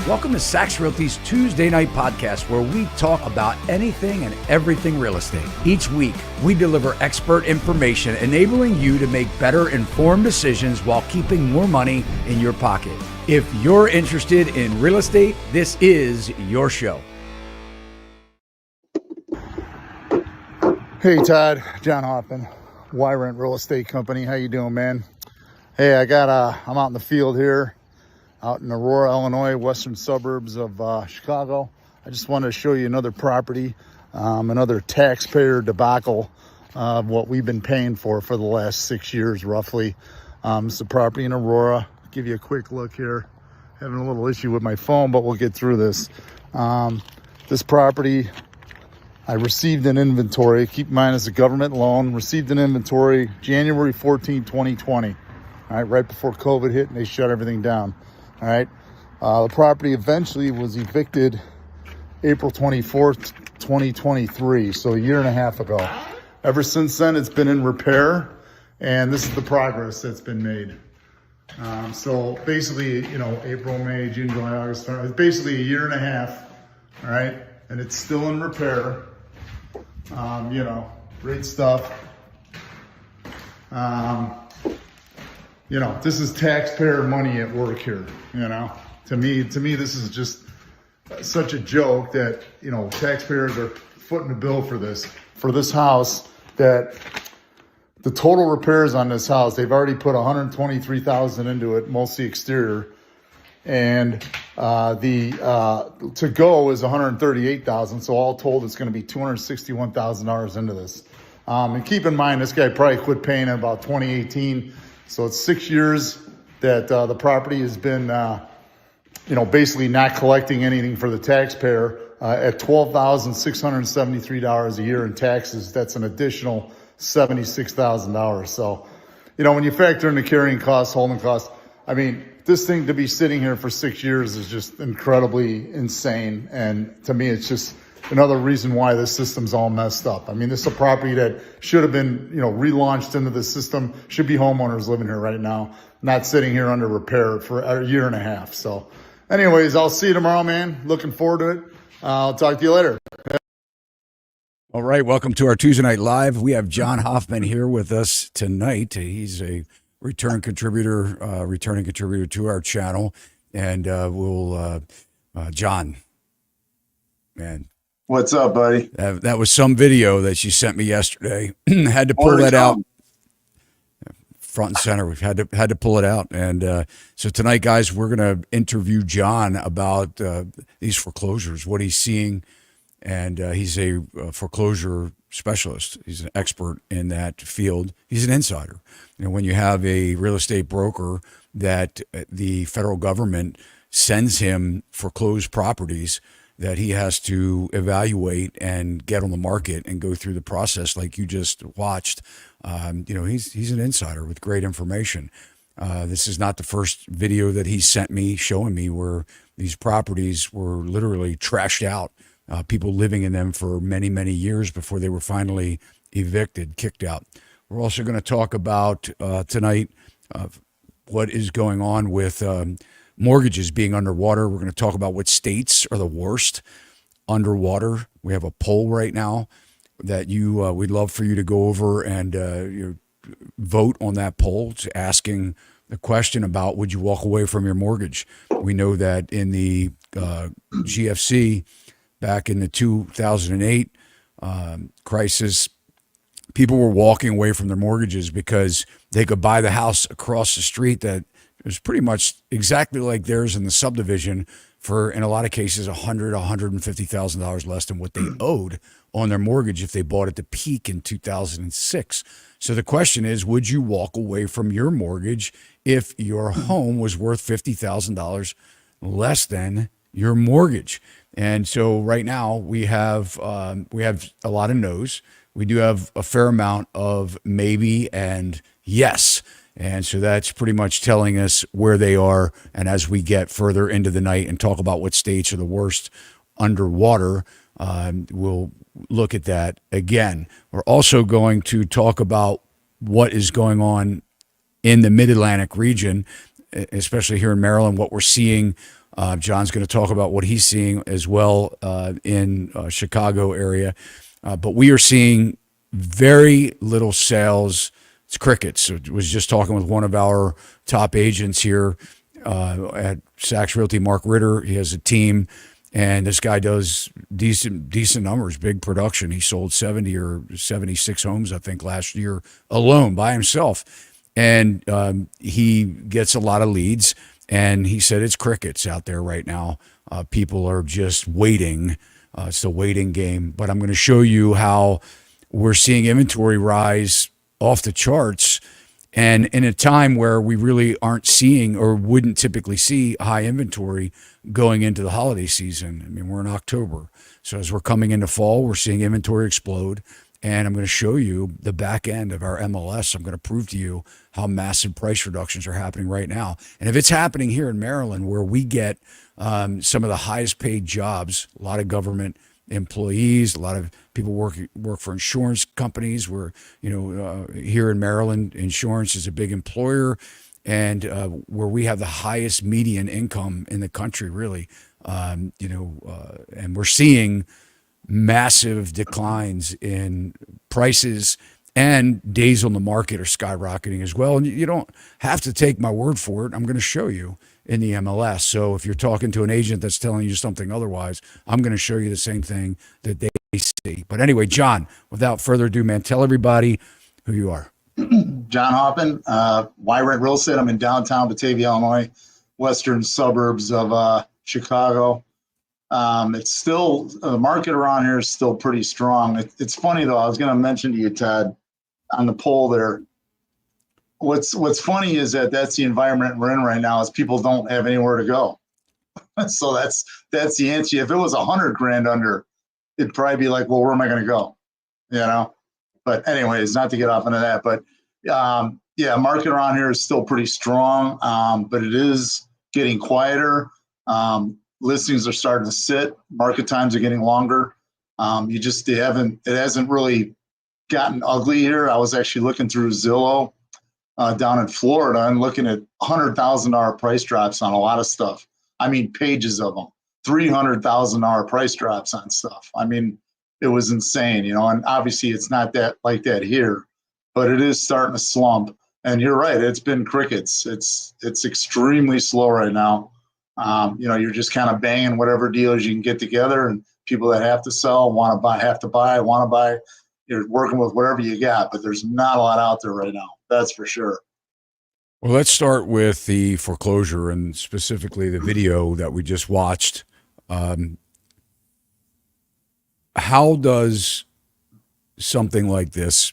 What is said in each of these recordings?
Welcome to Sachs Realty's Tuesday Night Podcast, where we talk about anything and everything real estate. Each week, we deliver expert information enabling you to make better informed decisions while keeping more money in your pocket. If you're interested in real estate, this is your show. Hey Todd, John Hoffman, Y Rent Real Estate Company. How you doing, man? Hey, I'm out in the field here, out in Aurora, Illinois, western suburbs of Chicago. I just wanted to show you another property, another taxpayer debacle of what we've been paying for the last 6 years, roughly. It's a property in Aurora. Give you a quick look here. Having a little issue with my phone, but we'll get through this. This property, I received an inventory. Keep in mind, it's a government loan. Received an inventory January 14, 2020. All right, right before COVID hit and they shut everything down. All right. The property eventually was evicted April 24th, 2023. So a year and a half ago. Ever since then, it's been in repair. And this is the progress that's been made. So basically, April, May, June, July, August, it's basically a year and a half. All right. And it's still in repair. Great stuff. This is taxpayer money at work here. To me, this is just such a joke that, taxpayers are footing the bill for this house, that the total repairs on this house, they've already put $123,000 into it, mostly exterior. And to go is $138,000. So all told, it's going to be $261,000 into this. And keep in mind, this guy probably quit paying in about 2018. So it's 6 years that the property has been, basically not collecting anything for the taxpayer. At $12,673 a year in taxes, that's an additional $76,000. So, when you factor in the carrying costs, holding costs, this thing to be sitting here for 6 years is just incredibly insane. And to me, it's just another reason why this system's all messed up. This is a property that should have been, relaunched into the system. Should be homeowners living here right now, not sitting here under repair for a year and a half. So anyways, I'll see you tomorrow, man. Looking forward to it. I'll talk to you later. All right. Welcome to our Tuesday Night Live. We have John Hoffman here with us tonight. He's a returning contributor to our channel. And John, man. What's up, buddy? That was some video that you sent me yesterday. Had to pull that out front and center. We've had to pull it out. And so tonight, guys, we're going to interview John about these foreclosures, what he's seeing. And he's a foreclosure specialist. He's an expert in that field. He's an insider. When you have a real estate broker that the federal government sends him foreclosed properties that he has to evaluate and get on the market and go through the process like you just watched, he's an insider with great information. This is not the first video that he sent me showing me where these properties were literally trashed out. People living in them for many, many years before they were finally evicted, kicked out. We're also going to talk about tonight what is going on with mortgages being underwater. We're going to talk about what states are the worst underwater. We have a poll right now that we'd love for you to go over and vote on that poll. It's asking the question about, would you walk away from your mortgage? We know that in the GFC, back in the 2008 crisis, people were walking away from their mortgages because they could buy the house across the street that was pretty much exactly like theirs in the subdivision for, in a lot of cases, $100,000, $150,000 less than what they owed on their mortgage if they bought at the peak in 2006. So the question is, would you walk away from your mortgage if your home was worth $50,000 less than your mortgage? And so right now we have a lot of no's. We do have a fair amount of maybe and yes. And so that's pretty much telling us where they are. And as we get further into the night and talk about what states are the worst underwater, we'll look at that again. We're also going to talk about what is going on in the Mid-Atlantic region, especially here in Maryland, what we're seeing John's going to talk about what he's seeing as well in Chicago area. But we are seeing very little sales. It's crickets. So I was just talking with one of our top agents here at Sachs Realty, Mark Ritter. He has a team, and this guy does decent numbers, big production. He sold 70 or 76 homes, I think, last year alone by himself. And he gets a lot of leads. And he said it's crickets out there right now. People are just waiting. It's a waiting game. But I'm going to show you how we're seeing inventory rise off the charts. And in a time where we really aren't seeing or wouldn't typically see high inventory going into the holiday season. I mean, we're in October. So as we're coming into fall, we're seeing inventory explode. And I'm going to show you the back end of our MLS. I'm going to prove to you how massive price reductions are happening right now. And if it's happening here in Maryland, where we get some of the highest paid jobs, a lot of government employees, a lot of people work for insurance companies. Where, here in Maryland, insurance is a big employer, and where we have the highest median income in the country, really. And we're seeing massive declines in prices, and days on the market are skyrocketing as well. And you don't have to take my word for it. I'm going to show you in the MLS. So if you're talking to an agent that's telling you something otherwise, I'm going to show you the same thing that they see. But anyway, John, without further ado, man, tell everybody who you are. John Hoffman, Why Rent Real Estate. I'm in downtown Batavia, Illinois, western suburbs of Chicago. It's still, the market around here is still pretty strong. It's funny though. I was going to mention to you, Todd, on the poll there. What's funny is that's the environment we're in right now. Is people don't have anywhere to go. So that's the answer. If it was $100,000 under, it'd probably be like, well, where am I going to go? But anyways, not to get off into that. But market around here is still pretty strong, but it is getting quieter. Listings are starting to sit. Market times are getting longer. It hasn't really gotten ugly here. I was actually looking through Zillow down in Florida and looking at $100,000 price drops on a lot of stuff. I mean, pages of them, $300,000 price drops on stuff. I mean, it was insane, and obviously it's not that like that here, but it is starting to slump. And you're right, it's been crickets. It's extremely slow right now. You're just kind of banging whatever deals you can get together, and people that have to sell want to buy. You're working with whatever you got, but there's not a lot out there right now. That's for sure. Well, let's start with the foreclosure and specifically the video that we just watched. How does something like this,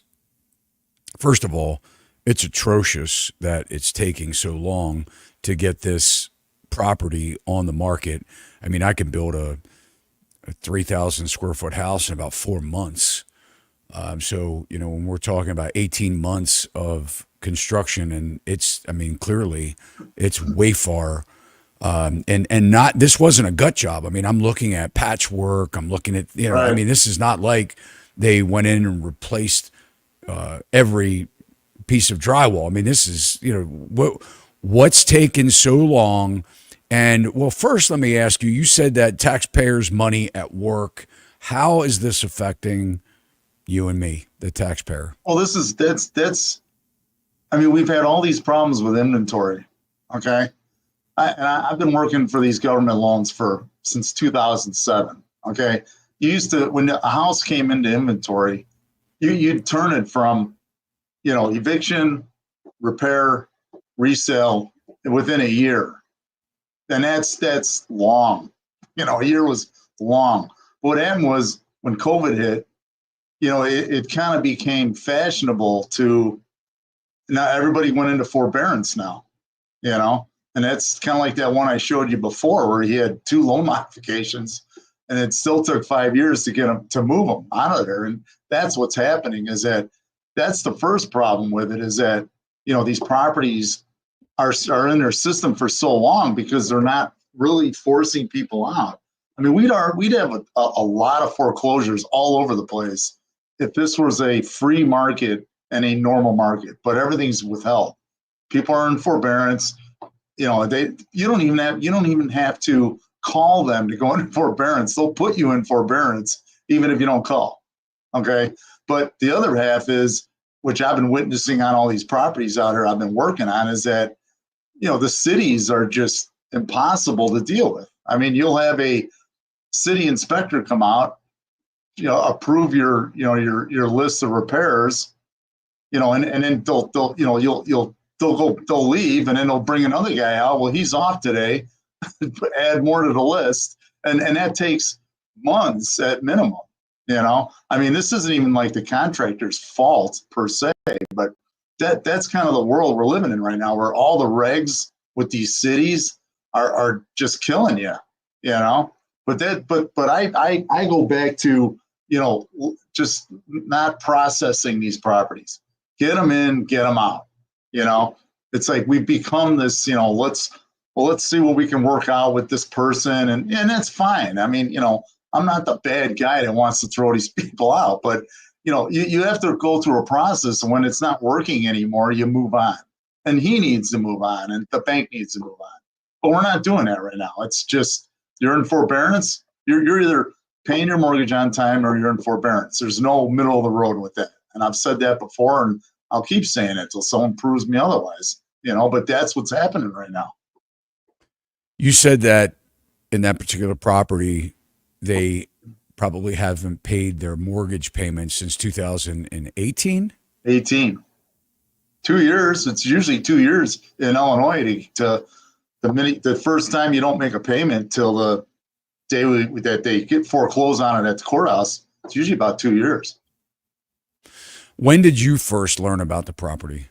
first of all, it's atrocious that it's taking so long to get this property on the market. I mean, I can build a 3,000 square foot house in about 4 months. So, when we're talking about 18 months of construction, and clearly it's way far. This wasn't a gut job. I mean, I'm looking at patchwork. I'm looking at, Right. I mean, this is not like they went in and replaced every piece of drywall. I mean, this is, what's taken so long. And well, first, let me ask you, you said that taxpayers' money at work. How is this affecting you and me, the taxpayer? Well, we've had all these problems with inventory. Okay. I've been working for these government loans since 2007. Okay. When a house came into inventory, you'd turn it from, eviction, repair, resale within a year. And that's long. A year was long. What happened was when COVID hit, it kind of became fashionable to, now everybody went into forbearance now, and that's kind of like that one I showed you before where he had 2 loan modifications and it still took 5 years to get him to move them out of there. And that's what's happening, is that's the first problem with it, is that, these properties are in their system for so long because they're not really forcing people out. I mean, we'd have a lot of foreclosures all over the place if this was a free market and a normal market, but everything's withheld. People are in forbearance. you don't even have to call them to go into forbearance. They'll put you in forbearance even if you don't call. Okay. But the other half is, which I've been witnessing on all these properties out here I've been working on, is that, the cities are just impossible to deal with. I mean, you'll have a city inspector come out, approve your list of repairs, and then they'll leave, and then they'll bring another guy out. Well, he's off today. Add more to the list, and that takes months at minimum. I mean, this isn't even like the contractor's fault per se, but that's kind of the world we're living in right now, where all the regs with these cities are just killing you. But I go back to just not processing these properties. Get them in, get them out. It's like we've become this. Let's see what we can work out with this person, and that's fine. I mean, I'm not the bad guy that wants to throw these people out, but you have to go through a process, and when it's not working anymore, you move on. And he needs to move on, and the bank needs to move on. But we're not doing that right now. It's just you're in forbearance. You're either paying your mortgage on time or you're in forbearance. There's no middle of the road with that. And I've said that before, and I'll keep saying it till someone proves me otherwise. But that's what's happening right now. You said that in that particular property, they probably haven't paid their mortgage payments since 2018. 18. 2 years. It's usually 2 years in Illinois to the first time you don't make a payment till the day that they get foreclosed on it at the courthouse. It's usually about 2 years. When did you first learn about the property?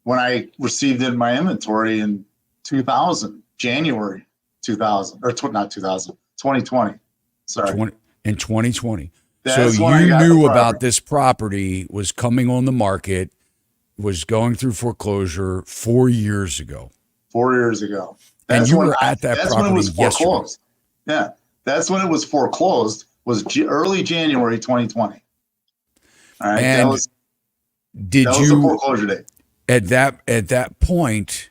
When I received it in my inventory in 2000, January 2000, or not 2000, 2020. Sorry. In 2020. That's so you knew about this property was coming on the market, was going through foreclosure 4 years ago. 4 years ago. And you were at that property yesterday. Yeah. That's when it was foreclosed, was early January 2020. All right. And that was the foreclosure date. At that point,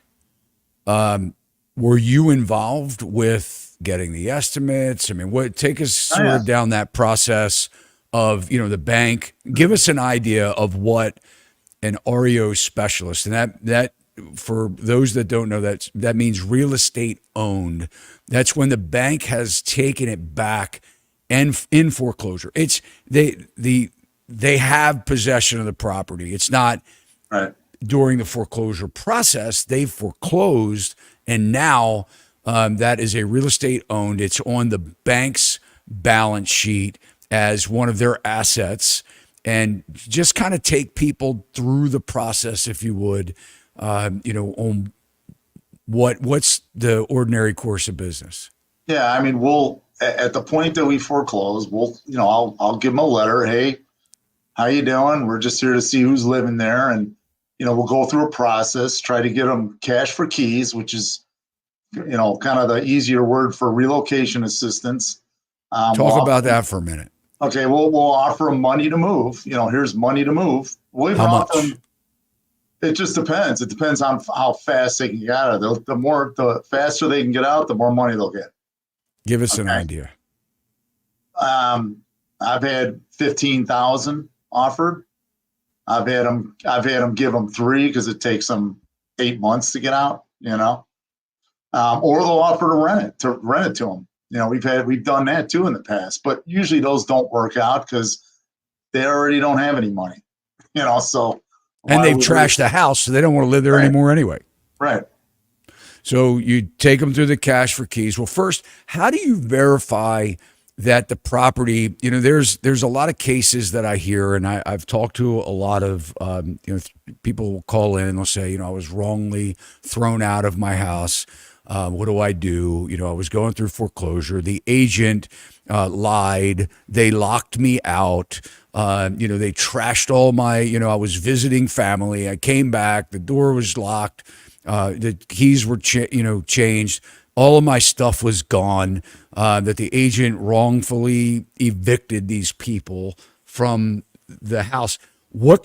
were you involved with getting the estimates? I mean, take us sort of down that process of, the bank. Give us an idea of what an REO specialist, and that for those that don't know, that means real estate owned. That's when the bank has taken it back and in foreclosure. It's they have possession of the property. It's not right. During the foreclosure process, they've foreclosed, and now that is a real estate owned. It's on the bank's balance sheet as one of their assets, and just kind of take people through the process, if you would, on what's the ordinary course of business. Yeah, I mean, we'll at the point that we foreclose, I'll give them a letter. Hey, how you doing? We're just here to see who's living there, and we'll go through a process, try to get them cash for keys, which is, kind of the easier word for relocation assistance. Talk about that for a minute. Okay, we'll offer them money to move. Here's money to move. How much? It just depends. It depends on how fast they can get out of it. The faster they can get out, the more money they'll get. Give us an idea. I've had 15,000 offered. I've had them give them 3 because it takes them 8 months to get out. Or they'll offer to rent it to them. We've done that too in the past, but usually those don't work out because they already don't have any money. So. And they've trashed the house, so they don't want to live there anymore anyway. Right. So you take them through the cash for keys. Well, first, how do you verify that the property, there's a lot of cases that I hear, and I've talked to a lot of, people will call in and they'll say, I was wrongly thrown out of my house. What do I do? I was going through foreclosure. The agent lied. They locked me out. They trashed all my, I was visiting family. I came back. The door was locked. The keys were, changed. All of my stuff was gone. That the agent wrongfully evicted these people from the house. What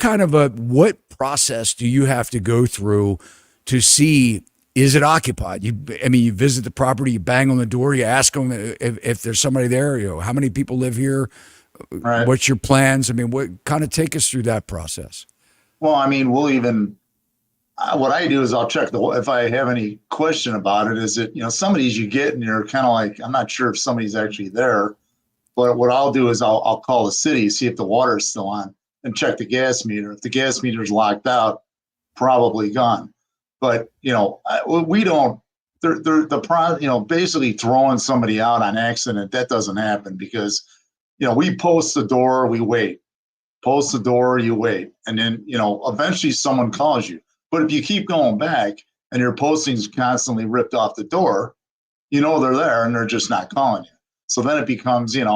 process do you have to go through to see is it occupied? You visit the property, you bang on the door, you ask them if there's somebody there. How many people live here? Right. What's your plans? What kind of take us through that process? Well, we'll even, what I do is I'll check if I have any question about it, is it, some of these you get and you're kind of like, I'm not sure if somebody's actually there, but what I'll do is I'll call the city, see if the water is still on, and check the gas meter. If the gas meter is locked out, probably gone. But, we don't, basically throwing somebody out on accident, that doesn't happen because, we post the door, we wait. Post the door, you wait. And then, eventually someone calls you. But if you keep going back and your posting's constantly ripped off the door, they're there and they're just not calling you. So then it becomes, if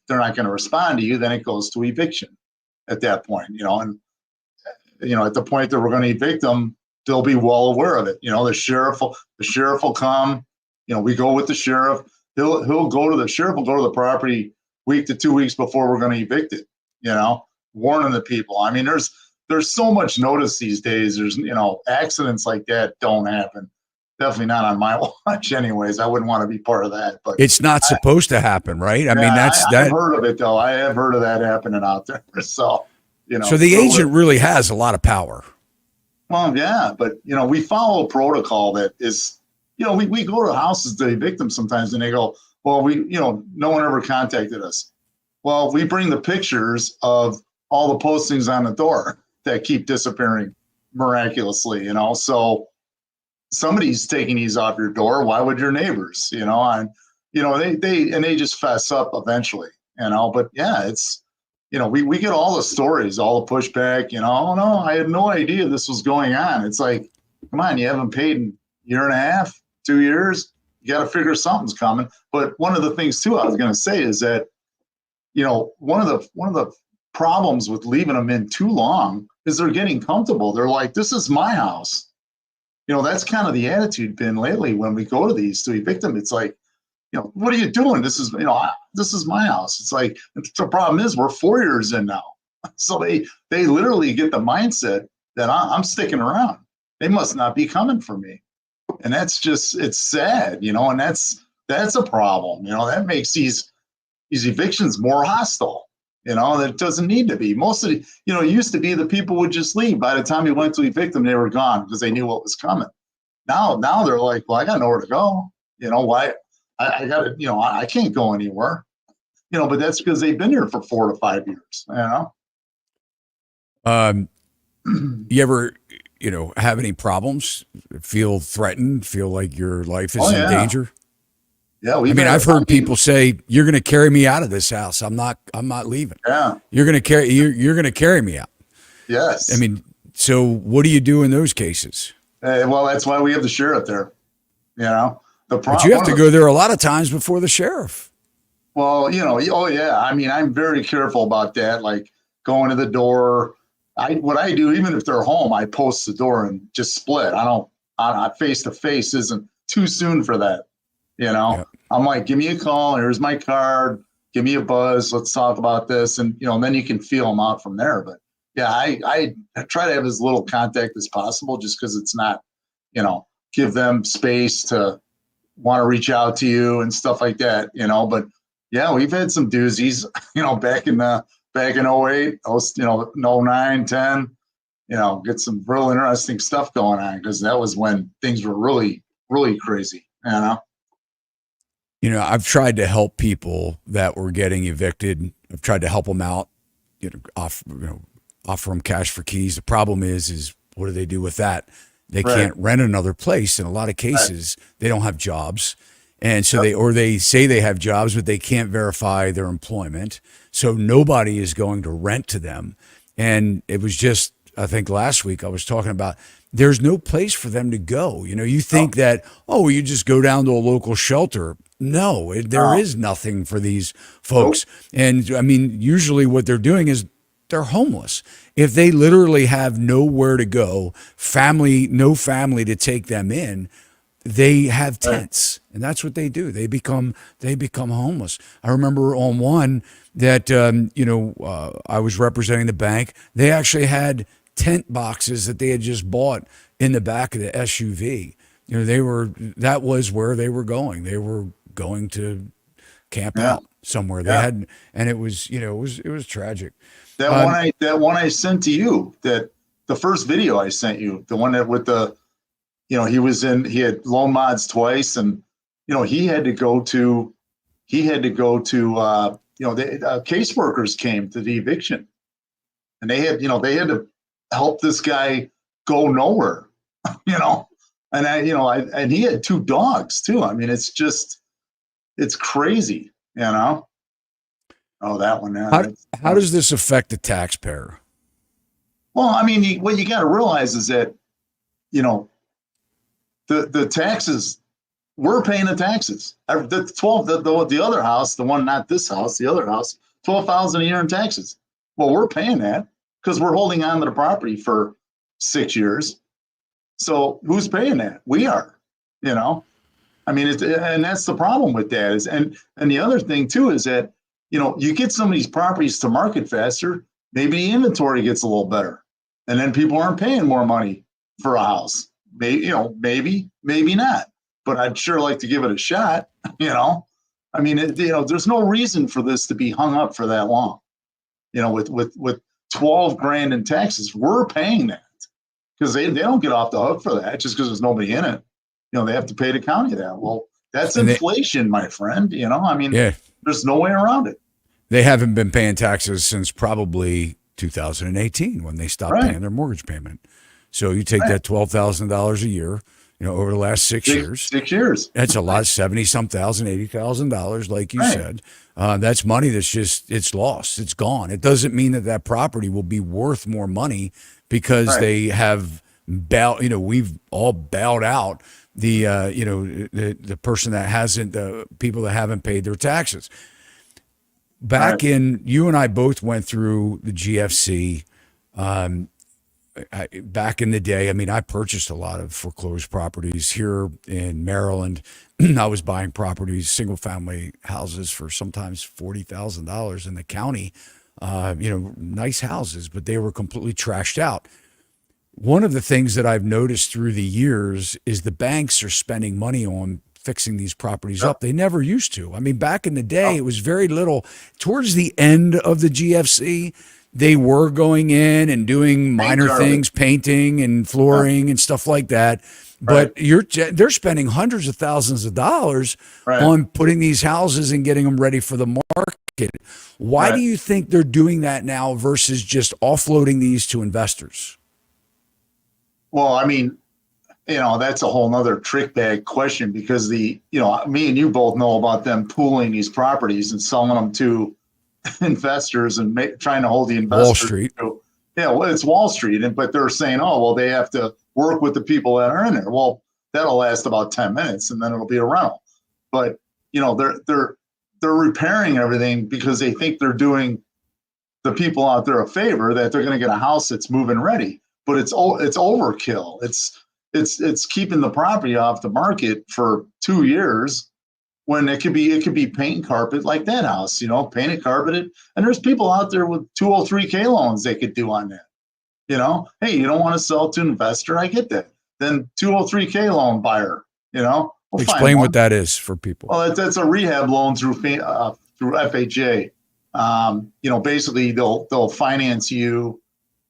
they're not going to respond to you, then it goes to eviction at that point, and, at the point that we're going to evict them, they'll be well aware of it. The sheriff will come, we go with the sheriff. The sheriff will go to the property week to 2 weeks before we're going to evict it, warning the people. There's so much notice these days. There's, accidents like that don't happen. Definitely not on my watch anyways. I wouldn't want to be part of that, but it's not supposed to happen, right? I've heard of it though. I have heard of that happening out there. So, so the agent really has a lot of power. Well, yeah, but we follow a protocol that is, we go to houses to evict them sometimes and they go, well, no one ever contacted us. Well, we bring the pictures of all the postings on the door that keep disappearing miraculously, so somebody's taking these off your door. Why would your neighbors, they just fess up eventually, but yeah, it's, we get all the stories, all the pushback, oh no, I had no idea this was going on. It's like, come on, you haven't paid in a year and a half, 2 years, you got to figure something's coming. But one of the things too, I was going to say is that, one of the problems with leaving them in too long is they're getting comfortable. They're like, this is my house. That's kind of the attitude been lately when we go to these to evict them. It's like, what are you doing? This is my house. It's like, the problem is we're 4 years in now. So they literally get the mindset that I'm sticking around. They must not be coming for me. And that's just, it's sad, and that's a problem. That makes these evictions more hostile. That doesn't need to be. Most of the, it used to be the people would just leave. By the time you went to evict them, they were gone because they knew what was coming. Now they're like, well, I got nowhere to go. Why? I got to, I can't go anywhere. But that's because they've been here for 4 to 5 years. You ever, have any problems? Feel threatened? Feel like your life is in danger? Yeah, I've heard people say, "You're going to carry me out of this house. I'm not leaving." Yeah, you're going to carry me out. Yes. So what do you do in those cases? Well, that's why we have the sheriff there. But you have to go there a lot of times before the sheriff. Well, oh yeah. I'm very careful about that. Like going to the door. What I do, even if they're home, I post the door and just split. I don't. Face to face isn't too soon for that. Yep. I'm like, give me a call. Here's my card. Give me a buzz. Let's talk about this. And, then you can feel them out from there. But yeah, I try to have as little contact as possible just because it's not, give them space to want to reach out to you and stuff like that, but yeah, we've had some doozies, back in 08, 09, 10, get some real interesting stuff going on because that was when things were really, really crazy, I've tried to help people that were getting evicted. I've tried to help them out, offer them cash for keys. The problem is what do they do with that? They can't rent another place. In a lot of cases, they don't have jobs. And so they say they have jobs, but they can't verify their employment. So nobody is going to rent to them. And it was just, I think last week I was talking about, there's no place for them to go. You think that, you just go down to a local shelter. No, there is nothing for these folks. And usually what they're doing is they're homeless. If they literally have nowhere to go, no family to take them in, they have tents, and that's what they do. They become homeless. I remember on one that I was representing the bank. They actually had tent boxes that they had just bought in the back of the SUV. that was where they were going. They were going to camp Yeah. out somewhere. They Yeah. had, and it was, it was tragic. That one I sent to you, that the first video I sent you, the one that with the, he had loan mods twice, and he had to go to the caseworkers came to the eviction, and they had to help this guy go nowhere, you know. And and he had two dogs too. I mean, it's crazy, you know. Oh, that one. How does this affect the taxpayer? Well, I mean, what you got to realize is that, the taxes, we're paying the taxes. The other house, the one, not this house, the other house, 12,000 a year in taxes. Well, we're paying that because we're holding on to the property for 6 years. So who's paying that? We are, I mean, and that's the problem with that is, and the other thing too is that, you get some of these properties to market faster, maybe the inventory gets a little better, and then people aren't paying more money for a house. Maybe not, but I'd sure like to give it a shot. I mean, there's no reason for this to be hung up for that long. With 12 grand in taxes, we're paying that because they don't get off the hook for that just because there's nobody in it. They have to pay the county that. Well, that's inflation, my friend. I mean, yeah, there's no way around it. They haven't been paying taxes since probably 2018 when they stopped paying their mortgage payment. So you take that $12,000 a year, over the last 6 years. 6 years. That's a lot, 70-some thousand, $80,000, like you said. That's money that's it's lost. It's gone. It doesn't mean that property will be worth more money because they have we've all bailed out the person that hasn't, the people that haven't paid their taxes. Back in, you and I both went through the GFC. Back in the day, I mean, I purchased a lot of foreclosed properties here in Maryland. I was buying properties, single family houses for sometimes $40,000 in the county. Nice houses, but they were completely trashed out. One of the things that I've noticed through the years is the banks are spending money on fixing these properties up. They never used to. I mean, back in the day, it was very little. Towards the end of the GFC, they were going in and doing minor things, painting and flooring and stuff like that. But they're spending hundreds of thousands of dollars on putting these houses and getting them ready for the market. Why do you think they're doing that now versus just offloading these to investors? Well, I mean, that's a whole nother trick bag question because me and you both know about them pooling these properties and selling them to investors and trying to hold the investors. Wall Street. It's Wall Street. But they're saying, oh, well, they have to work with the people that are in there. Well, that'll last about 10 minutes and then it'll be a rental. But, they're repairing everything because they think they're doing the people out there a favor, that they're going to get a house that's move-in ready. But it's overkill. It's keeping the property off the market for 2 years when it could be paint and carpet like that house, painted, carpeted. And there's people out there with 203K loans they could do on that. Hey, you don't want to sell to an investor, I get that. Then 203K loan buyer, we'll explain what that is for people. Well, that's a rehab loan through FHA. Basically they'll finance you.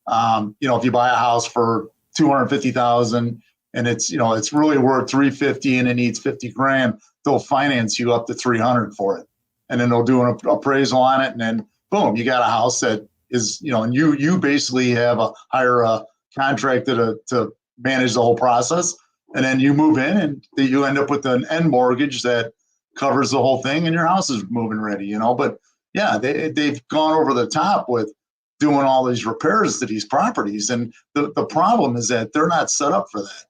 If you buy a house for $250,000 and it's really worth $350 and it needs $50,000, they'll finance you up to $300 for it, and then they'll do an appraisal on it, and then boom, you got a house that is and you basically hire a contractor to manage the whole process, and then you move in and you end up with an end mortgage that covers the whole thing, and your house is moving ready. But yeah, they've gone over the top with doing all these repairs to these properties. And the problem is that they're not set up for that.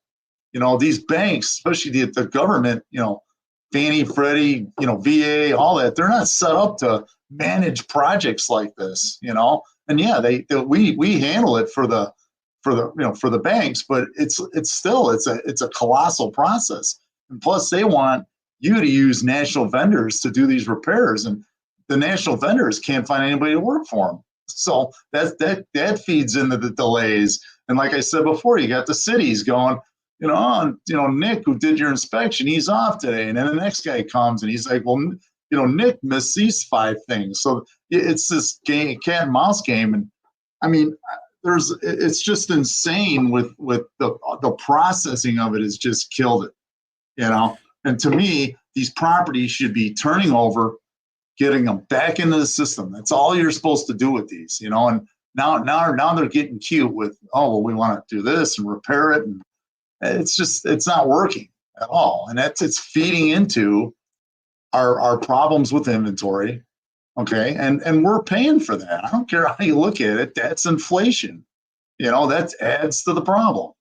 These banks, especially the government, Fannie, Freddie, VA, all that, they're not set up to manage projects like this, And yeah, we handle it for the banks, but it's still a colossal process. And plus they want you to use national vendors to do these repairs, and the national vendors can't find anybody to work for them. So that feeds into the delays. And like I said before, you got the cities going, Nick, who did your inspection, he's off today. And then the next guy comes and he's like, well, Nick missed these 5 things. So it's this game, cat and mouse game. And I mean, it's just insane with the processing of it has just killed it, And to me, these properties should be turning over, getting them back into the system. That's all you're supposed to do with these, And now they're getting cute with, we want to do this and repair it, and it's not working at all, and it's feeding into our problems with inventory. Okay, and we're paying for that. I don't care how you look at it. That's inflation. That adds to the problem.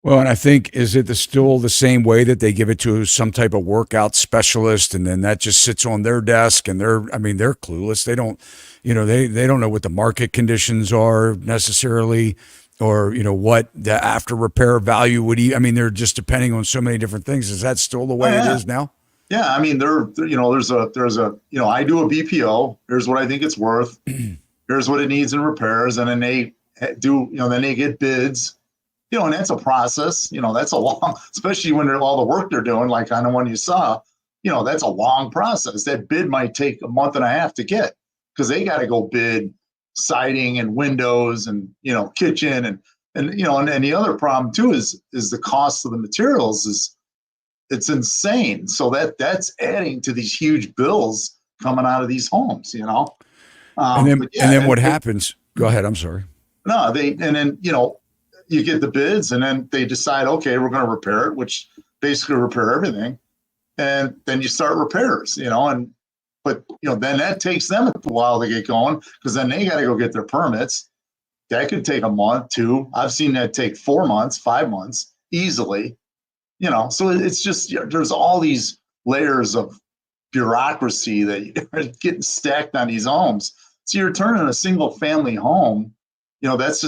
Well, and I think, is it still the same way that they give it to some type of workout specialist, and then that just sits on their desk, and they're clueless. They don't, they don't know what the market conditions are necessarily, or what the after repair value would be. They're just depending on so many different things. Is that still the way it is now? Yeah, there's a I do a BPO. Here's what I think it's worth. Here's what it needs in repairs, and then they do, then they get bids. And that's a process. That's a long, especially when all the work they're doing, like on the one you saw. That's a long process. That bid might take a month and a half to get, because they got to go bid siding and windows and kitchen and the other problem too is the cost of the materials it's insane. So that's adding to these huge bills coming out of these homes. And then what happens? Go ahead. I'm sorry. No, you get the bids, and then they decide, okay, we're going to repair it, which basically repair everything, and then you start repairs. But then that takes them a while to get going, because then they got to go get their permits. That could take a month, 2. I've seen that take 4 months, 5 months easily. So it's just, there's all these layers of bureaucracy that are getting stacked on these homes. So you're turning a single family home. That's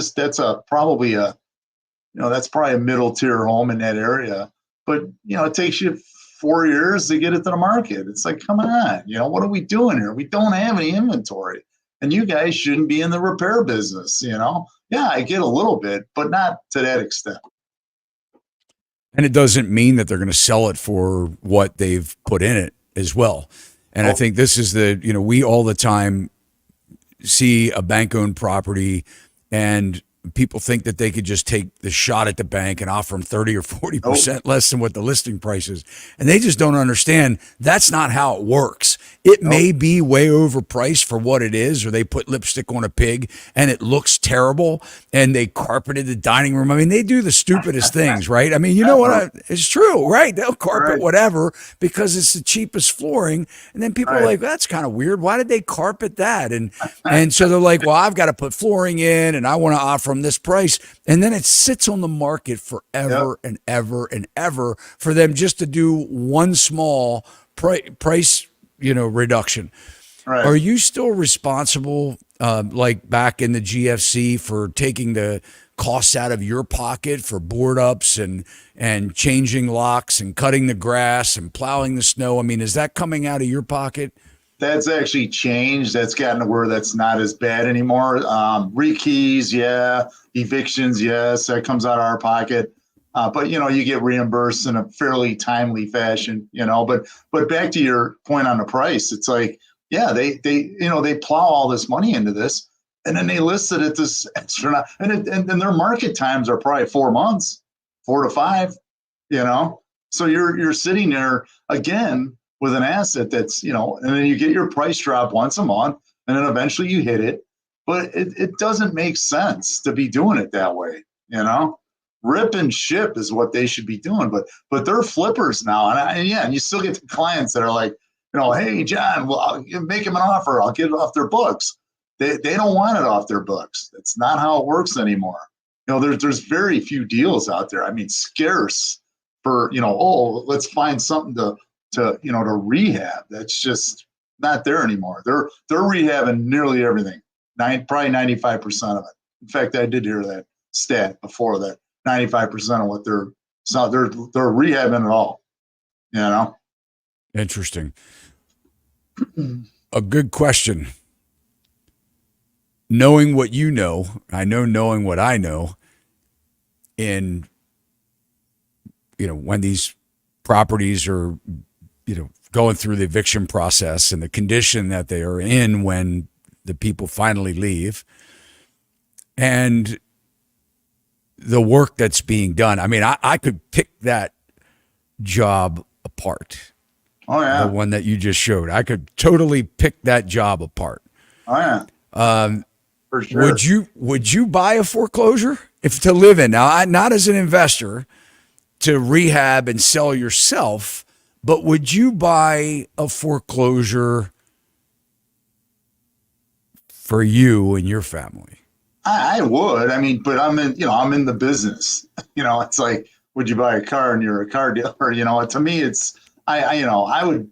probably a middle tier home in that area. But it takes you 4 years to get it to the market. It's like, come on, what are we doing here? We don't have any inventory, and you guys shouldn't be in the repair business. Yeah, I get a little bit, but not to that extent. And it doesn't mean that they're going to sell it for what they've put in it as well. And I think this is we all the time see a bank-owned property, and people think that they could just take the shot at the bank and offer them 30 or 40% less than what the listing price is. And they just don't understand that's not how it works. It may be way overpriced for what it is, or they put lipstick on a pig and it looks terrible, and they carpeted the dining room. They do the stupidest things, right? It's true, right? They'll carpet whatever because it's the cheapest flooring. And then people are like, that's kind of weird. Why did they carpet that? And so they're like, well, I've got to put flooring in, and I want to offer them this price. And then it sits on the market forever and ever and ever for them just to do one small price reduction. Right. Are you still responsible, like back in the GFC, for taking the costs out of your pocket for board ups and changing locks and cutting the grass and plowing the snow? Is that coming out of your pocket? That's actually changed. That's gotten to where that's not as bad anymore. Rekeys, yeah. Evictions, yes. That comes out of our pocket. But you get reimbursed in a fairly timely fashion, but back to your point on the price, it's like, yeah, they plow all this money into this, and then they list it at this extra, and their market times are probably 4 months, 4 to 5, so you're sitting there again with an asset that's, and then you get your price drop once a month, and then eventually you hit it, but it doesn't make sense to be doing it that way, Rip and ship is what they should be doing, but they're flippers now, and you still get the clients that are like, hey John, well, I'll make them an offer, I'll get it off their books. They don't want it off their books. That's not how it works anymore. There's very few deals out there. Scarce for let's find something to rehab. That's just not there anymore. They're rehabbing nearly everything, probably 95% of it. In fact, I did hear that stat before, that 95% of what they're rehabbing it all, Interesting. A good question. Knowing what you know, knowing what I know, in when these properties are, going through the eviction process and the condition that they are in when the people finally leave, and the work that's being done. I mean, I could pick that job apart. Oh yeah. The one that you just showed. I could totally pick that job apart. Oh yeah. For sure. Would you buy a foreclosure if to live in? Now, not as an investor to rehab and sell yourself, but would you buy a foreclosure for you and your family? I would. I mean, but I'm in the business. It's like, would you buy a car and you're a car dealer? To me, it's, I would.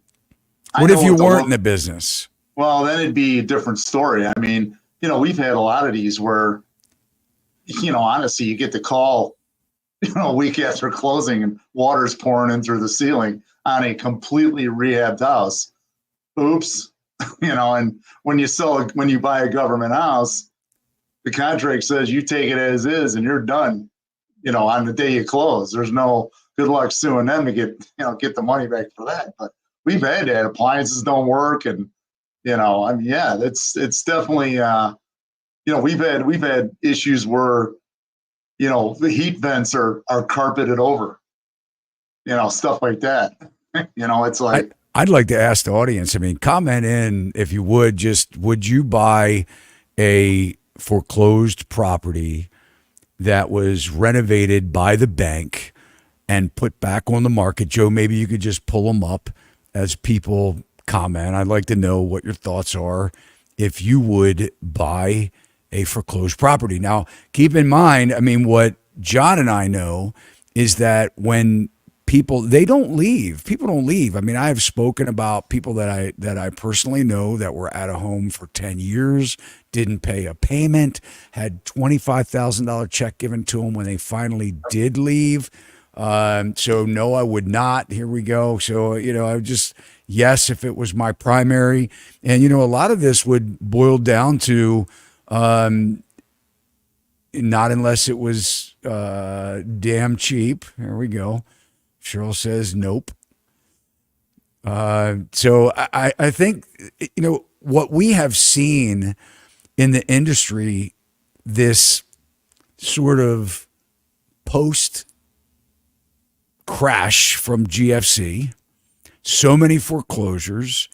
What if you weren't in the business? Well, then it'd be a different story. I mean, we've had a lot of these where, honestly, you get the call, a week after closing and water's pouring in through the ceiling on a completely rehabbed house. Oops. And when you buy a government house, the contract says you take it as is and you're done, on the day you close. There's no good luck suing them to get the money back for that. But we've had that. Appliances don't work. And, it's definitely, we've had issues where, the heat vents are carpeted over, stuff like that. It's like, I'd like to ask the audience, comment in if you would, would you buy a foreclosed property that was renovated by the bank and put back on the market? Joe, maybe you could just pull them up as people comment. I'd like to know what your thoughts are if you would buy a foreclosed property. Now, keep in mind, what John and I know is that when they don't leave. People don't leave. I have spoken about people that I personally know that were at a home for 10 years, didn't pay a payment, had $25,000 check given to them when they finally did leave. So no, I would not. Here we go. So, I would just, yes, if it was my primary. And, a lot of this would boil down to, not unless it was damn cheap. Here we go. Cheryl says nope. So I think, what we have seen in the industry, this sort of post crash from GFC, so many foreclosures,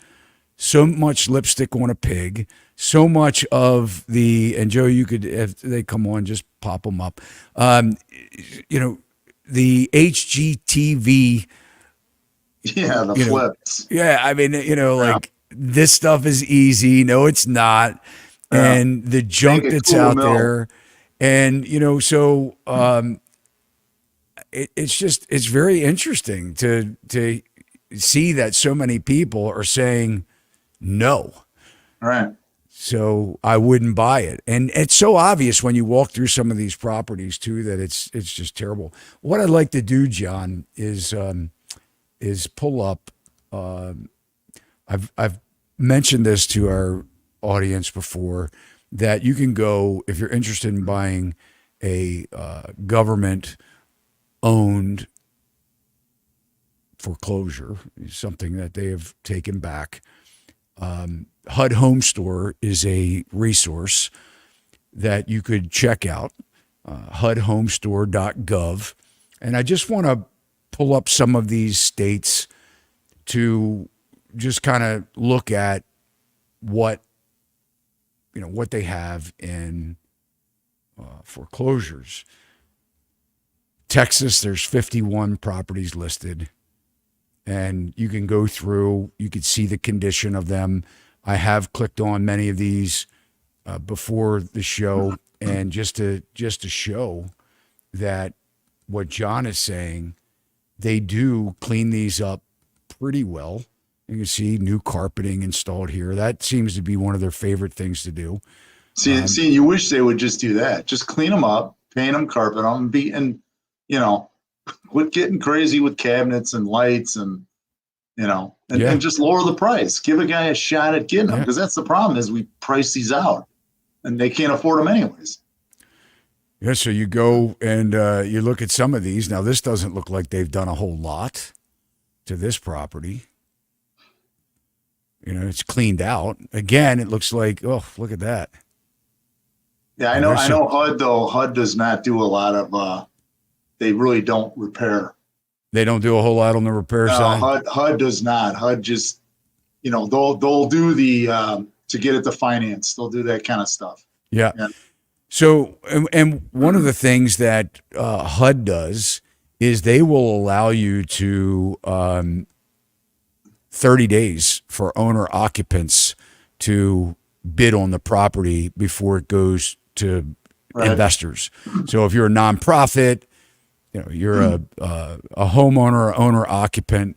so much lipstick on a pig, so much of and Joe, you could, if they come on, just pop them up. The HGTV. Yeah, the flips. Like this stuff is easy. No, it's not. Yeah. And the junk that's cool out there. And, so it's very interesting to see that so many people are saying no. All right. So I wouldn't buy it. And it's so obvious when you walk through some of these properties too, that it's just terrible. What I'd like to do, John, is pull up, I've mentioned this to our audience before, that you can go, if you're interested in buying a government owned foreclosure, something that they have taken back. HUD Home Store is a resource that you could check out, hudhomestore.gov. And I just want to pull up some of these states to just kind of look at what they have in foreclosures. Texas, there's 51 properties listed. And you can go through, you could see the condition of them. I have clicked on many of these before the show, and just to show that what John is saying, they do clean these up pretty well. You can see new carpeting installed here. That seems to be one of their favorite things to do. See, you wish they would just do that. Just clean them up, paint them, carpet them, quit getting crazy with cabinets and lights and just lower the price. Give a guy a shot at getting them, because that's the problem, is we price these out and they can't afford them anyways. Yeah, so you go and you look at some of these. Now, this doesn't look like they've done a whole lot to this property. It's cleaned out. Again, it looks like, oh, look at that. Yeah, I know. I know HUD though. HUD does not do a lot of. They really don't repair. They don't do a whole lot on the repair side. HUD does not. HUD just, they'll do the to get it to finance. They'll do that kind of stuff. Yeah. So, and one of the things that HUD does is they will allow you to 30 days for owner occupants to bid on the property before it goes to investors. So if you're a nonprofit, you're a homeowner, owner occupant,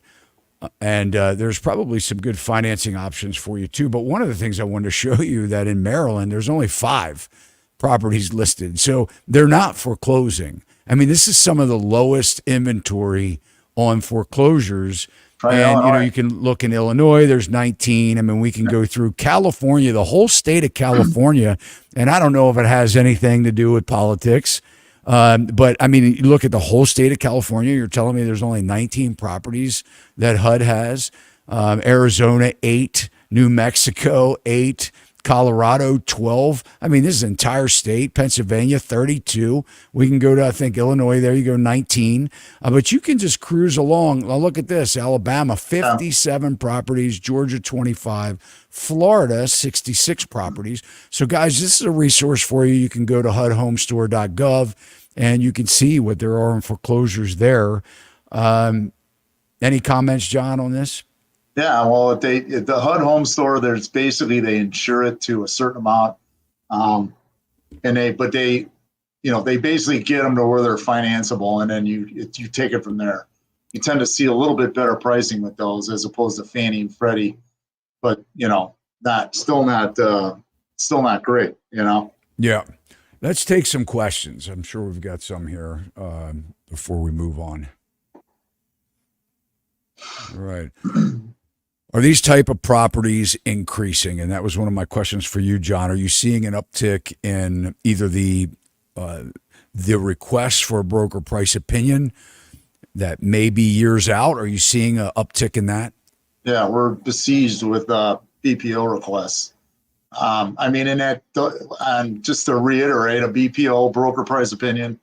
and there's probably some good financing options for you too. But one of the things I wanted to show you that in Maryland, there's only 5 properties listed. So they're not foreclosing. I mean, this is some of the lowest inventory on foreclosures. And, you can look in Illinois, there's 19. I mean, we can go through California, the whole state of California. And I don't know if it has anything to do with politics. But I mean, you look at the whole state of California, you're telling me there's only 19 properties that HUD has. Arizona, 8. New Mexico, 8. Colorado, 12. I mean, this is entire state. Pennsylvania, 32. We can go to, I think, Illinois. There you go, 19. But you can just cruise along. Now look at this. Alabama, 57 properties. Georgia, 25. Florida, 66 properties. So, guys, this is a resource for you. You can go to hudhomestore.gov, and you can see what there are in foreclosures there. Any comments, John, on this? Yeah, well, at the HUD Home Store, there's basically they insure it to a certain amount, and they basically get them to where they're financeable, and then you take it from there. You tend to see a little bit better pricing with those as opposed to Fannie and Freddie, but still not great. Yeah, let's take some questions. I'm sure we've got some here before we move on. All right. Are these type of properties increasing? And that was one of my questions for you, John. Are you seeing an uptick in either the request for a broker price opinion that may be years out? Are you seeing an uptick in that? Yeah, we're besieged with BPO requests. I mean, and just to reiterate, a BPO broker price opinion,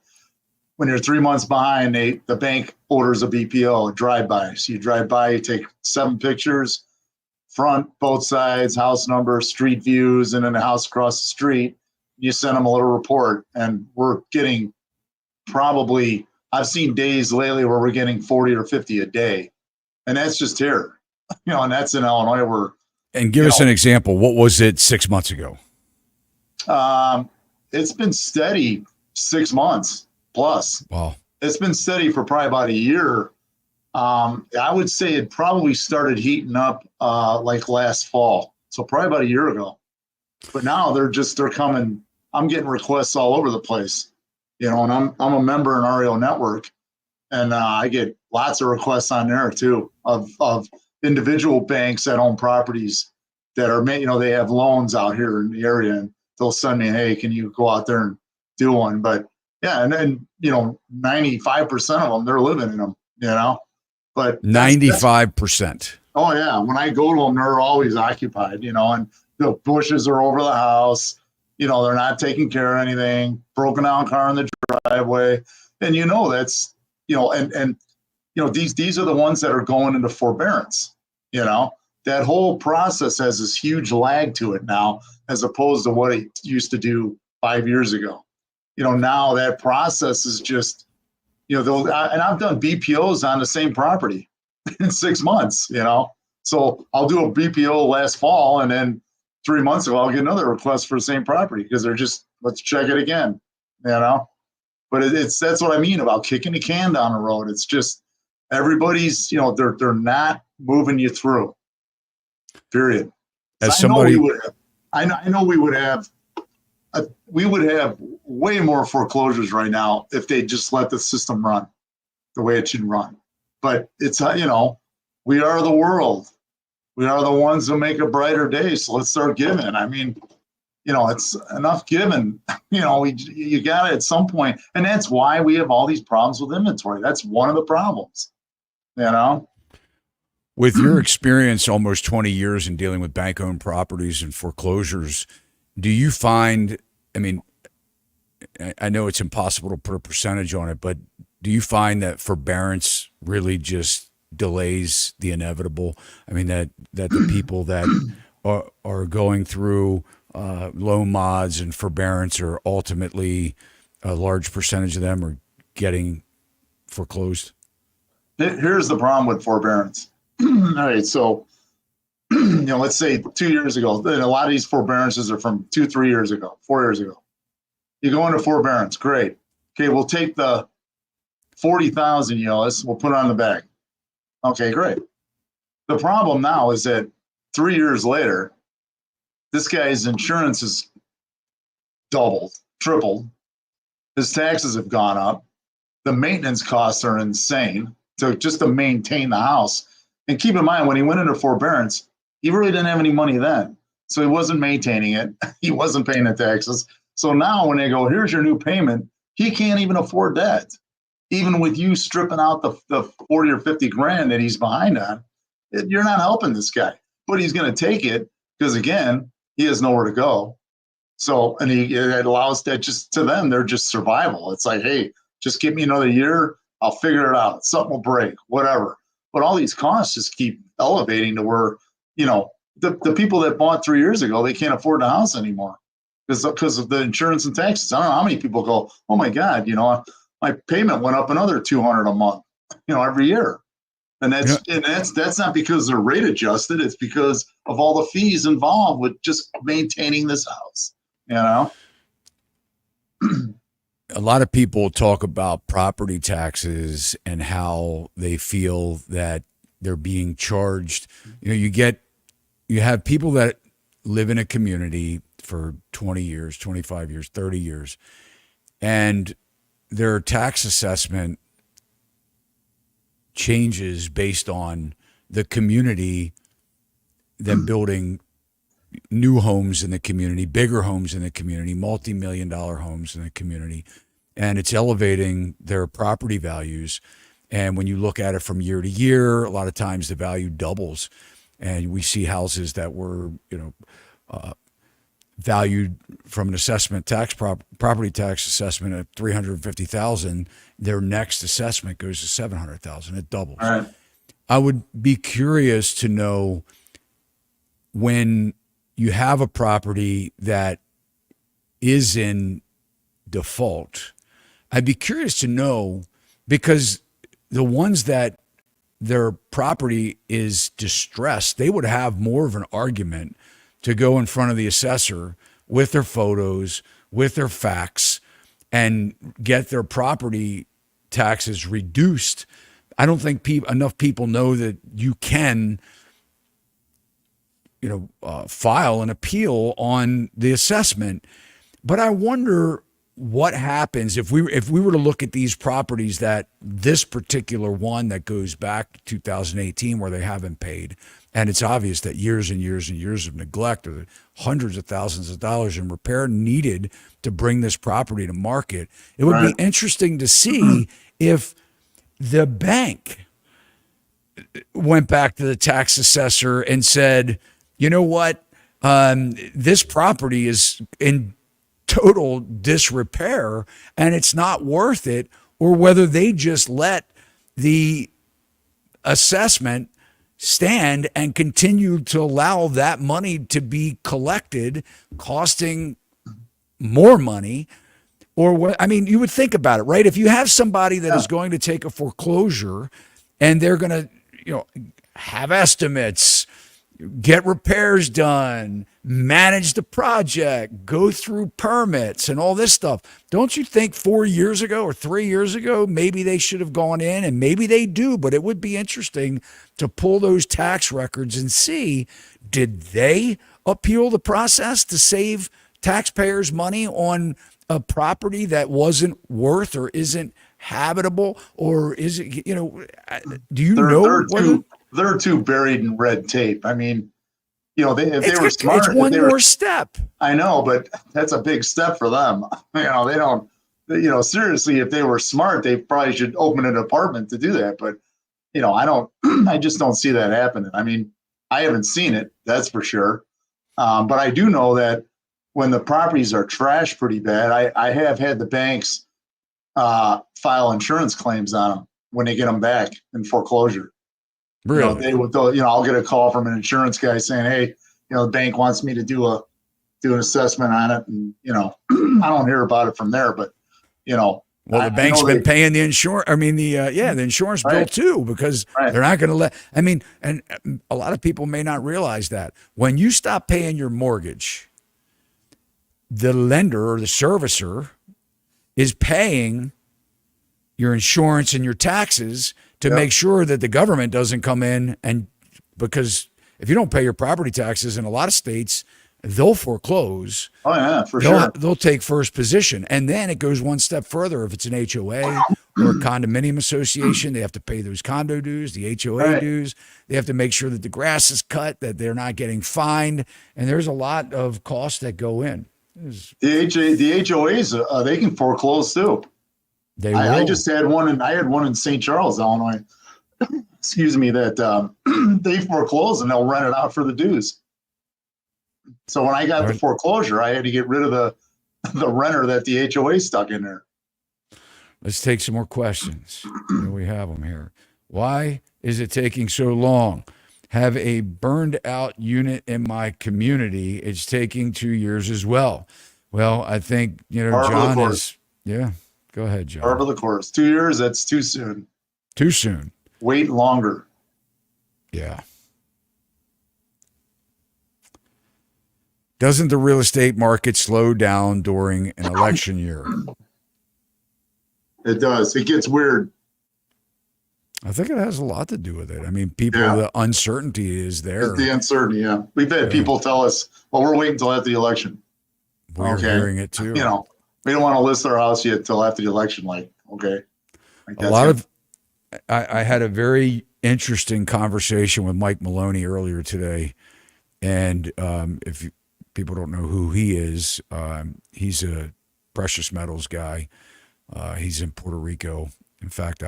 when you're 3 months behind, the bank orders a BPO, a drive-by. So you drive by, you take 7 pictures, front, both sides, house number, street views, and then the house across the street. You send them a little report, and we're getting I've seen days lately where we're getting 40 or 50 a day. And that's just here, and that's in Illinois. And give us an example. What was it 6 months ago? It's been steady 6 months. Plus, wow, it's been steady for probably about a year. I would say it probably started heating up like last fall, so probably about a year ago. But now they're coming. I'm getting requests all over the place, and I'm a member in REO Network, and I get lots of requests on there too of individual banks that own properties that are they have loans out here in the area, and they'll send me, hey, can you go out there and do one? But yeah, and then 95% of them, they're living in them, But 95%. Oh yeah, when I go to them, they're always occupied, and the bushes are over the house. They're not taking care of anything. Broken down car in the driveway, and that's and these are the ones that are going into forbearance. That whole process has this huge lag to it now, as opposed to what it used to do 5 years ago. Now that process is just, and I've done BPOs on the same property in 6 months, So I'll do a BPO last fall, and then 3 months ago, I'll get another request for the same property because they're just, let's check it again, But that's what I mean about kicking the can down the road. It's just everybody's, they're not moving you through. Period. As somebody, I know we would have way more foreclosures right now if they just let the system run the way it should run. But it's, we are the world. We are the ones who make a brighter day. So let's start giving. I mean, it's enough given. You got it at some point, and that's why we have all these problems with inventory. That's one of the problems. With your experience, almost 20 years in dealing with bank-owned properties and foreclosures, do you find? I mean, I know it's impossible to put a percentage on it, but do you find that forbearance really just delays the inevitable? I mean, that the people that are going through loan mods and forbearance are ultimately, a large percentage of them are getting foreclosed? Here's the problem with forbearance. All right, so let's say 2 years ago, and a lot of these forbearances are from 2-3 years ago, 4 years ago. You go into forbearance, great. Okay, we'll take the 40,000 you owe us, we'll put it on the back. Okay, great. The problem now is that 3 years later, this guy's insurance is doubled, tripled. His taxes have gone up. The maintenance costs are insane just to maintain the house. And keep in mind, when he went into forbearance, he really didn't have any money then. So he wasn't maintaining it. He wasn't paying the taxes. So now when they go, here's your new payment, he can't even afford that. Even with you stripping out the 40 or 50 grand that he's behind on, you're not helping this guy. But he's going to take it because, again, he has nowhere to go. So, and it allows that, just to them, they're just survival. It's like, hey, just give me another year. I'll figure it out. Something will break, whatever. But all these costs just keep elevating to where, the people that bought 3 years ago, they can't afford the house anymore because of the insurance and taxes. I don't know how many people go, oh my God, my payment went up another $200 a month, every year. And that's not because they're rate adjusted. It's because of all the fees involved with just maintaining this house, A lot of people talk about property taxes and how they feel that they're being charged. You have people that live in a community for 20 years, 25 years, 30 years, and their tax assessment changes based on the community, them building new homes in the community, bigger homes in the community, multi-million-dollar homes in the community, and it's elevating their property values. And when you look at it from year to year, a lot of times the value doubles. And we see houses that were, valued from an assessment property tax assessment at $350,000. Their next assessment goes to $700,000. It doubles. All right. I would be curious to know, when you have a property that is in default, I'd be curious to know, because the ones that their property is distressed, they would have more of an argument to go in front of the assessor with their photos, with their facts, and get their property taxes reduced. I don't think enough people know that you can, file an appeal on the assessment. But I wonder what happens if we were to look at these properties, that this particular one that goes back to 2018 where they haven't paid, and it's obvious that years and years and years of neglect, or hundreds of thousands of dollars in repair needed to bring this property to market. It would be interesting to see if the bank went back to the tax assessor and said, you know what, this property is in total disrepair and it's not worth it, or whether they just let the assessment stand and continue to allow that money to be collected, costing more money. Or what? I mean, you would think about it, right? If you have somebody that is going to take a foreclosure and they're going to, have estimates, get repairs done, manage the project, go through permits and all this stuff. Don't you think 4 years ago or 3 years ago, maybe they should have gone in, and maybe they do, but it would be interesting to pull those tax records and see, did they appeal the process to save taxpayers money on a property that wasn't worth or isn't habitable, or is it, do you know? They're too buried in red tape. I mean, if they were smart, it's one more step. I know, but that's a big step for them. They don't, seriously, if they were smart, they probably should open an apartment to do that. But, I just don't see that happening. I mean, I haven't seen it, that's for sure. But I do know that when the properties are trashed pretty bad, I have had the banks file insurance claims on them when they get them back in foreclosure. Really? I'll get a call from an insurance guy saying, hey, the bank wants me to do an assessment on it. And, I don't hear about it from there, but, well, the bank's been paying the insurance. I mean, the insurance bill too, because they're not going to let, and a lot of people may not realize that when you stop paying your mortgage, the lender or the servicer is paying your insurance and your taxes to make sure that the government doesn't come in, and because if you don't pay your property taxes in a lot of states, they'll foreclose. Oh yeah, for sure. They'll take first position, and then it goes one step further. If it's an HOA or a condominium association, they have to pay those condo dues, the HOA dues. They have to make sure that the grass is cut, that they're not getting fined, and there's a lot of costs that go in. The HOAs, they can foreclose too. I just had one, and I had one in St. Charles, Illinois. Excuse me, that they foreclose and they'll rent it out for the dues. So when I got the foreclosure, I had to get rid of the renter that the HOA stuck in there. Let's take some more questions. We have them here. Why is it taking so long? Have a burned out unit in my community. It's taking 2 years as well. Well, I think, John is, go ahead, John. Part of the course. 2 years, that's too soon. Too soon. Wait longer. Yeah. Doesn't the real estate market slow down during an election year? It does. It gets weird. I think it has a lot to do with it. I mean, the uncertainty is there. It's the uncertainty, yeah. We've had people tell us, well, we're waiting until after the election. We're hearing it too. We don't want to list our house yet until after the election. I had a very interesting conversation with Mike Maloney earlier today. And if people don't know who he is, he's a precious metals guy. He's in Puerto Rico. In fact,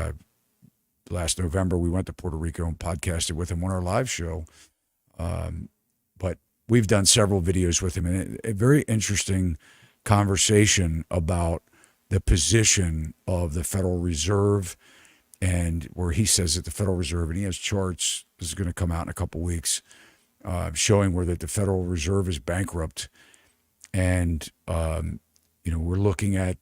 last November, we went to Puerto Rico and podcasted with him on our live show. But we've done several videos with him, and a very interesting conversation about the position of the Federal Reserve, and where he says that the Federal Reserve, and he has charts, this is going to come out in a couple weeks, showing where that the Federal Reserve is bankrupt. And, we're looking at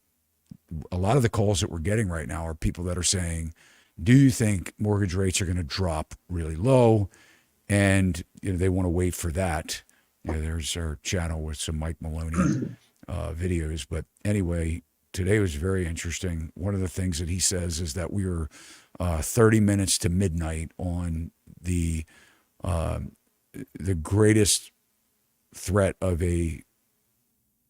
a lot of the calls that we're getting right now are people that are saying, do you think mortgage rates are going to drop really low? And they want to wait for that. There's our channel with some Mike Maloney videos. But anyway, today was very interesting. One of the things that he says is that we were 30 minutes to midnight on the greatest threat of a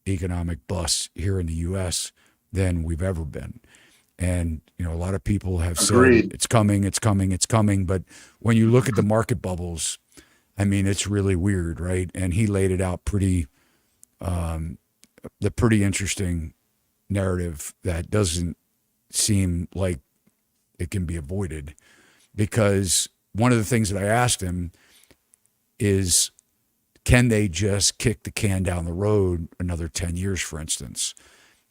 economic bust here in the U.S. than we've ever been. And, a lot of people have said it's coming. But when you look at the market bubbles, it's really weird, right? And he laid it out pretty interesting narrative that doesn't seem like it can be avoided. Because one of the things that I asked him is, can they just kick the can down the road another 10 years, for instance?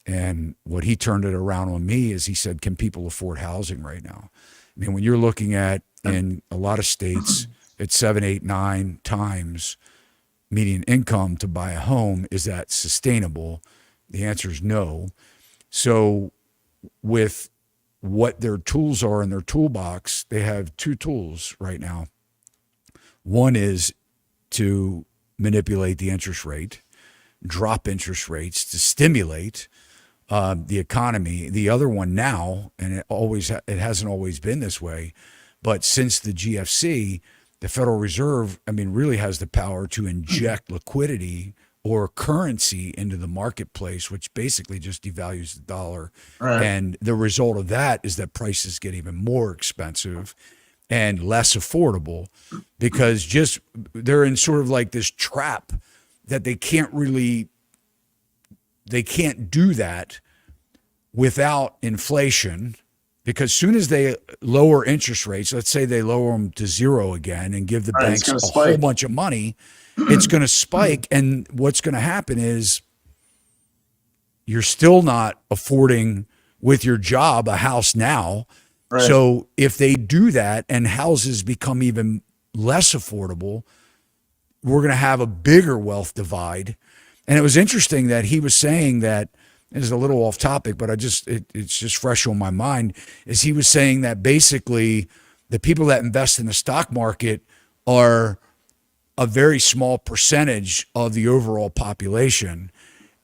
And what he turned it around on me is he said, can people afford housing right now? When you're looking at, in a lot of states, it's 7, 8, 9 times median income to buy a home. Is that sustainable? The answer is no. So with what their tools are in their toolbox, they have two tools right now. One is to manipulate the interest rate, drop interest rates to stimulate the economy. The other one now, and it hasn't always been this way, but since the GFC, the Federal Reserve, really has the power to inject liquidity or currency into the marketplace, which basically just devalues the dollar. Right. And the result of that is that prices get even more expensive. and less affordable, because just they're in sort of like this trap that they can't do that without inflation, because soon as they lower interest rates, let's say they lower them to zero again and give the banks a whole bunch of money, it's going to spike. And what's going to happen is you're still not affording with your job a house now. Right. So if they do that and houses become even less affordable, we're going to have a bigger wealth divide. And it was interesting that he was saying that, this is a little off topic, but it's just fresh on my mind, is he was saying that basically the people that invest in the stock market are a very small percentage of the overall population.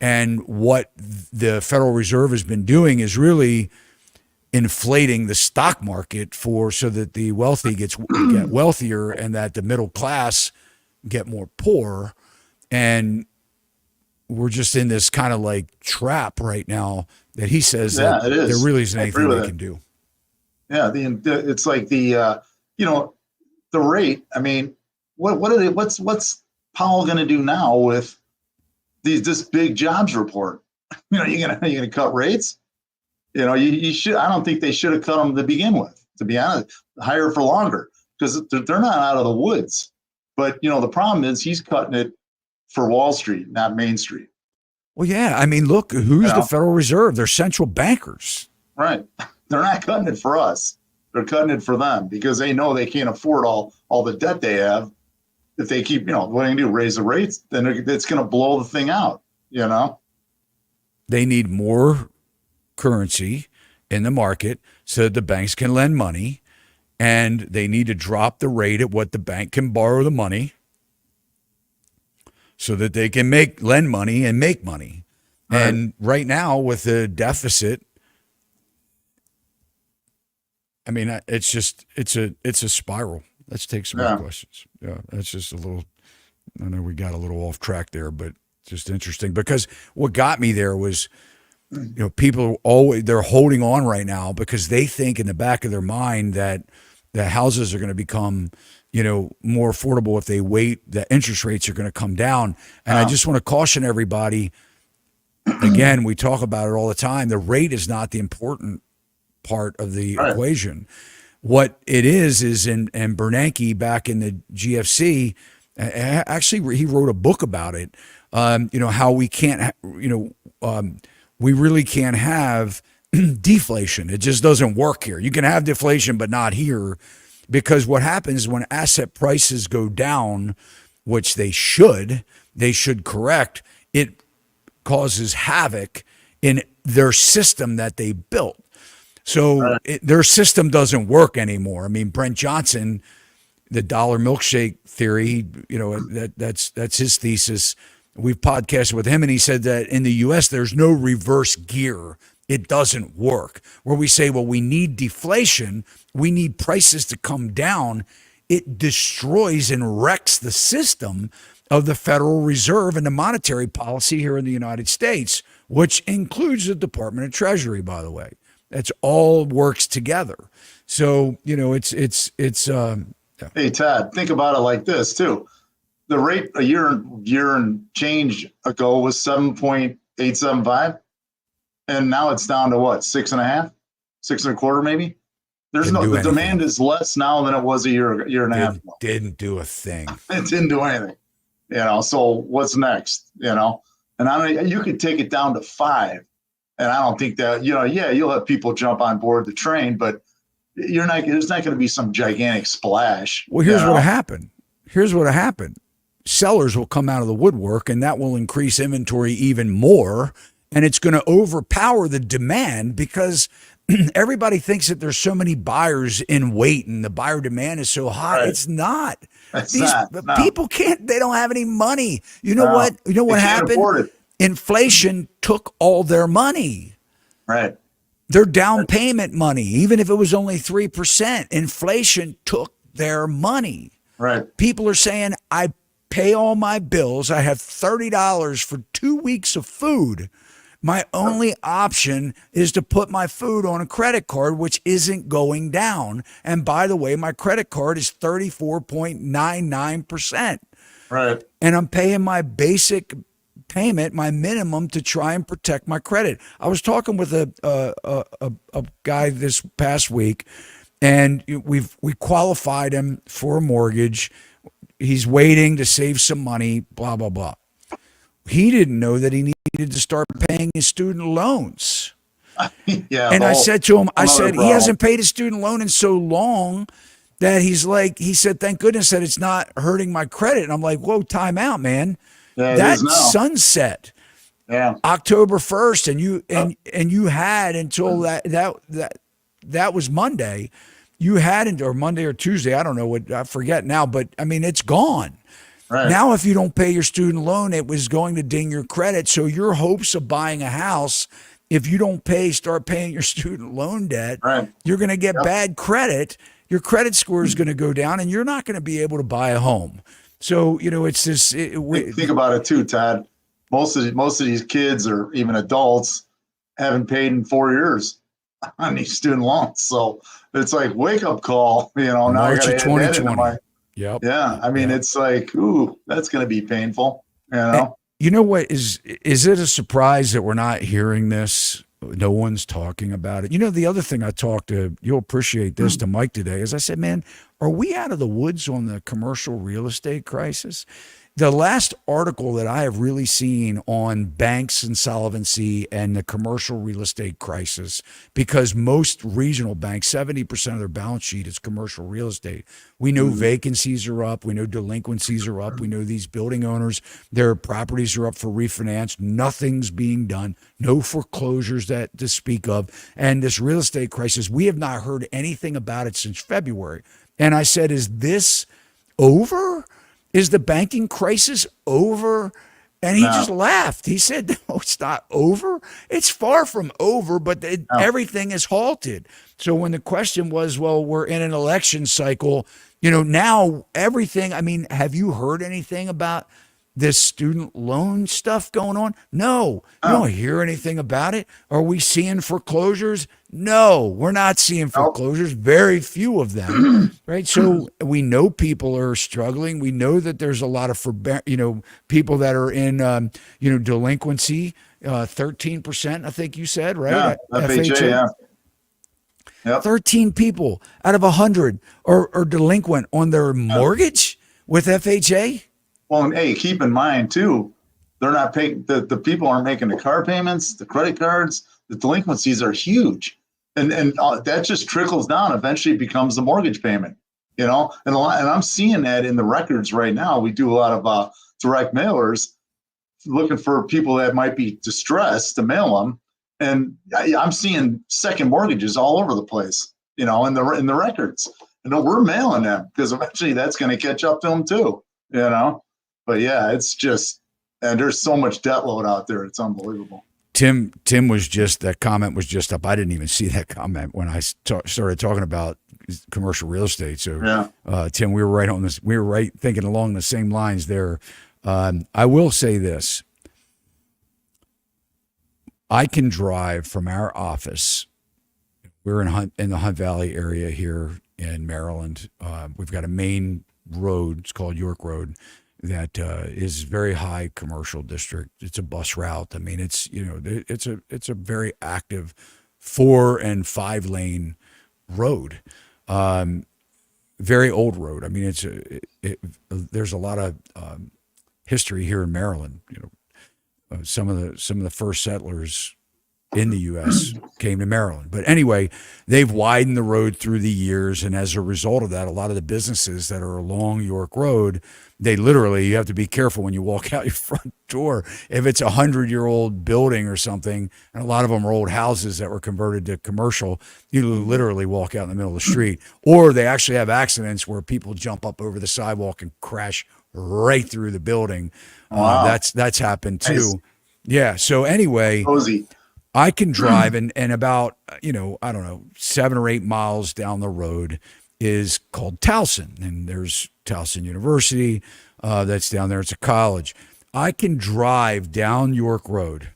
And what the Federal Reserve has been doing is really inflating the stock market so that the wealthy get wealthier and that the middle class get more poor. And we're just in this kind of like trap right now that he says that there really isn't anything they can do. Yeah, it's like the rate. I mean, what's Powell going to do now with this big jobs report? You gonna cut rates? You should. I don't think they should have cut them to begin with. To be honest, higher for longer, because they're not out of the woods. But the problem is he's cutting it for Wall Street, not Main Street. Well, yeah. I mean, look, who's the Federal Reserve? They're central bankers. Right. They're not cutting it for us. They're cutting it for them because they know they can't afford all the debt they have. If they keep, what are they going to do? Raise the rates? Then it's going to blow the thing out, They need more currency in the market so that the banks can lend money, and they need to drop the rate at what the bank can borrow the money so that they can lend money and make money. Right. And right now with the deficit, I mean, it's a spiral. Let's take some more questions. Yeah, that's just a little, I know we got a little off track there, but just interesting, because what got me there was, people they're holding on right now because they think in the back of their mind that the houses are going to become, more affordable if they wait, the interest rates are going to come down. And I just want to caution everybody, again, we talk about it all the time. The rate is not the important part of the equation. What it is and Bernanke back in the GFC, actually he wrote a book about it. How we can't, we really can't have deflation. It just doesn't work here. You can have deflation, but not here, because what happens when asset prices go down, which they should correct, it causes havoc in their system that they built. So their system doesn't work anymore. I mean, Brent Johnson, the dollar milkshake theory, that's his thesis. We've podcasted with him, and he said that in the U.S. there's no reverse gear. It doesn't work. Where we say, well, we need deflation, we need prices to come down. It destroys and wrecks the system of the Federal Reserve and the monetary policy here in the United States, which includes the Department of Treasury, by the way. That's all works together. So, Hey, Todd, think about it like this too. The rate a year and change ago was 7.875, and now it's down to what, 6.5, 6.25 maybe. The demand is less now than it was a year and a half ago. Didn't do a thing. It didn't do anything. So what's next? And you could take it down to 5, and I don't think that you'll have people jump on board the train, but there's not going to be some gigantic splash. Well, here's what happened. Sellers will come out of the woodwork, and that will increase inventory even more, and it's going to overpower the demand because everybody thinks that there's so many buyers in wait and the buyer demand is so high. Right. It's not. People they don't have any money. You know what happened? Inflation took all their money. Right. Their down payment money, even if it was only 3%, inflation took their money. Right. People are saying, I pay all my bills. I have $30 for 2 weeks of food. My only option is to put my food on a credit card, which isn't going down. And by the way, my credit card is 34.99%. Right. And I'm paying my basic payment, my minimum, to try and protect my credit. I was talking with a guy this past week, and we qualified him for a mortgage. He's waiting to save some money, blah, blah, blah. He didn't know that he needed to start paying his student loans. Yeah. And I said to him, I said, problem. he hasn't paid his student loan in so long that he said, thank goodness that it's not hurting my credit. And I'm like, whoa, time out, man. Yeah, That sunset October 1st, and you had until that was Monday. You had or Monday or Tuesday, I don't know what, I forget now, but I mean, it's gone. Right. Now, if you don't pay your student loan, it was going to ding your credit. So your hopes of buying a house, if you don't start paying your student loan debt, you're going to get bad credit. Your credit score is going to go down, and you're not going to be able to buy a home. So, it's this. Think about it too, Todd. Most of these kids or even adults haven't paid in 4 years on these student loans. So it's like wake up call. Now March I of 2020. Yep. Yeah, I mean, it's like, ooh, that's going to be painful. And you know what is it a surprise that we're not hearing this? No one's talking about it. The other thing I talked to, you'll appreciate this, to Mike today, is I said, man, are we out of the woods on the commercial real estate crisis? The last article that I have really seen on banks insolvency and the commercial real estate crisis, because most regional banks, 70% of their balance sheet is commercial real estate. We know vacancies are up. We know delinquencies are up. We know these building owners, their properties are up for refinance. Nothing's being done. No foreclosures to speak of. And this real estate crisis, we have not heard anything about it since February. And I said, is this over? Is the banking crisis over? And he just laughed. He said, no, it's not over. It's far from over, but everything is halted. So when the question was, well, we're in an election cycle, now everything, I mean, have you heard anything about this student loan stuff going on? No. You don't hear anything about it. Are we seeing foreclosures? No, we're not seeing foreclosures. Very few of them, right? So we know people are struggling. We know that there's a lot of people that are in delinquency. 13%, I think you said, right? Yeah, FHA. Yep. 13 people out of 100 are delinquent on their mortgage with FHA. Well, and hey, keep in mind too, they're not paying. The people aren't making the car payments, the credit cards. The delinquencies are huge, and that just trickles down. Eventually, it becomes the mortgage payment. And I'm seeing that in the records right now. We do a lot of direct mailers looking for people that might be distressed to mail them, and I'm seeing second mortgages all over the place. In the records. We're mailing them because eventually that's going to catch up to them too. But yeah, it's just, and there's so much debt load out there. It's unbelievable. Tim that comment was just up. I didn't even see that comment when I started talking about commercial real estate. So Tim, we were right on this. We were right thinking along the same lines there. I will say this. I can drive from our office. We're in the Hunt Valley area here in Maryland. We've got a main road. It's called York Road. That is very high commercial district. It's a bus route. I mean, it's a very active 4 and 5 lane road. Very old road. I mean, there's a lot of history here in Maryland. Some of the first settlers in the U.S. came to Maryland. But anyway, they've widened the road through the years, and as a result of that, a lot of the businesses that are along York Road, you have to be careful when you walk out your front door. If it's 100-year-old building or something, and a lot of them are old houses that were converted to commercial, you literally walk out in the middle of the street. Or they actually have accidents where people jump up over the sidewalk and crash right through the building. Wow. That's happened too. Nice. Yeah. So anyway, cozy. I can drive and about, 7 or 8 miles down the road is called Towson. And there's Towson University that's down there. It's a college. I can drive down York Road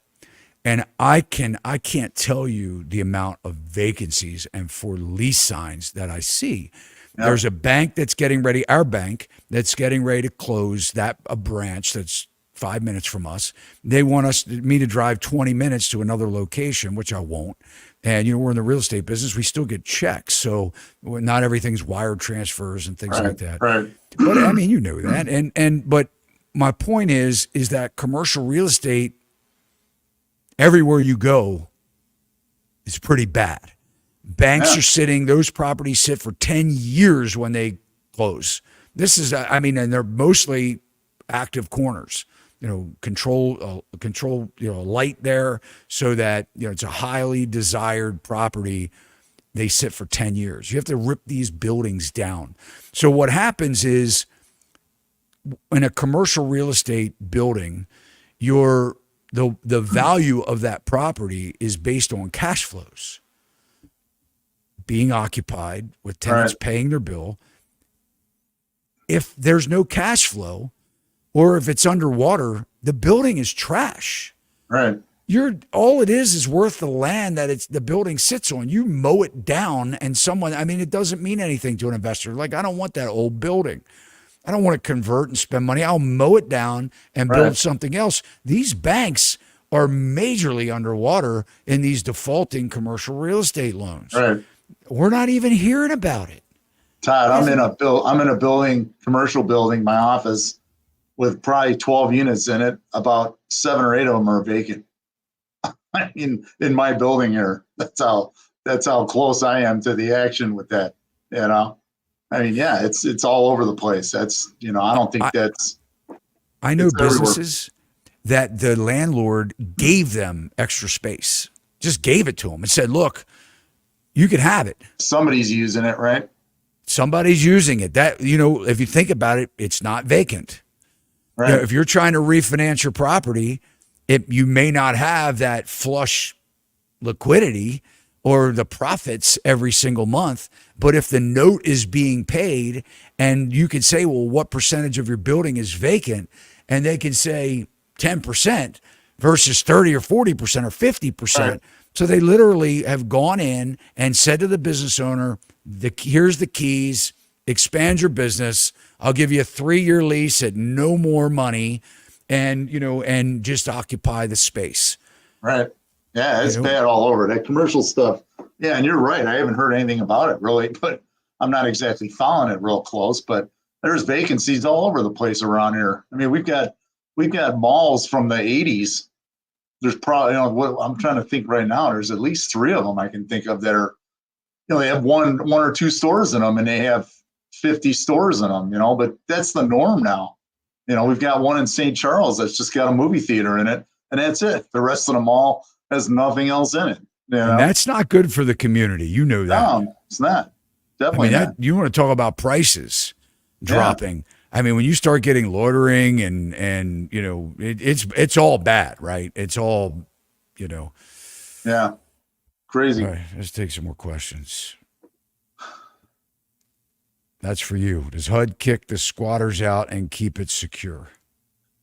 And I can't tell you the amount of vacancies and for lease signs that I see. Yep. There's a bank that's getting ready, our bank that's getting ready to close that a branch that's 5 minutes from us. They want me to drive 20 minutes to another location, which I won't. And we're in the real estate business. We still get checks, so not everything's wire transfers and things like that. Right. But I mean, you know that. But my point is that commercial real estate, everywhere you go, is pretty bad. Banks are sitting; those properties sit for 10 years when they close. This is, and they're mostly active corners. Control, light there so that, it's a highly desired property. They sit for 10 years. You have to rip these buildings down. So what happens is in a commercial real estate building, the value of that property is based on cash flows being occupied with tenants paying their bill. If there's no cash flow, or if it's underwater, the building is trash. Right. All it is worth the land that the building sits on. You mow it down and it doesn't mean anything to an investor. Like, I don't want that old building. I don't want to convert and spend money. I'll mow it down and build something else. These banks are majorly underwater in these defaulting commercial real estate loans. Right. We're not even hearing about it. Todd, I'm in a building, commercial building, my office, with probably 12 units in it. About 7 or 8 of them are vacant. I mean, in my building here, that's how close I am to the action with that. I mean, yeah, it's all over the place. That's, I don't think that's. I know businesses that the landlord gave them extra space, just gave it to them and said, look, you can have it. Somebody's using it, right? Somebody's using it. That, if you think about it, it's not vacant. Right. If you're trying to refinance your property, you may not have that flush liquidity or the profits every single month. But if the note is being paid and you could say, well, what percentage of your building is vacant? And they can say 10% versus 30 or 40% or 50%. Right. So they literally have gone in and said to the business owner, here's the keys, expand your business. I'll give you a 3-year lease at no more money and just occupy the space. Right. Yeah, it's bad all over. That commercial stuff. Yeah, and you're right. I haven't heard anything about it really, but I'm not exactly following it real close. But there's vacancies all over the place around here. I mean, we've got malls from the 80s. There's probably, I'm trying to think right now. There's at least 3 of them I can think of that are, they have one or 2 stores in them, and they have 50 stores in them. But that's the norm now. We've got one in St. Charles that's just got a movie theater in it, and that's it. The rest of the mall has nothing else in it. And that's not good for the community. You know that. No, it's not. Definitely not. You want to talk about prices dropping. Yeah. I mean, when you start getting loitering and it's all bad, right? It's all, Yeah. Crazy. All right, let's take some more questions. That's for you. Does HUD kick the squatters out and keep it secure?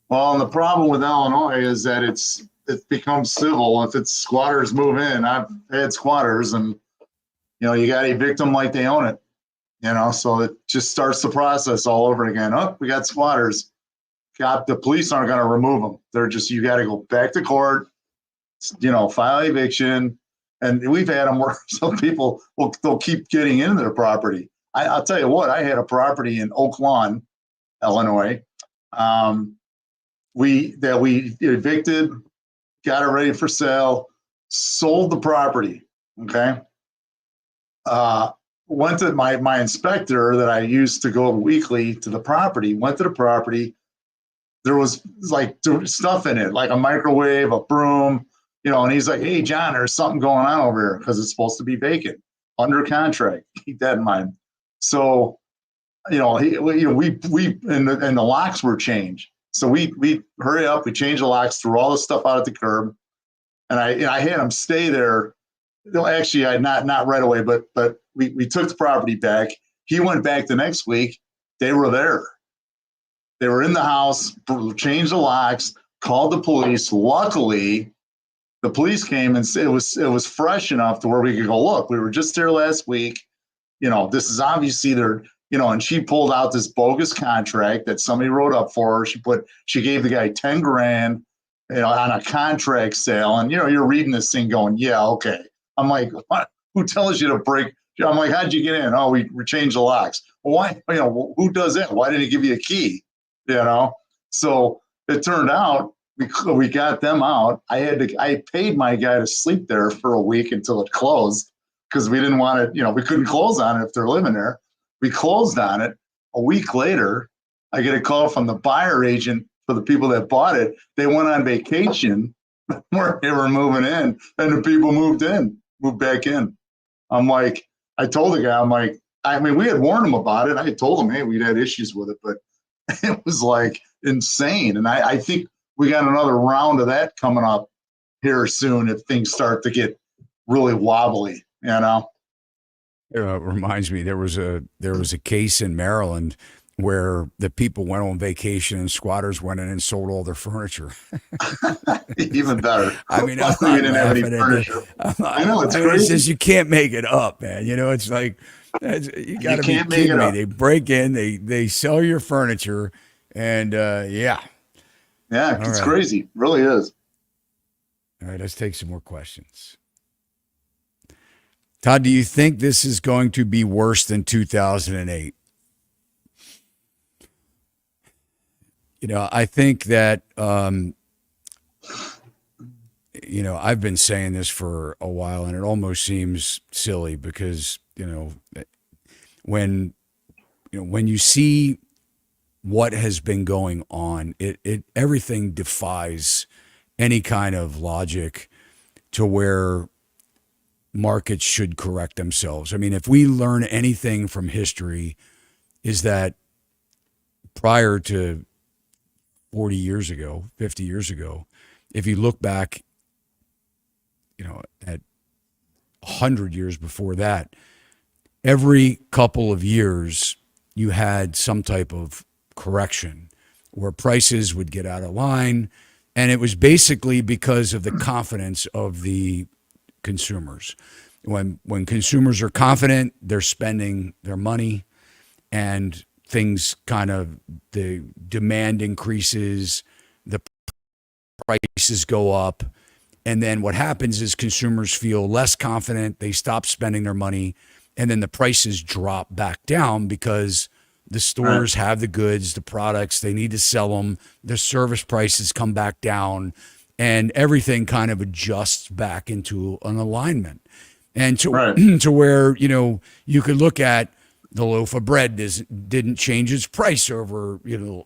Well, and the problem with Illinois is that it becomes civil. If it's squatters move in, I've had squatters, and you got to evict them like they own it. So it just starts the process all over again. Oh, we got squatters. The police aren't going to remove them. They're just, you got to go back to court, file eviction. And we've had them where some people they'll keep getting into their property. I'll tell you what, I had a property in Oak Lawn, Illinois. We evicted, got it ready for sale, sold the property. Okay. Went to my inspector that I used to go weekly to the property, went to the property. There was like stuff in it, like a microwave, a broom, and he's like, hey, John, there's something going on over here because it's supposed to be vacant under contract. Keep that in mind. So, we and the locks were changed. So we hurry up, we changed the locks, threw all the stuff out at the curb. And I had him stay there. Actually, I not right away, but we took the property back. He went back the next week. They were there. They were in the house, changed the locks, called the police. Luckily, the police came and said it was fresh enough to where we could go, look, we were just there last week. This is obviously their, and she pulled out this bogus contract that somebody wrote up for her. She gave the guy 10 grand, on a contract sale. And, you're reading this thing going, yeah, okay. I'm like, what? Who tells you to break? I'm like, how'd you get in? Oh, we changed the locks. Well, why? Who does that? Why didn't he give you a key? So it turned out we got them out. I paid my guy to sleep there for a week until it closed because we didn't want it. We couldn't close on it if they're living there. We closed on it. A week later, I get a call from the buyer agent for the people that bought it. They went on vacation where they were moving in, and the people moved back in. I'm like, I told the guy, we had warned him about it. I had told him, hey, we'd had issues with it, but it was like insane. And I think we got another round of that coming up here soon if things start to get really wobbly, It reminds me, there was a case in Maryland where the people went on vacation and squatters went in and sold all their furniture. Even better. I mean, we didn't have any furniture. I know, it's crazy. It says you can't make it up, man. It's like, you got to be kidding me. They break in, they sell your furniture, and yeah. Yeah, it's crazy. It really is. All right, let's take some more questions. Todd, do you think this is going to be worse than 2008? I think that, I've been saying this for a while, and it almost seems silly because, when you see what has been going on, it everything defies any kind of logic to where markets should correct themselves. I mean, if we learn anything from history, is that prior to 40 years ago, 50 years ago, if you look back, at 100 years before that, every couple of years you had some type of correction where prices would get out of line. And it was basically because of the confidence of the consumers. When consumers are confident, they're spending their money, and things the demand increases, the prices go up. And then what happens is consumers feel less confident, they stop spending their money, and then the prices drop back down because the stores have the goods, the products, they need to sell them, the service prices come back down, and everything kind of adjusts back into an alignment. And to where, you could look at the loaf of bread didn't change its price over,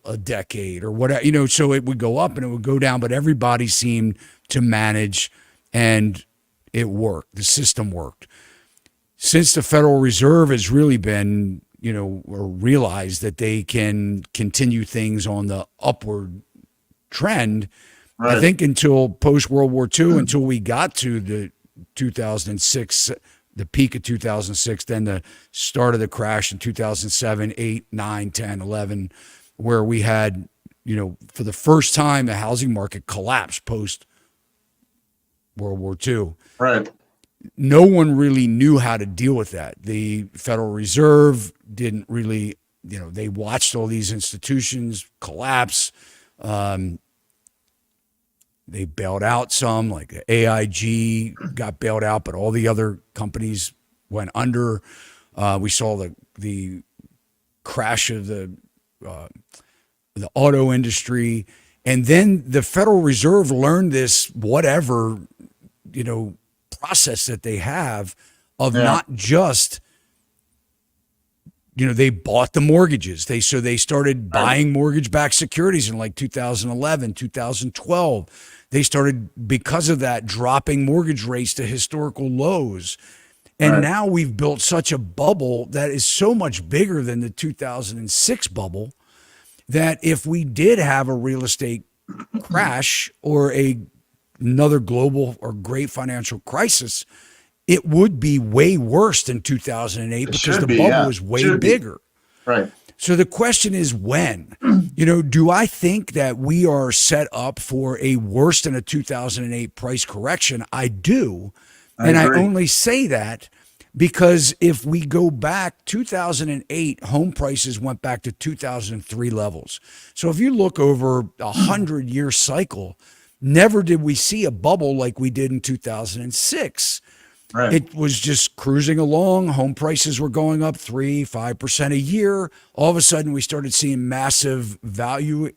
a decade or whatever, so it would go up and it would go down, but everybody seemed to manage, and it worked. The system worked. Since the Federal Reserve has really been, or realized that they can continue things on the upward trend, I think until post-World War II, until we got to the 2006, the peak of 2006, then the start of the crash in 2007, 8, 9, 10, 11, where we had, for the first time, the housing market collapsed post World War II. Right. No one really knew how to deal with that. The Federal Reserve didn't really, they watched all these institutions collapse. They bailed out some, like AIG got bailed out, but all the other companies went under. We saw the crash of the auto industry. And then the Federal Reserve learned this process that they have of not just, they bought the mortgages. They started buying mortgage-backed securities in like 2011, 2012. They started, because of that, dropping mortgage rates to historical lows. And now we've built such a bubble that is so much bigger than the 2006 bubble that if we did have a real estate crash or another global or great financial crisis, it would be way worse than 2008 because the bubble was way bigger. Right. So the question is when. Do I think that we are set up for a worse than a 2008 price correction? I do. And I only say that because if we go back 2008, home prices went back to 2003 levels. So if you look over a 100-year cycle, never did we see a bubble like we did in 2006. Right. It was just cruising along. Home prices were going up 3-5% a year. All of a sudden, we started seeing massive value,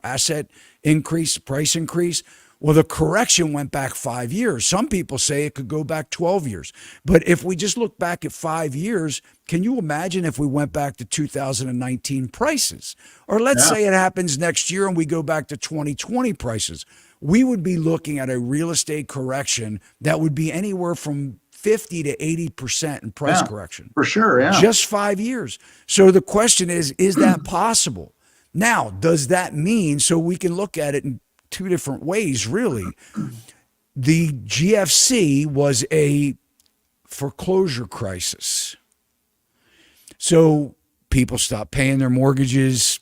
asset increase, price increase. Well, the correction went back 5 years. Some people say it could go back 12 years. But if we just look back at 5 years, can you imagine if we went back to 2019 prices? Or let's say it happens next year and we go back to 2020 prices. We would be looking at a real estate correction that would be anywhere from 50 to 80% in price correction. For sure, yeah. Just 5 years. So the question is that possible? Now, does that mean, so we can look at it in two different ways, really. The GFC was a foreclosure crisis. So people stopped paying their mortgages.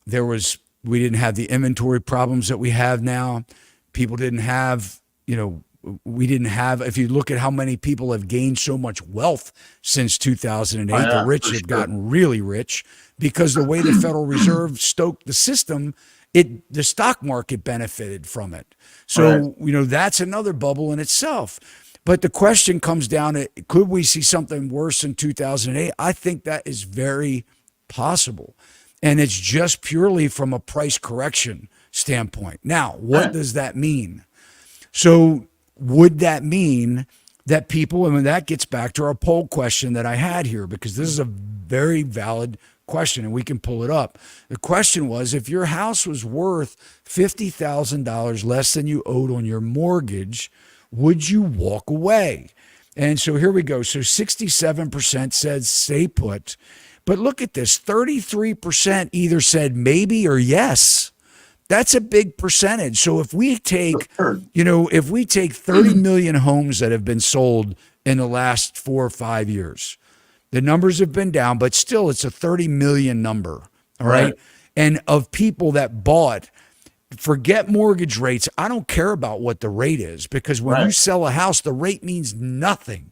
We didn't have the inventory problems that we have now. People didn't have, if you look at how many people have gained so much wealth since 2008, the rich have gotten really rich because the way the Federal Reserve stoked the system, the stock market benefited from it. So, that's another bubble in itself. But the question comes down to, could we see something worse in 2008? I think that is very possible. And it's just purely from a price correction standpoint. Now, what does that mean? So would that mean that people, and that gets back to our poll question that I had here, because this is a very valid question and we can pull it up. The question was, if your house was worth $50,000 less than you owed on your mortgage, would you walk away? And so here we go. So 67% said stay put. But look at this, 33% either said maybe or yes. That's a big percentage. So if we take, 30 million homes that have been sold in the last 4 or 5 years, the numbers have been down, but still it's a 30 million number. All right. And of people that bought, forget mortgage rates. I don't care about what the rate is, because when you sell a house, the rate means nothing.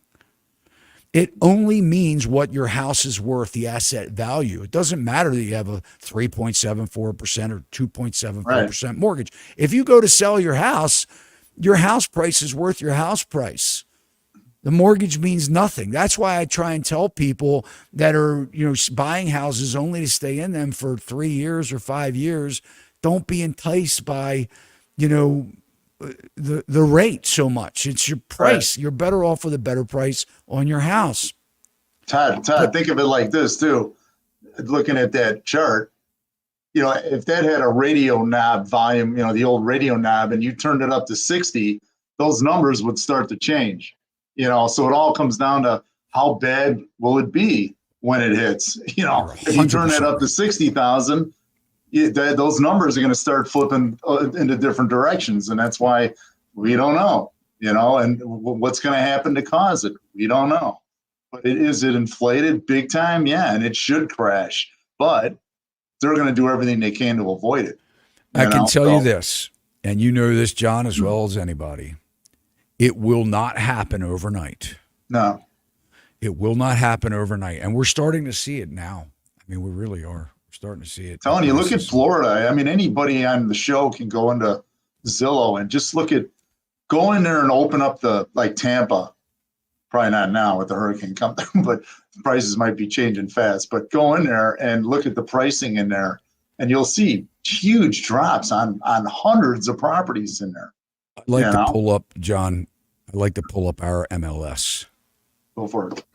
It only means what your house is worth, the asset value. It doesn't matter that you have a 3.74% or 2.74% mortgage. If you go to sell your house price is worth your house price. The mortgage means nothing. That's why I try and tell people that are, buying houses only to stay in them for 3 years or 5 years. Don't be enticed by, the rate so much. It's your price. You're better off with a better price on your house. Todd, think of it like this too. Looking at that chart, if that had a radio knob volume, the old radio knob, and you turned it up to 60, those numbers would start to change. So it all comes down to how bad will it be when it hits. If you turn that up to 60,000, those numbers are going to start flipping into different directions. And that's why we don't know, and what's going to happen to cause it. We don't know. But is it inflated big time? Yeah, and it should crash. But they're going to do everything they can to avoid it. I can tell you this, and you know this, John, as well as anybody. It will not happen overnight. No. It will not happen overnight. And we're starting to see it now. I mean, we really are. Starting to see it. Telling you, look at Florida. I mean, anybody on the show can go into Zillow and just go in there and open up like Tampa. Probably not now with the hurricane coming, but prices might be changing fast. But go in there and look at the pricing in there, and you'll see huge drops on hundreds of properties in there. I'd like to pull up, John. I'd like to pull up our MLS. Go for it.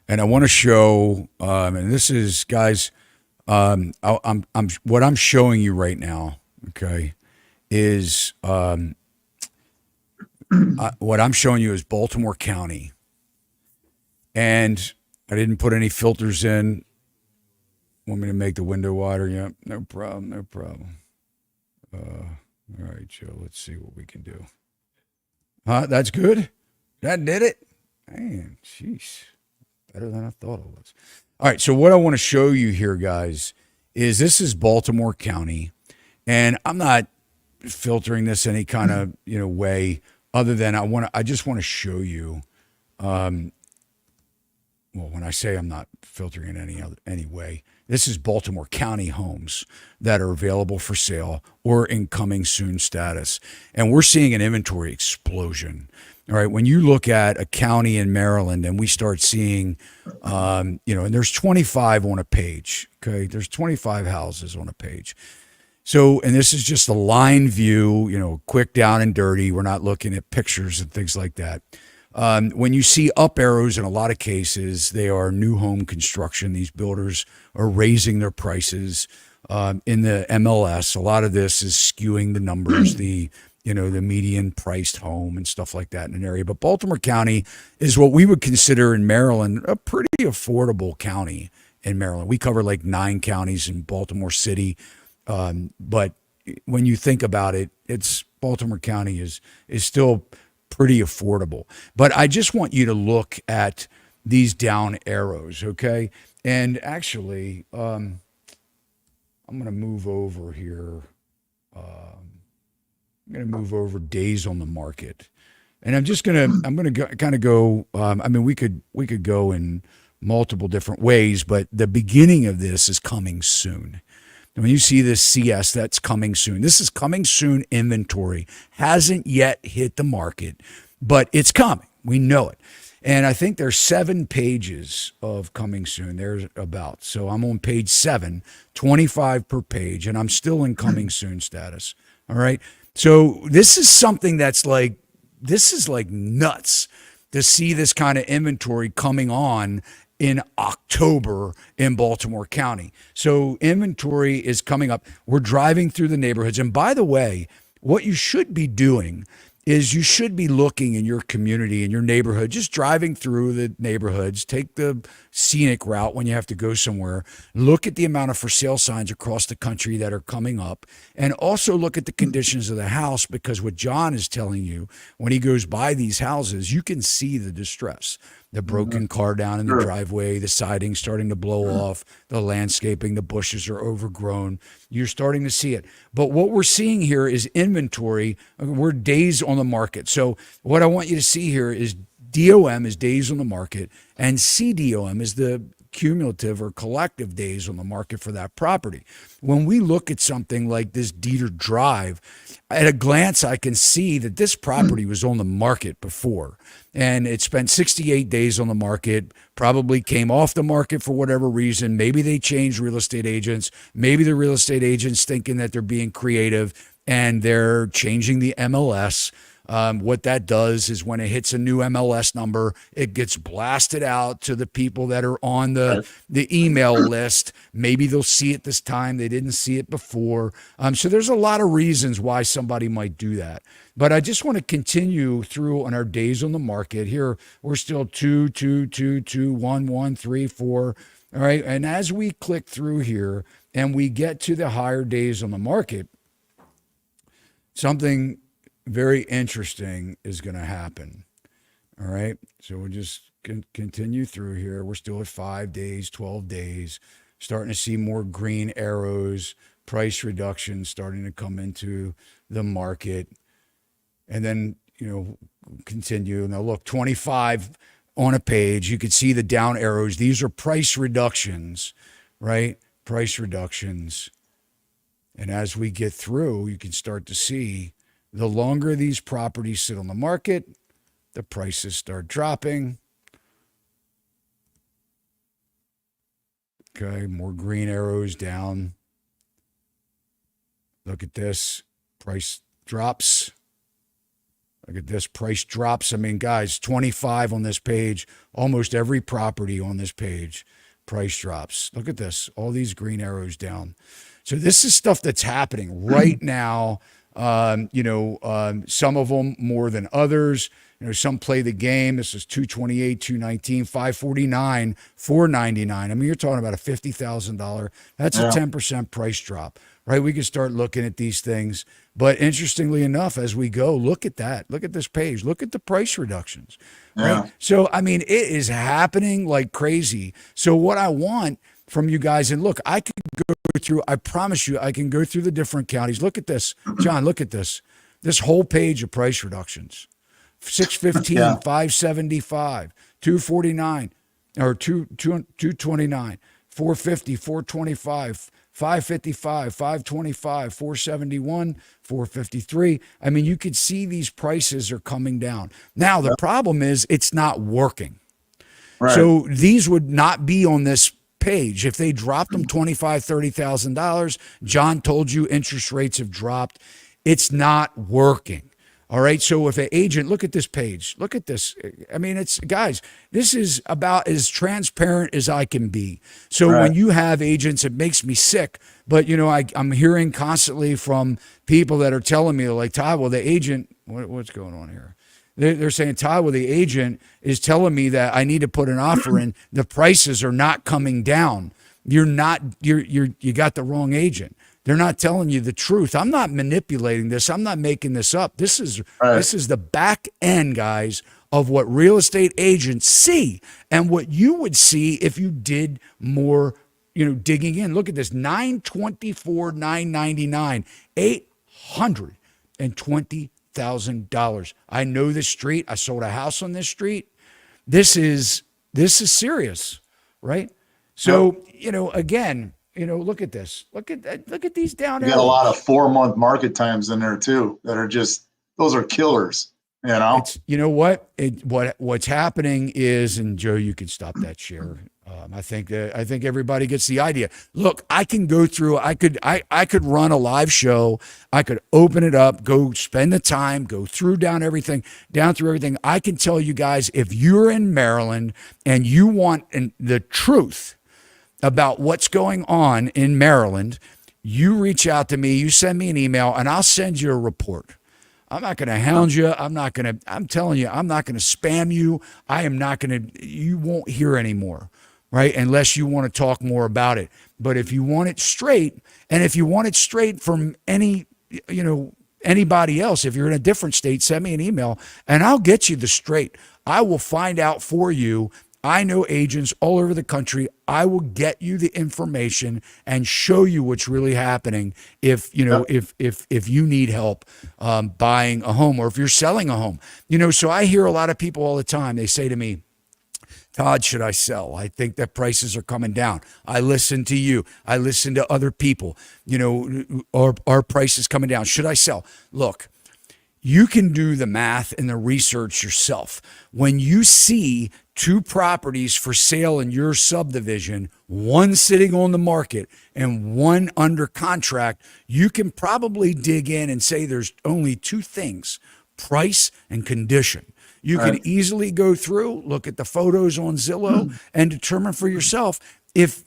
And I want to show, and this is, guys, I'm what I'm showing you right now, okay, is what I'm showing you is Baltimore County, and I didn't put any filters in. Want me to make the window wider? Yeah, no problem. All right, Joe. Let's see what we can do. That's good. That did it. Man, jeez, better than I thought it was. All right, so what I want to show you here, guys, is this is Baltimore County, and I'm not filtering this any kind of way other than I just want to show you. Well, when I say I'm not filtering in any way, this is Baltimore County homes that are available for sale or in coming soon status. And we're seeing an inventory explosion. All right. When you look at a county in Maryland and we start seeing, and there's 25 on a page. Okay. There's 25 houses on a page. So, and this is just a line view, quick down and dirty. We're not looking at pictures and things like that. When you see up arrows in a lot of cases, they are new home construction. These builders are raising their prices in the MLS. A lot of this is skewing the numbers, the median priced home and stuff like that in an area. But Baltimore County is what we would consider in Maryland a pretty affordable county in Maryland. We cover like 9 counties in Baltimore City. But when you think about it, it's Baltimore County is still pretty affordable. But I just want you to look at these down arrows, okay? And actually, I'm going to move over here. I'm going to move over days on the market. And I'm going to kind of go, we could go in multiple different ways, but the beginning of this is coming soon. When you see this CS, that's coming soon. This is coming soon inventory. Hasn't yet hit the market, but it's coming. We know it. And I think there's 7 pages of coming soon. There's about. So I'm on page 7, 25 per page, and I'm still in coming soon status. All right. So this is something this is like nuts to see this kind of inventory coming on in October in Baltimore County. So inventory is coming up. We're driving through the neighborhoods. And by the way, what you should be doing is you should be looking in your community, in your neighborhood, just driving through the neighborhoods, take the scenic route when you have to go somewhere, look at the amount of for sale signs across the country that are coming up, and also look at the conditions of the house, because what John is telling you, when he goes by these houses, you can see the distress. The broken car down in the driveway, the siding starting to blow off, the landscaping, the bushes are overgrown. You're starting to see it. But what we're seeing here is inventory. We're days on the market. So what I want you to see here is DOM is days on the market, and CDOM is the cumulative or collective days on the market for that property. When we look at something like this Dieter Drive, at a glance, I can see that this property was on the market before, and it spent 68 days on the market, probably came off the market for whatever reason. Maybe they changed real estate agents. Maybe the real estate agents thinking that they're being creative and they're changing the MLS. What that does is when it hits a new MLS number, it gets blasted out to the people that are on the email list. Maybe they'll see it this time. They didn't see it before. So there's a lot of reasons why somebody might do that. But I just want to continue through on our days on the market. Here, we're still 2, 2, 2, 2, 1, 1, 3, 4. All right. And as we click through here and we get to the higher days on the market, something very interesting is going to happen. All right. So we'll just continue through here. We're still at 5 days, 12 days, starting to see more green arrows, price reductions starting to come into the market. And then, continue. Now look, 25 on a page, you can see the down arrows. These are price reductions, right? Price reductions. And as we get through, you can start to see the longer these properties sit on the market, the prices start dropping. Okay, more green arrows down. Look at this, price drops. Look at this, price drops. I mean, guys, 25 on this page, almost every property on this page, price drops. Look at this, all these green arrows down. So this is stuff that's happening right now. Some of them more than others. Some play the game. This is 228, 219, 549, 499. I mean, you're talking about a $50,000. That's a 10% price drop, right? We can start looking at these things. But interestingly enough, as we go, look at that. Look at this page. Look at the price reductions, right? So, I mean, it is happening like crazy. So what I want from you guys, and look, I could go through, I promise you, I can go through the different counties. Look at this, John, look at this. This whole page of price reductions. 615, Yeah. 575, 249, or 229, 450, 425, 555, 525, 471, 453. I mean, you could see these prices are coming down. Now, the problem is it's not working. Right. So these would not be on this page. If they dropped them $25,000, $30,000, John told you interest rates have dropped. It's not working. All right. So if an agent, look at this page, look at this. I mean, it's guys, this is about as transparent as I can be. So when you have agents, it makes me sick. But, you know, I'm hearing constantly from people that are telling me like, Todd, well, the agent, what's going on here? They're saying, Todd, well, the agent is telling me that I need to put an offer in. The prices are not coming down. You got the wrong agent. They're not telling you the truth. I'm not manipulating this. I'm not making this up. This is the back end, guys, of what real estate agents see and what you would see if you did more, you know, digging in. Look at this, $924, $999, $820,000. I know this street. I sold a house on this street. This is serious, right? So, you know, again, you know, look at this. Look at these down You got a lot of 4-month market times in there too that are just, those are killers. You know, you know what? What's happening is, and Joe, you can stop that share. I think everybody gets the idea. Look, I can go through. I could run a live show. I could open it up, go spend the time, go through down through everything. I can tell you guys, if you're in Maryland and you want the truth about what's going on in Maryland, you reach out to me, you send me an email, and I'll send you a report. I'm not going to hound you. I'm telling you, I'm not going to spam you. You won't hear anymore, right? Unless you want to talk more about it. But if you want it straight, and if you want it straight from anybody else, if you're in a different state, send me an email and I'll get you the straight. I will find out for you. I know agents all over the country. I will get you the information and show you what's really happening if you need help buying a home or if you're selling a home. You know, so I hear a lot of people all the time. They say to me, Todd, should I sell? I think that prices are coming down. I listen to you. I listen to other people. You know, our price is coming down. Should I sell? Look, you can do the math and the research yourself. When you see 2 properties for sale in your subdivision, one sitting on the market and one under contract, you can probably dig in and say there's only 2 things, price and condition. You can easily go through, look at the photos on Zillow and determine for yourself if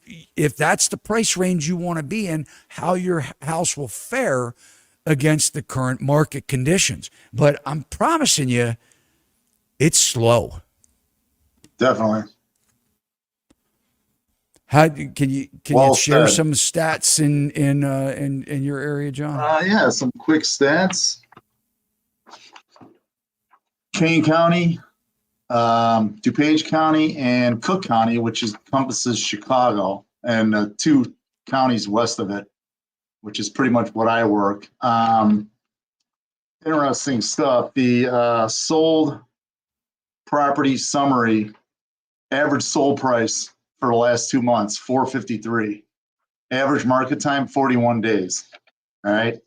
that's the price range you want to be in, how your house will fare against the current market conditions. But I'm promising you, it's slow. definitely. How can you share some stats in your area, John? Yeah, some quick stats. Kane County, DuPage County, and Cook County, which encompasses Chicago and 2 counties west of it, which is pretty much what I work. Interesting stuff. The sold property summary, average sold price for the last 2 months, $453. Average market time, 41 days. All right.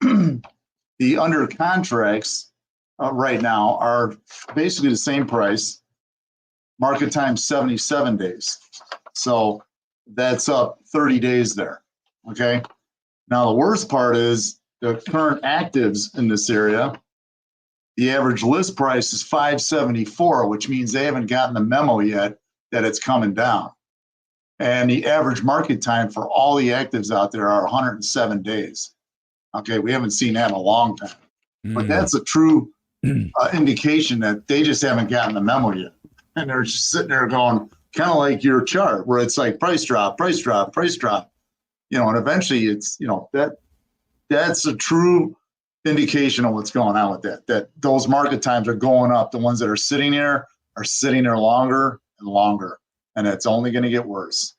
The under contracts right now are basically the same price. Market time, 77 days. So that's up 30 days there. Okay. Now, the worst part is the current actives in this area. The average list price is $574, which means they haven't gotten the memo yet that it's coming down. And the average market time for all the actives out there are 107 days. Okay, we haven't seen that in a long time. But that's a true indication that they just haven't gotten the memo yet. And they're just sitting there going, kind of like your chart, where it's like price drop, price drop, price drop. You know, and eventually it's, that's a true indication of what's going on with that those market times are going up. The ones that are sitting there longer and longer, and it's only going to get worse.